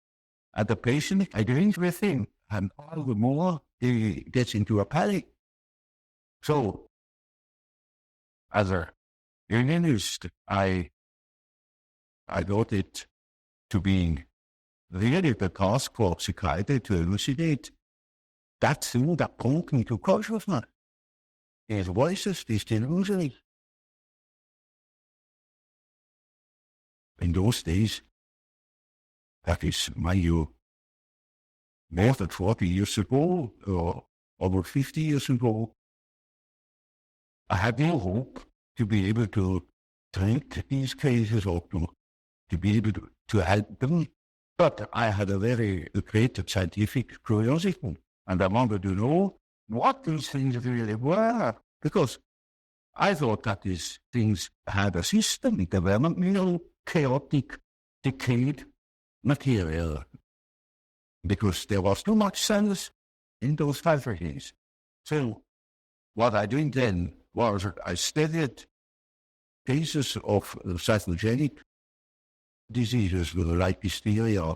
the patient agrees with him, and all the more he gets into a panic. So, as a unionist, I thought it to be really the task for psychiatry to elucidate that thing that brought me to consciousness. His voices, these delusions. In those days, that is, mind you, more than 40 years ago, or over 50 years ago, I had no hope to be able to treat these cases or to be able to help them. But I had a very great scientific curiosity, and I wanted to know what these things really were, because I thought that these things had a system, they were not merely chaotic, decayed material, because there was too much sense in those fantasies. So what I did then was I studied cases of psychogenic diseases like hysteria,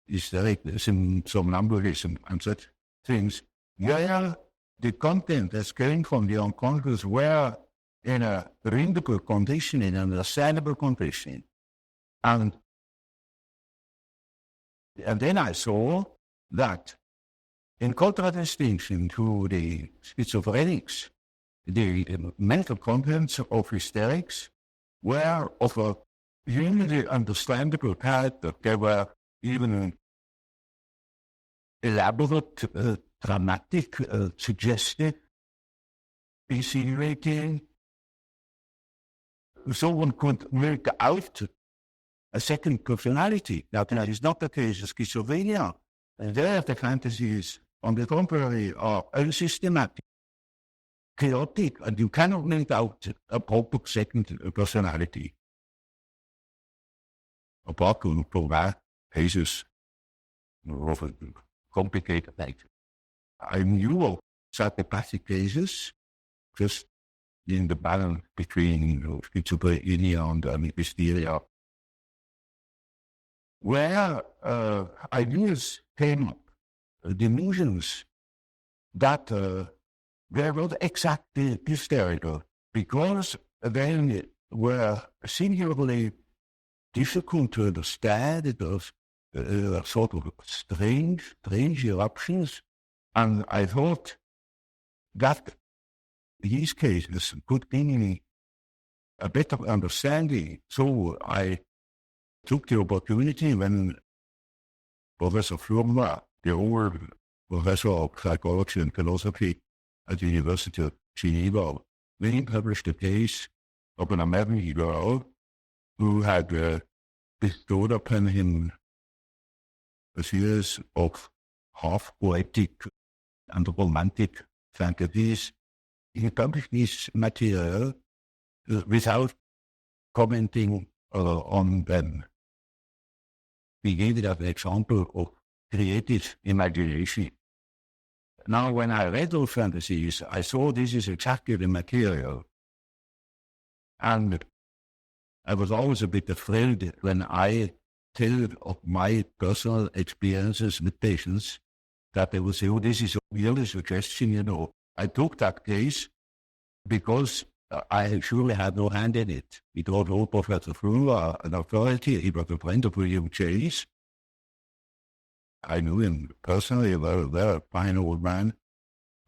hystericism, somnambulism, and such things, where the content that's coming from the unconscious were in a readable condition, in an understandable condition. And then I saw that, in contradistinction to the schizophrenics, the mental contents of hysterics were of a humanly understandable character. They were even elaborate, dramatic, suggestive, insinuating. So one could make out a second personality. Now, that is not the case of schizophrenia. And there the fantasies, on the contrary, are unsystematic, chaotic, and you cannot make out a proper second personality. Apart from rare cases of a complicated nature. I knew of psychopathic cases, just in the balance between schizophrenia and hysteria, where ideas came up, delusions that were not exactly hysterical, because they were singularly difficult to understand. It was sort of strange eruptions, and I thought that these cases could give me a better understanding. So I took the opportunity when Professor Furma, the old professor of psychology and philosophy at the University of Geneva, when he published a case of an American girl who had bestowed upon him a series of half-poetic and romantic fantasies. He published this material without commenting on them. He gave it as an example of creative imagination. Now, when I read those fantasies, I saw this is exactly the material. And I was always a bit afraid when I tell of my personal experiences with patients that they will say, oh, this is a really suggestion, you know. I took that case because I surely had no hand in it. It was old Professor Fruller, an authority. He was a friend of William Chase. I knew him personally, a very fine old man.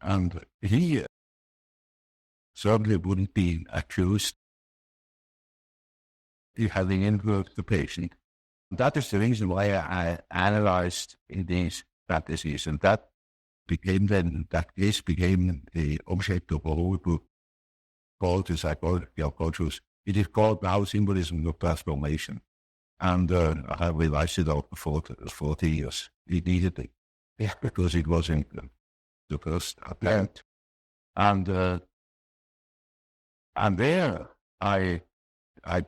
And he certainly wouldn't be accused of having influenced the patient. That is the reason why I analyzed these fantasies, and that case became the object of a whole book called The Psychology of Consciousness. It is called now Symbolism of Transformation. And I have revised it out for 40 years. It needed it. Yeah. Because it was in the first attempt. And there I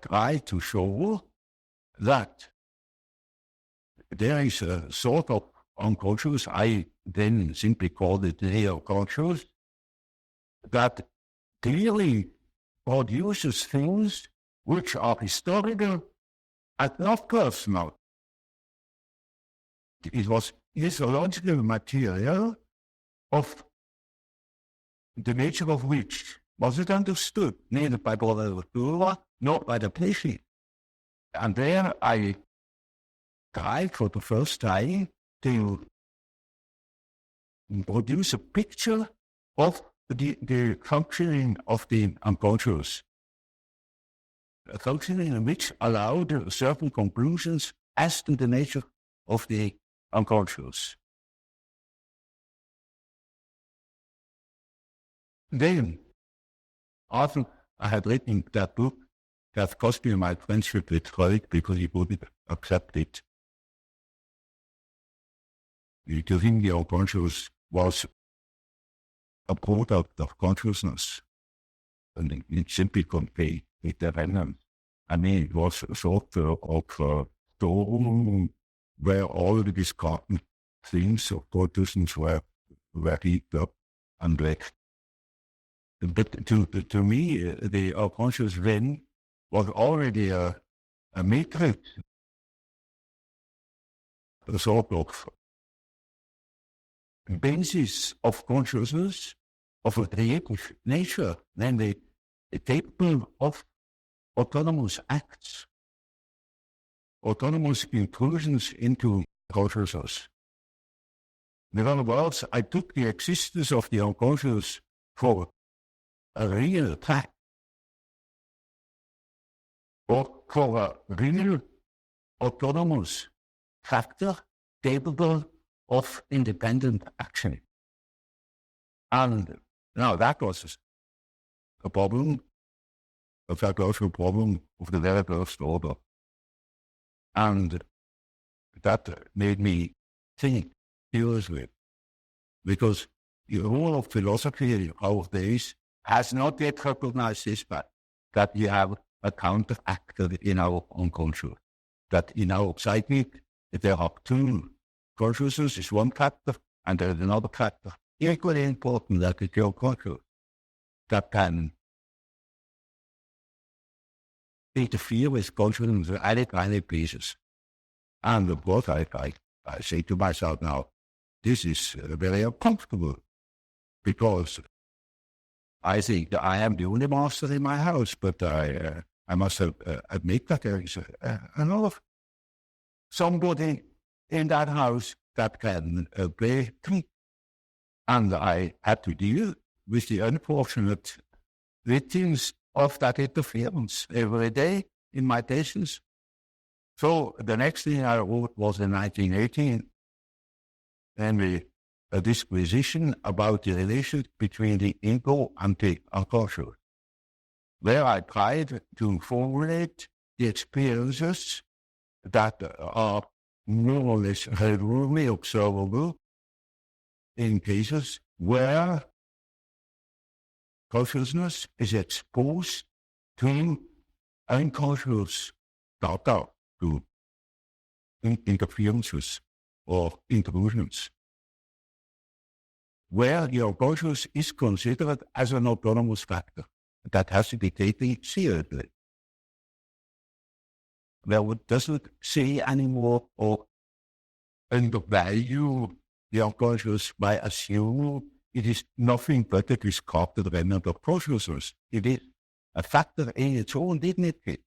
tried to show that there is a sort of unconscious, I then simply called it neoconscious, that clearly produces things which are historical and not personal. It was physiological material of the nature of which wasn't understood, neither by Professor Fuller nor by the patient. And there I tried for the first time to produce a picture of the functioning of the unconscious, a functioning which allowed certain conclusions as to the nature of the unconscious. Then, after I had written that book, that cost me my friendship with Freud because he wouldn't accept it. To him, the unconscious was a product of consciousness, and it simply conveyed with the venom. I mean, it was a sort of storm where all the discarded things of consciousness were heaped up and left. But to me, the unconscious then was already a matrix, a sort of basis of consciousness of a creative nature, namely capable of autonomous acts, autonomous intrusions into consciousness. In other words, I took the existence of the unconscious for a real fact, or for a real autonomous factor capable of independent action. And now that was a problem, a psychological problem of the very first order. And that made me think seriously, because the role of philosophy of days has not yet recognized this fact, that we have a counter actor in our unconscious, that in our psyche there are two. Consciousness is one factor, and there is another factor, equally important, that is your conscious, that can interfere with consciousness in any tiny pieces. And of course, I say to myself now, this is very uncomfortable, because I think that I am the only master in my house, but I must admit that there is another somebody in that house that can play me. And I had to deal with the unfortunate victims of that interference every day in my patients. So the next thing I wrote was in 1918, and a disquisition about the relation between the ego and the unconscious, where I tried to formulate the experiences that are more or less regularly observable in cases where consciousness is exposed to unconscious data, to interferences or intrusions, where the unconscious is considered as an autonomous factor that has to be taken seriously, where it doesn't say anymore or undervalue the unconscious by assuming it is nothing but a discarded remnant of consciousness. It is a factor in its own dignity,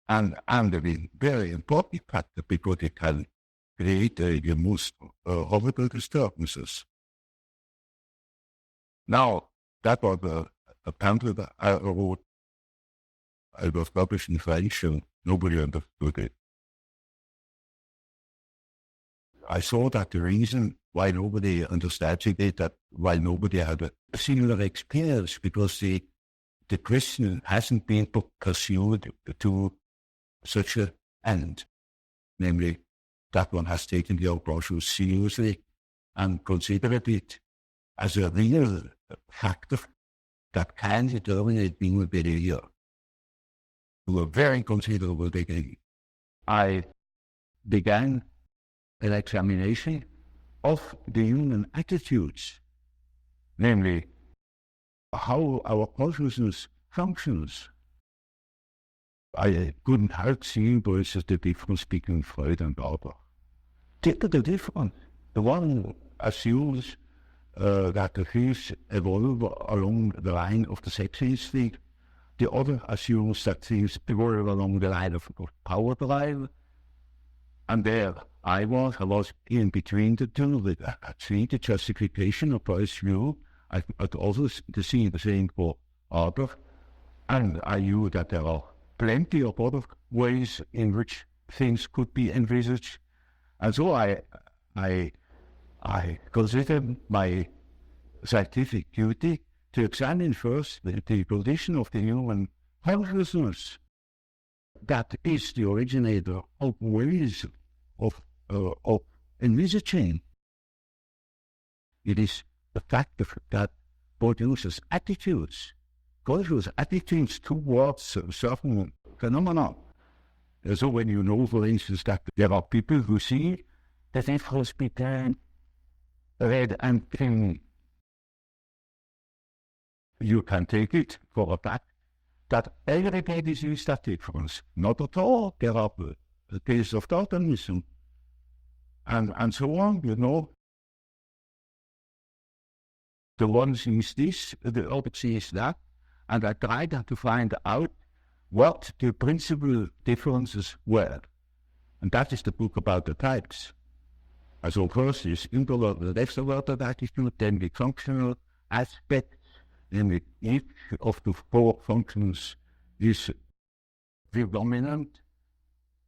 and a very important factor, because it can create the most horrible disturbances. Now, that was a pamphlet I wrote. It was published in French, and nobody understood it. I saw that the reason why nobody understands it, that why nobody had a similar experience, because the question hasn't been pursued to such an end, namely that one has taken the unconscious seriously and considered it as a real factor that can determine human behavior to a very considerable degree. I began an examination of the human attitudes, namely how our consciousness functions. I couldn't help seeing the difference between Freud and Albert. Typical difference. The one assumes that the things evolve along the line of the sex instinct. The other assumes that things evolve along the line of power drive. And there I was in between the two, with the justification of his view. I also see the same for Albert. And I knew that there are plenty of other ways in which things could be envisaged. And so I considered my scientific duty to examine first the condition of the human consciousness that is the originator of ways of envisaging. It is the factor that produces attitudes, conscious attitudes towards certain phenomena. So when you know, for instance, that there are people who see the difference between red and green, you can take it for a fact that everybody sees that difference. Not at all. There are cases of daltonism and so on, you know. The one sees this, the other sees that, and I tried to find out what the principal differences were. And that is the book about the types. So first is introverted, extroverted attitude, then the functional aspects, and each of the four functions is predominant.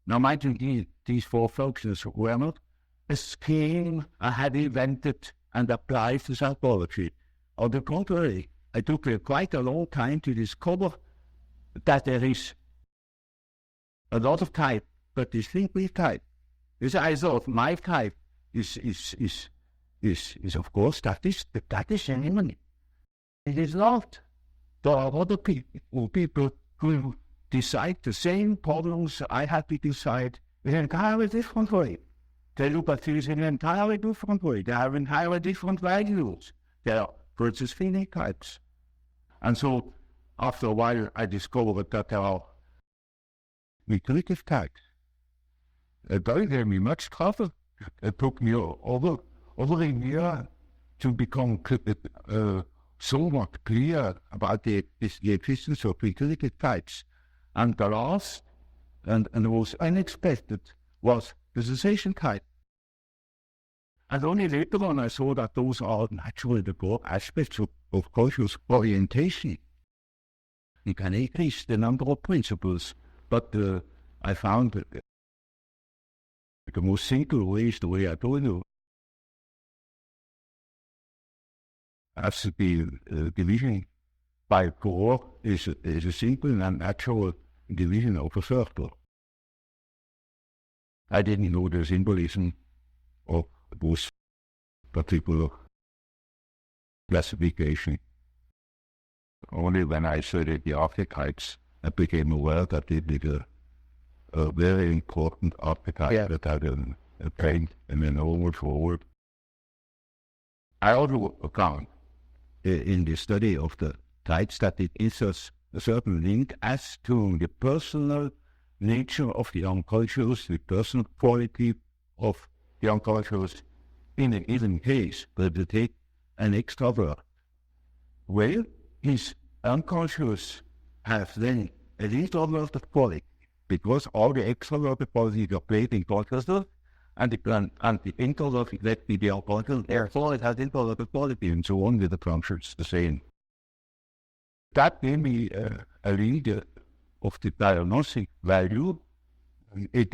Now, mind you, these four functions were not a scheme I had invented and applied to psychology. On the contrary, I took quite a long time to discover that there is a lot of type, but distinctly type. Because I thought my type is of course that is human. It is not. There are other people who decide the same problems I had to decide in an entirely different way. They look at things in an entirely different way. They have entirely different values. They are versus phenotypes. And so, after a while, I discovered that there are nutritive types. It gave me much trouble. It took me over a year to become somewhat clear about the existence of nutritive types. And the last, and the most unexpected, was the sensation type. And only later on I saw that those are naturally the core aspects of conscious orientation. You can increase the number of principles, but I found that the most simple way is the way I told you. As the division by four is a simple and natural division of a circle. I didn't know the symbolism of those particular classification. Only when I studied the archetypes, I became aware that it is a very important archetype that had a paint and an over forward. I also found in the study of the types that it is a certain link as to the personal nature of the unconscious, the personal quality of the unconscious in a given case. But if you take an extrovert, well, his unconscious has then an introverted quality, because all the extroverted qualities are played in consciousness, and the introverted let be the unconscious, therefore it has introverted quality, and so on with the functions the same. That gave me a lead of the diagnostic value. It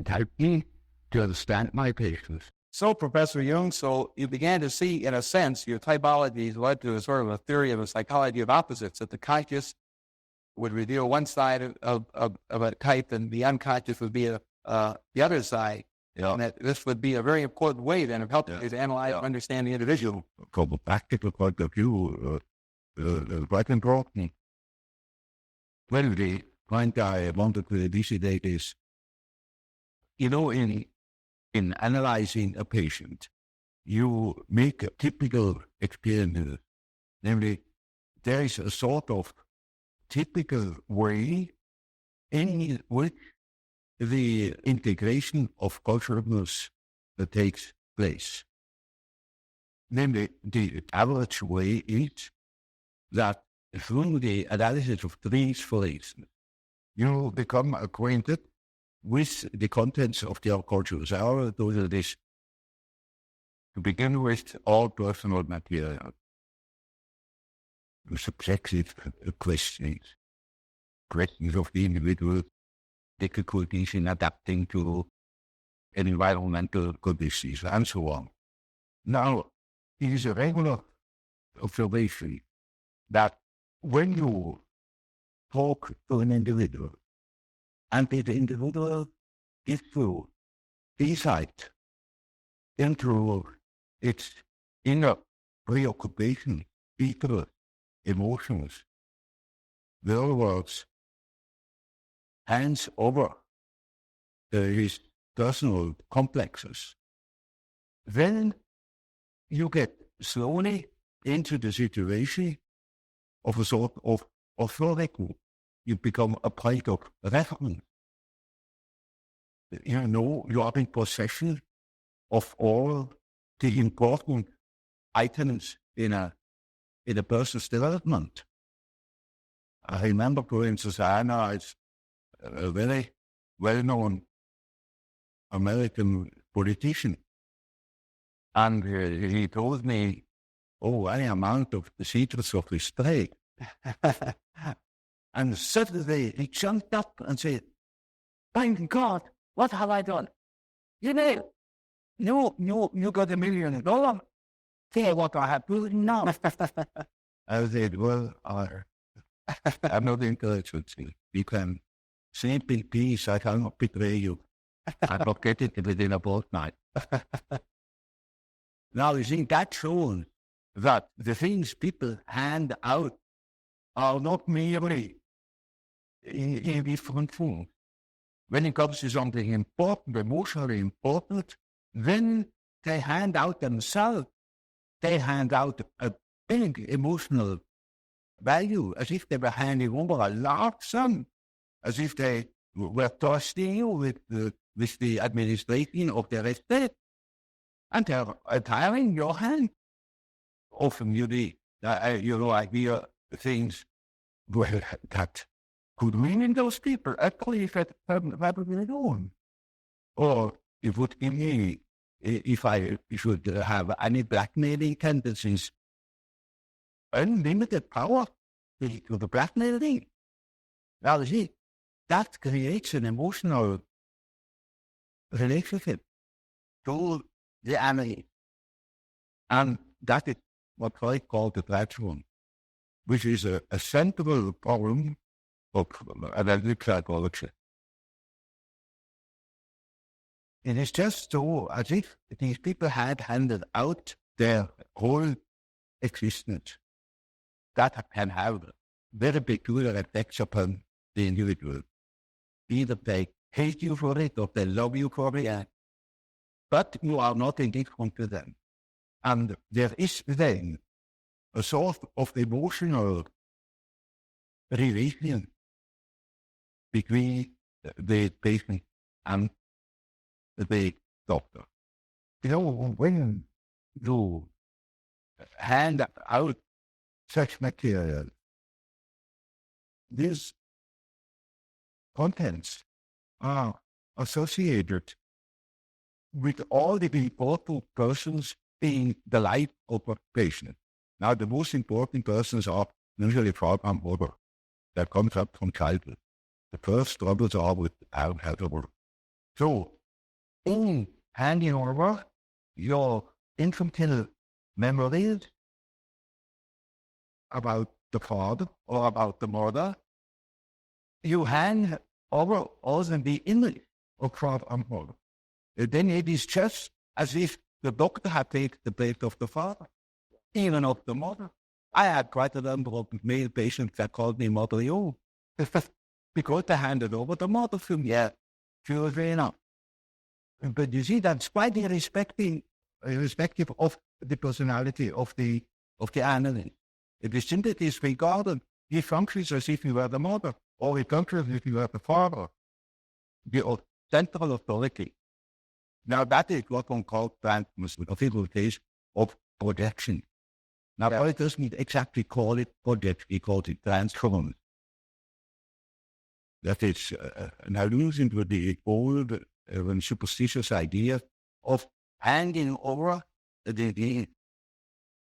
helped me to understand my patients. So, Professor Jung, so you began to see, in a sense, your typologies led to a sort of a theory of a psychology of opposites, that the conscious would reveal one side of a type and the unconscious would be the other side. Yeah. And that this would be a very important way then of helping you to analyze and understand the individual. From a practical point of view, quite important. Well, the point I wanted to elucidate is, in analyzing a patient, you make a typical experiment. Namely, there is a sort of typical way in which the integration of consciousness takes place. Namely, the average way is that through the analysis of trees, for instance, you become acquainted with the contents of the unconscious. I already told you this. To begin with, all personal material, subjective questions of the individual, difficulties in adapting to environmental conditions, and so on. Now, it is a regular observation that when you talk to an individual, and the individual gives you insight into its inner preoccupation, people, emotions, in other words, hands over his personal complexes, then you get slowly into the situation of a sort of authority. You become a point of reference. You are in possession of all the important items in a person's development. I remember, for instance, Anna is a very well-known American politician, and he told me any amount of the secrets of restraint. And suddenly he jumped up and said, "Thank God, what have I done? You know, you got $1 million. Say what I have done now." I said, "Well, I'm not interested. You can sleep in peace. I cannot betray you. I will get it within a fortnight." Now, you see, that shows that the things people hand out are not merely in different forms. When it comes to something important, emotionally important, then they hand out themselves. They hand out a big emotional value, as if they were handing over a large sum, as if they were trusting you with the administration of their estate, and they're tiring your hand. Often I hear things that could mean those people actually that probably don't. Or it would give me, if I should have any blackmailing tendencies, unlimited power to the blackmailing. Now, you see, that creates an emotional relationship to the enemy. And that is what I call the platform, which is a central problem of analytic psychology. It is just so as if these people had handed out their whole existence. That can have very peculiar effects upon the individual. Either they hate you for it or they love you for it, but you are not indifferent to them. And there is then a sort of emotional relation between the patient and the doctor. You know, when you hand out such material, these contents are associated with all the important persons in the life of a patient. Now, the most important persons are usually father and mother. That comes up from childhood. The first troubles are with our health. So, in handing over your infantile memories about the father or about the mother, you hand over also the image of father and mother. Then it is just as if the doctor had taken the place of the father, even of the mother. I had quite a number of male patients that called me Mother Yo, because they handed over the mother to me. Yeah, sure enough. But you see, that's quite irrespective of the personality of the animal. It is simply disregarded. He functions as if he were the mother, or he functions as if he were the father, the central authority. Now, that is what one calls a physical case of projection. Now, Freud doesn't exactly call it projection, he calls it transference. That is an allusion to the old and superstitious idea of handing over the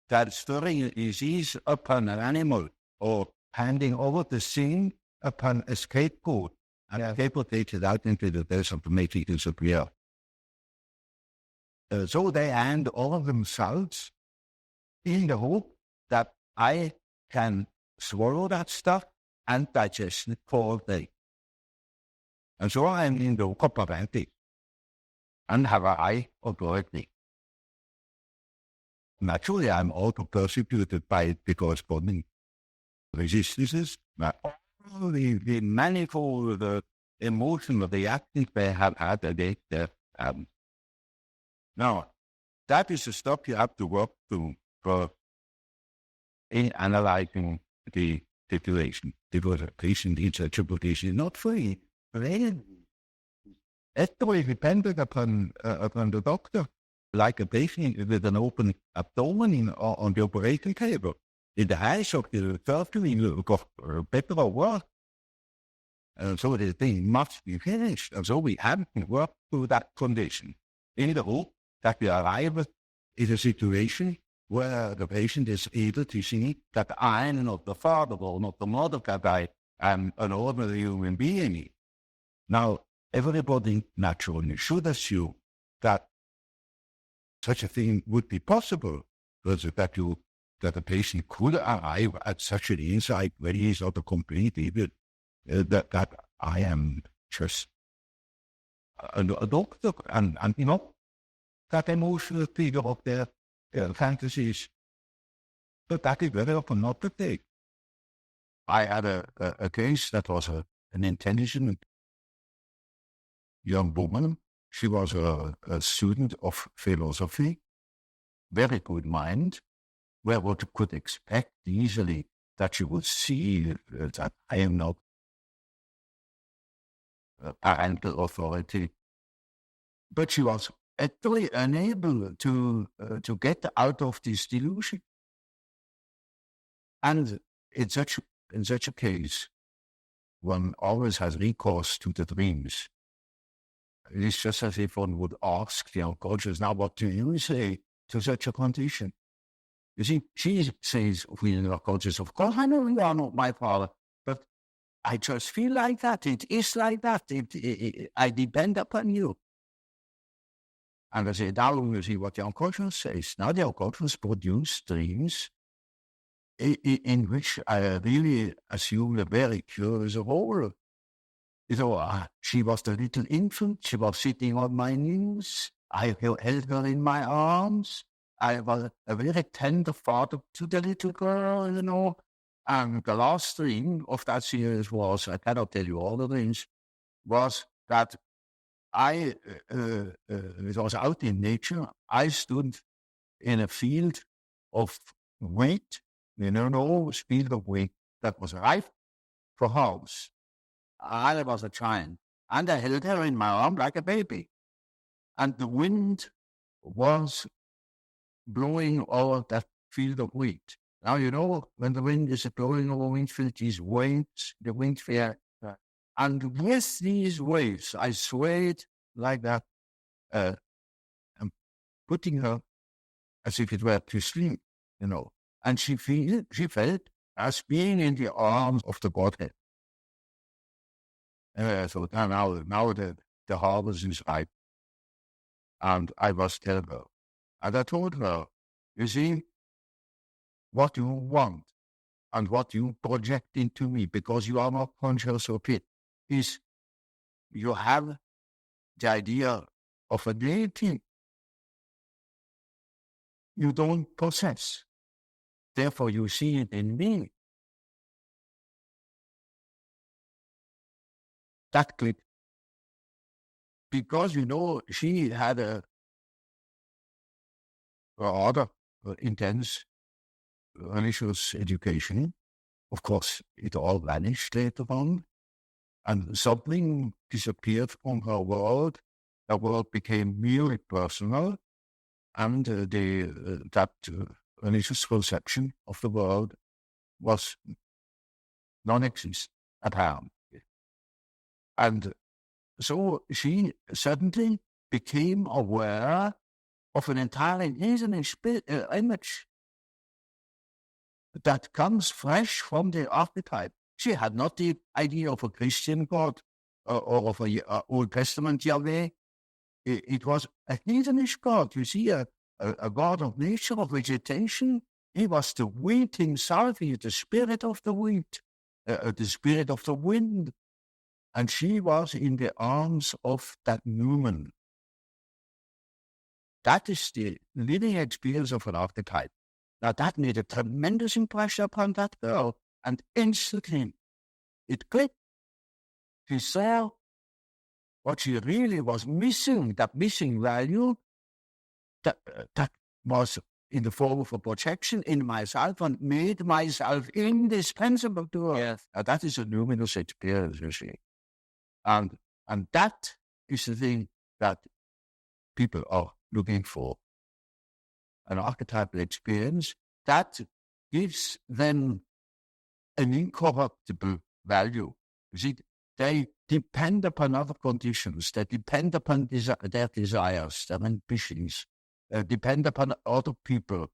transferring a disease upon an animal, or handing over the sin upon a scapegoat, and scapegoat takes it out into the desert to make it disappear. So they hand over themselves in the hope that I can swallow that stuff and digest it for a day. And so I am in the capability and have a high authority. Naturally, I'm also persecuted by the corresponding resistances, all the manifold emotional reactions they have had against their Now, that is the stuff you have to work through in analyzing the situation. Because a patient needs a interpretation, not free, actually dependent upon the doctor, like a patient with an open abdomen on the operating table. In the eyes of the surgery, you got better or worse. And so the thing must be finished. And so we have to work through that condition in the hope that we arrive at a situation where the patient is able to see that I am not the father or not the mother, that I am an ordinary human being. Now, everybody naturally should assume that such a thing would be possible, that a patient could arrive at such an insight when he is not a complete idiot, that I am just a doctor, and that emotional figure of their fantasies. But that is very often not the case. I had a case that was an intelligent young woman. She was a student of philosophy, very good mind, where one could expect easily that she would see that I am not parental authority. But she was actually unable to get out of this delusion. And in such a case, one always has recourse to the dreams. It is just as if one would ask the unconscious, now what do you say to such a condition? You see, she says, within the unconscious, of course, I know you are not my father, but I just feel like that. It is like that. I depend upon you. And I say, now you see what the unconscious says. Now the unconscious produce dreams in which I really assume a very curious role. She was the little infant. She was sitting on my knees. I held her in my arms. I was a very tender father to the little girl, And the last dream of that series was, I cannot tell you all the dreams, was that it was out in nature. I stood in a field of wheat, field of wheat that was ripe for harvest. I was a child, and I held her in my arm like a baby. And the wind was blowing over that field of wheat. Now, when the wind is blowing over wheat field, these waves, the wind fear. And with these waves, I swayed like that, and putting her as if it were to sleep, And she felt as being in the arms of the Godhead. So now the harvest is ripe. And I was telling her, and I told her, you see, what you want and what you project into me, because you are not conscious of it, is you have the idea of a deity you don't possess. Therefore, you see it in me. That clicked. Because, she had a rather intense religious education. Of course, it all vanished later on. And something disappeared from her world. The world became merely personal. And that religious conception of the world was non-existent at home. And so she suddenly became aware of an entirely hidden image that comes fresh from the archetype. She had not the idea of a Christian God or of an Old Testament Yahweh. It was a heathenish God. You see, a God of nature, of vegetation. He was the wheat himself. He is the spirit of the wheat, the spirit of the wind. And she was in the arms of that Newman. That is the living experience of an archetype. Now, that made a tremendous impression upon that girl. And instantly, it clicked. She saw what she really was missing, that missing value, that was in the form of a projection in myself and made myself indispensable to her. Yes. That is a luminous experience, you see. And that is the thing that people are looking for. An archetypal experience that gives them an incorruptible value. You see, they depend upon other conditions. They depend upon their desires, their ambitions. Depend upon other people.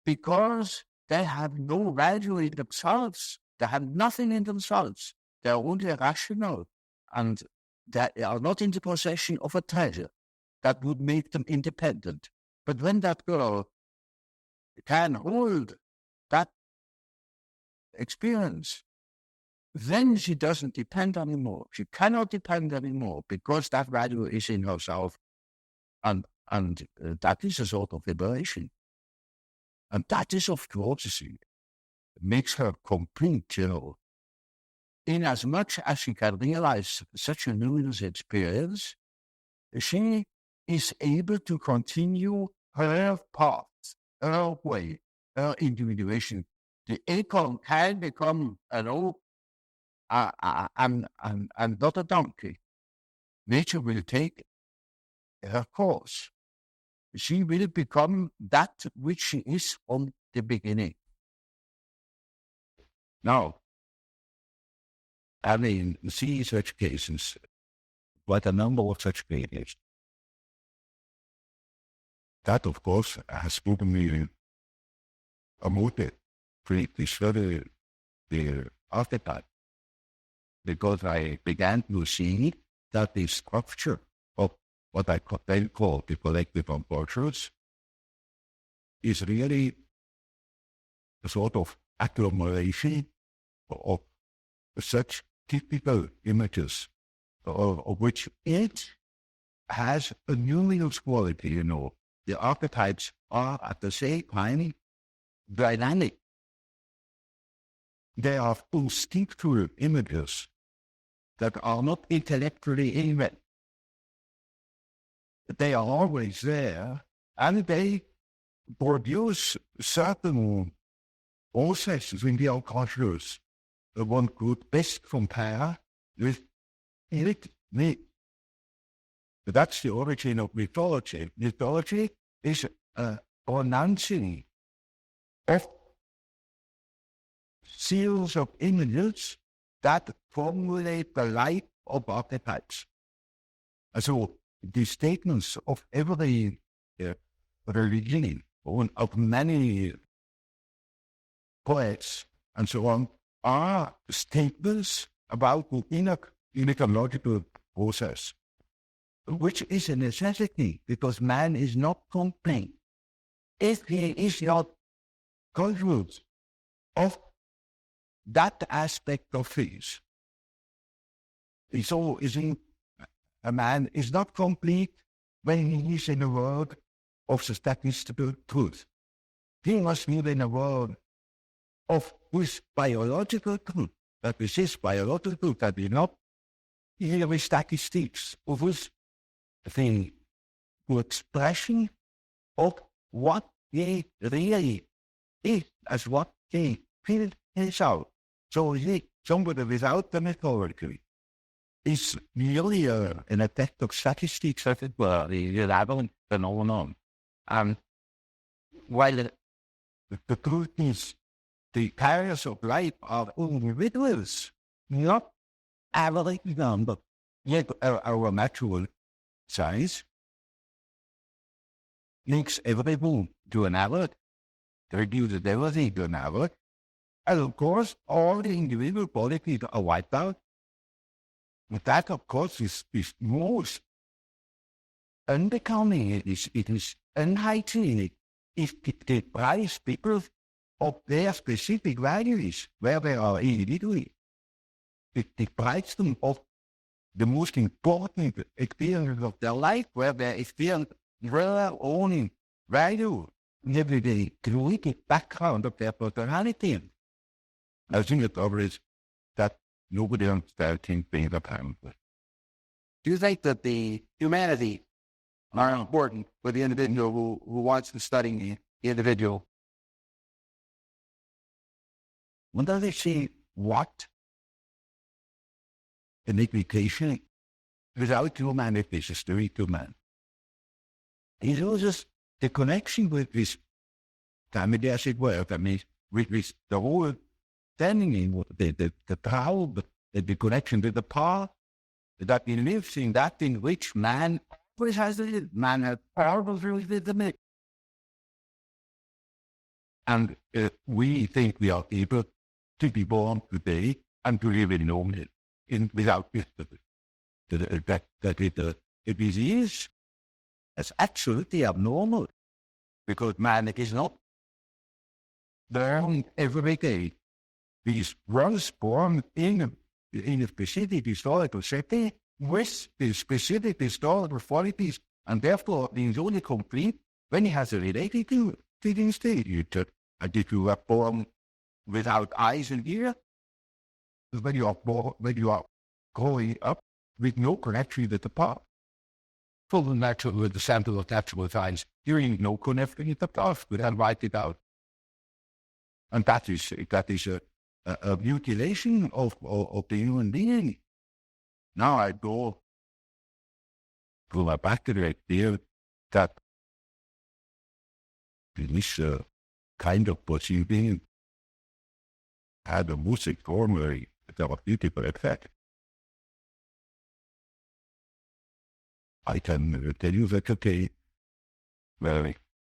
because they have no value in themselves. They have nothing in themselves. They are only rational, and they are not in the possession of a treasure that would make them independent. But when that girl can hold that experience, then she doesn't depend anymore. She cannot depend anymore because that value is in herself. And that is a sort of liberation. And that is, of course, makes her complete, In as much as she can realize such a luminous experience, she is able to continue her path, her way, her individuation. The acorn can become an oak and not a donkey. Nature will take her course. She will become that which she is from the beginning. Now, see such cases, quite a number of such cases. That, of course, has given me a motive to study the archetype, because I began to see that the structure of what I then call the collective unconscious is really a sort of agglomeration of such typical images, of which each has a numinous quality, The archetypes are at the same time dynamic. They are instinctual images that are not intellectually invented. They are always there, and they produce certain processes in the unconscious that one could best compare with myth. That's the origin of mythology. Mythology is a pronouncing of series of images that formulate the life of archetypes. And so the statements of every religion, of many poets and so on, are statements about the inner ecological process, which is a necessity because man is not complete if he is not conscious of that aspect of his. So a man is not complete when he is in a world of the statistical truth. He must live in a world of his biological truth, that is his biological truth, that is not here with statistics, of his the expression of what he really is, as what he feels himself. So somebody without the mythology is merely an effect of statistics, as it were, the aberrant phenomenon. While the truth is, the carriers of life are individuals, not average number. Yet our natural science links everyone to an average, reduces everything to an average, and of course, all the individual qualities are wiped out. But that, of course, is most unbecoming. It is unhygienic. It deprives people of their specific values, where they are individually. It deprives them of the most important experience of their life, where they experience their own value, the creative background of their personality. I think the trouble is that nobody understands things being apparent. Do you think that the humanity are important for the individual who wants to study the individual? When they say what? An education without humanity is a spiritual man. He loses the connection with his family, as it were. That means with the whole standing in the power, the connection with the power that he lives in, that in which man always has lived. Man has power with the myth. And we think we are able to be born today and to live in normal, without that it is. It's absolutely abnormal because man is not learning every day. He was born in a specific historical setting with the specific historical qualities, and therefore he is only complete when he has a related to the state. And if you are born without eyes and ears, when you are growing up with no connection with the past, full natural with the sample of natural science, there is no connection with the past. We can write it out, and that is a mutilation of the human being. Now I go to my back to the idea that this kind of perceiving had a music formally therapeutic effect. I can tell you that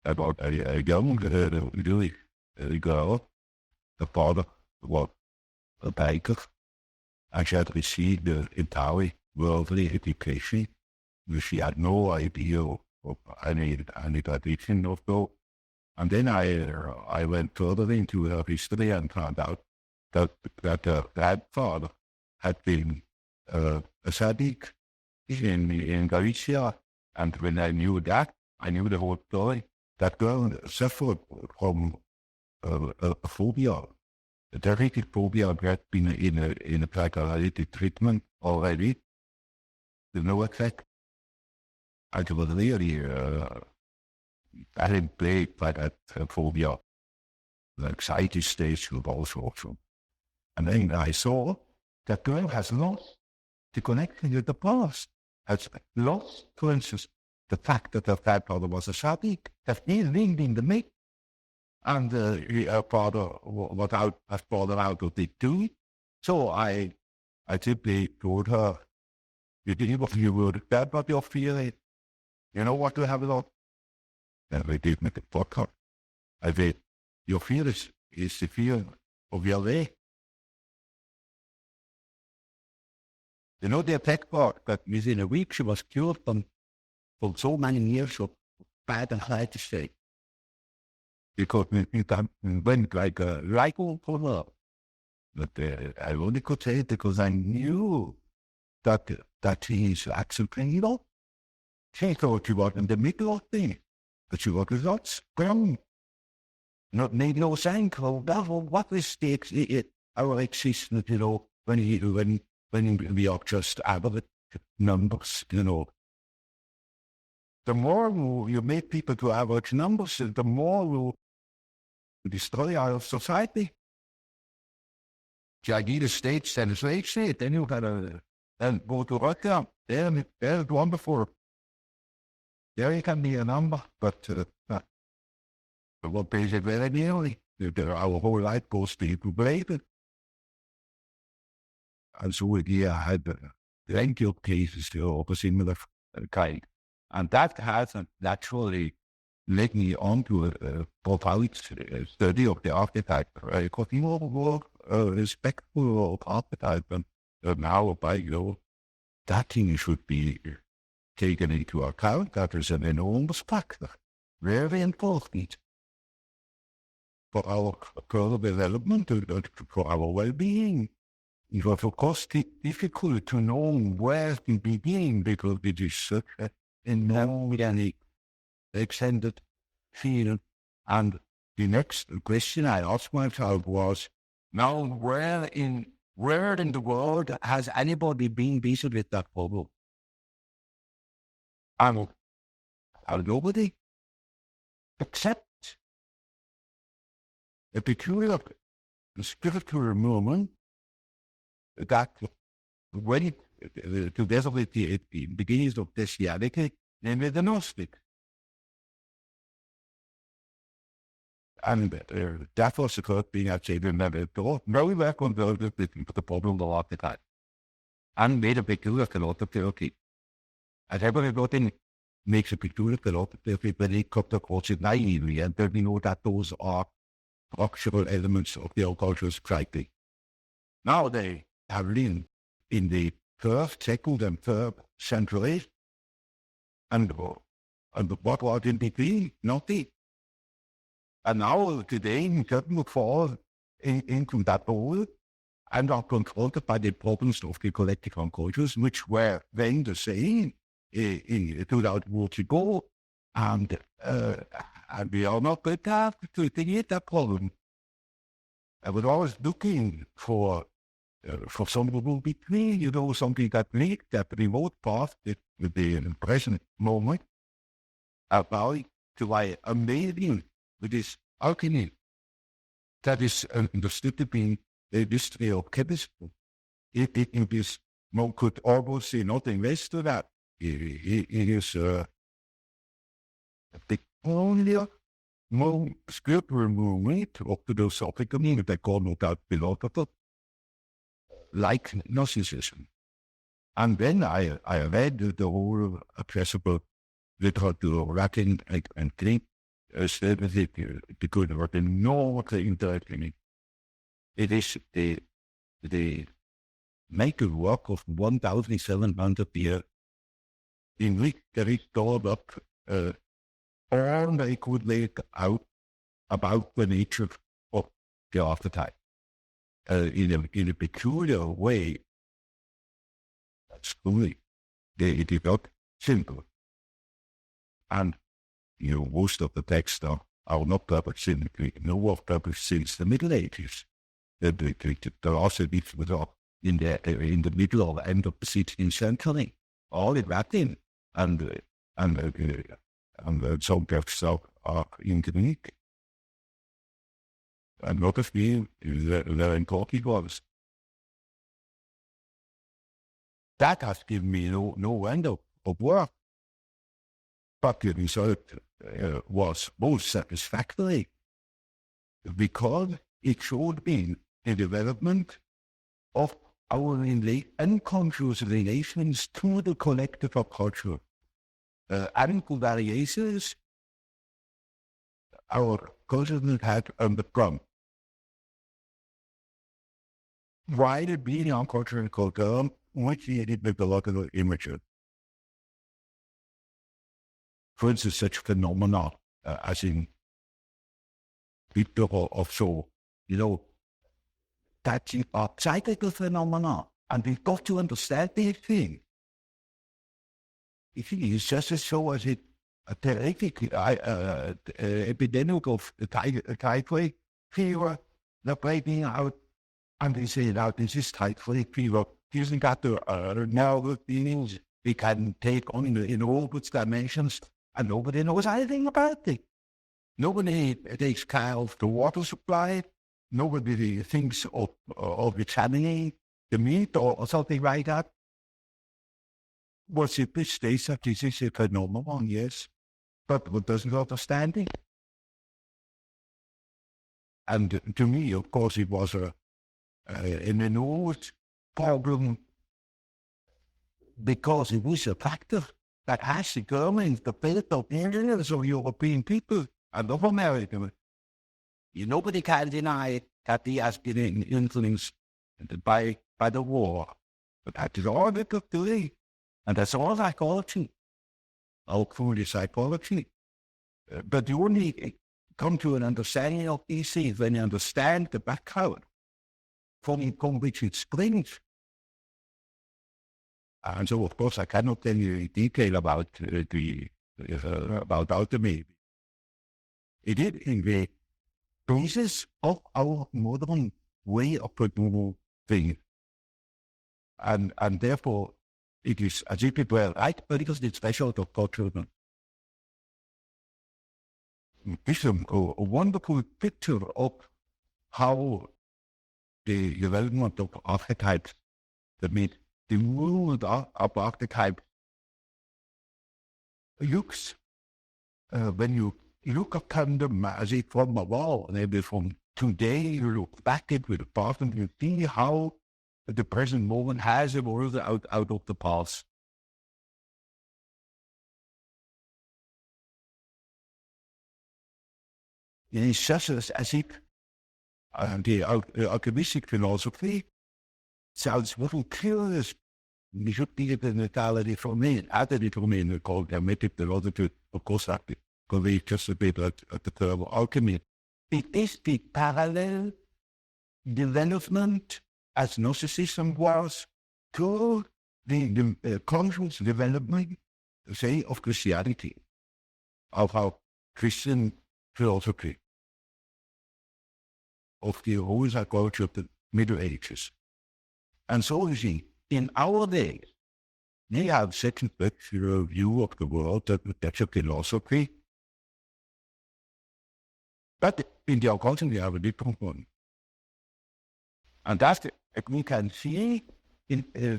about a young girl, the father was a baker, and she had received the entire worldly education. She had no idea of any tradition of thought. And then I went further into her history and found out that her grandfather had been a Sadiq in Galicia. And when I knew that, I knew the whole story. That girl suffered from a phobia, a terrific phobia, had been in a psychoanalytic treatment already. There's no effect. And she was really badly plagued by that phobia, the anxiety stage of all sorts of. And then I saw that girl has lost the connection with the past, has lost, for instance, the fact that her grandfather was a Sadiq, that he linked in the mix, and her father has fallen out of it too. So I simply told her, you would that what your fear is. You know what to have it on? And we did make a podcast. I said, your fear is the fear of your way. You know the effect part that within a week she was cured from so many years of bad anxiety state. Because it went like a rifle for her. But I only could say it because I knew that she is actually, she thought she was in the middle of things, but she was not strong. Not made no sense. What is our existence, when we are just average numbers, The more you make people to average numbers, the more you destroy our society. The ideal state, then slave state, then you gotta then go to Russia. There's wonderful. There you can be a number, but what pays it very nearly. Our whole life goes to equilibrium. And so I had plenty of cases of a similar kind. And that has naturally led me on to a profound study of the archetype. Because more respectful of archetype, and now that thing should be taken into account. That is an enormous factor, very important for our further development, for our well-being. It was, of course, difficult to know where to begin because it is such an enormous extended field. And the next question I asked myself was, now where in the world has anybody been busy with that problem? And nobody, except a peculiar spiritual moment that went together with the beginnings of Christianity, namely the Gnostic. And that was the first thing I'd say to remember. Very well converted with the problem of archetype. And made a peculiar philosophy. As everybody makes a peculiar philosophy when they come across it naively, and then we know that those are structural elements of their cultural psyche. Now they have lived in the first, second, and third centuries, and what was in between? Nothing. And now today, we suddenly fall into that hole and are confronted by the problems of the collective unconscious, which were then the same 2,000 years ago, and we are not prepared to create that problem. I was always looking for something between, something that makes that remote path with the present moment about to why amazing with this alchemy that is understood to be the history of chemistry. It is, one could almost say nothing less to that. It is a peculiar, more spiritual movement of philosophically, they call no doubt philosopher, like Gnosticism. And then I read the whole accessible literature, Latin and Greek, because there was enormous interest in it. It is the maker work of 1,700 years in which there is stored up all they could lay out about the nature of the afterlife in a peculiar way. That's truly, it is not simple. And, most of the texts are not published in the Greek. No one published since the Middle Ages. There are also these in the middle or end of the 16th century, all in Latin, and some texts are in Greek. And not of them very important ones. That has given me no end of work. But the result was most satisfactory because it showed me the development of our unconscious relations to the collective of culture and to variations our culture had undergone. While being on cultural culture, which we did with a lot of images. For instance, such phenomena as in people of soul, that are psychical phenomena, and we've got to understand these things. It's just as so as a terrific epidemic of typhoid fever that breaking out, and they say, now this is typhoid fever. Using that now the things we can take on in all its dimensions. And nobody knows anything about it. Nobody takes care of the water supply. Nobody thinks of the channeling, the meat, or something like that. Well, simply states that this is a phenomenon, yes, but one doesn't understand it. And to me, of course, it was an enormous problem because it was a factor that has determined the fate of millions of European people and of America. Nobody can deny that he has been influenced by the war. But that is all we could do. And that's all psychology, all truly psychology. But you only come to an understanding of these things when you understand the background from which it springs. And so, of course, I cannot tell you in detail about alchemy. It is in the basis of our modern way of producing things. And therefore, it is as if it were right, but it is the threshold of culture. It's a wonderful picture of how the development of archetypes, the world of archetype looks, when you look upon them as if from a wall, maybe from today, you look back at with the past and you see how the present moment has evolved out of the past. It is just as if And the alchemistic philosophy sounds very curious. We should be in the Italian Roman, Attic Roman, called hermetic philosophy, of course, that conveys just a bit at the term alchemy. It is the parallel development as Gnosticism was to the conscious development, say, of Christianity, of our Christian philosophy, of the whole culture of the Middle Ages. And so you see, in our days, they have such a view of the world that that's a philosophy. But in the occultism, we have a different one. And that's we can see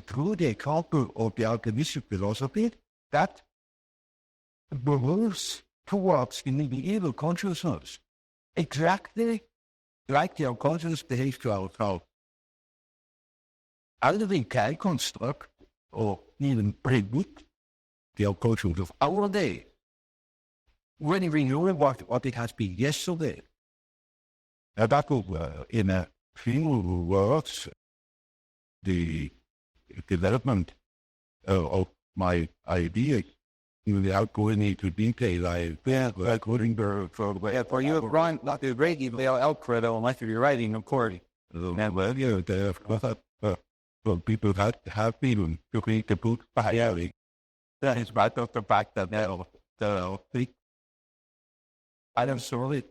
through the example of the alchemistic philosophy that moves towards the medieval consciousness, exactly like the unconscious behaves to ourselves. Either we can construct or even predict the unconscious of our day, when we know what it has been yesterday. Now that will, in a few words, the development of my idea without going into detail. According to For you, Brian, not the great email Alfredo, unless you're writing, of course. Well, people have been to read the book by Eric. That is right off the fact that I am sorry.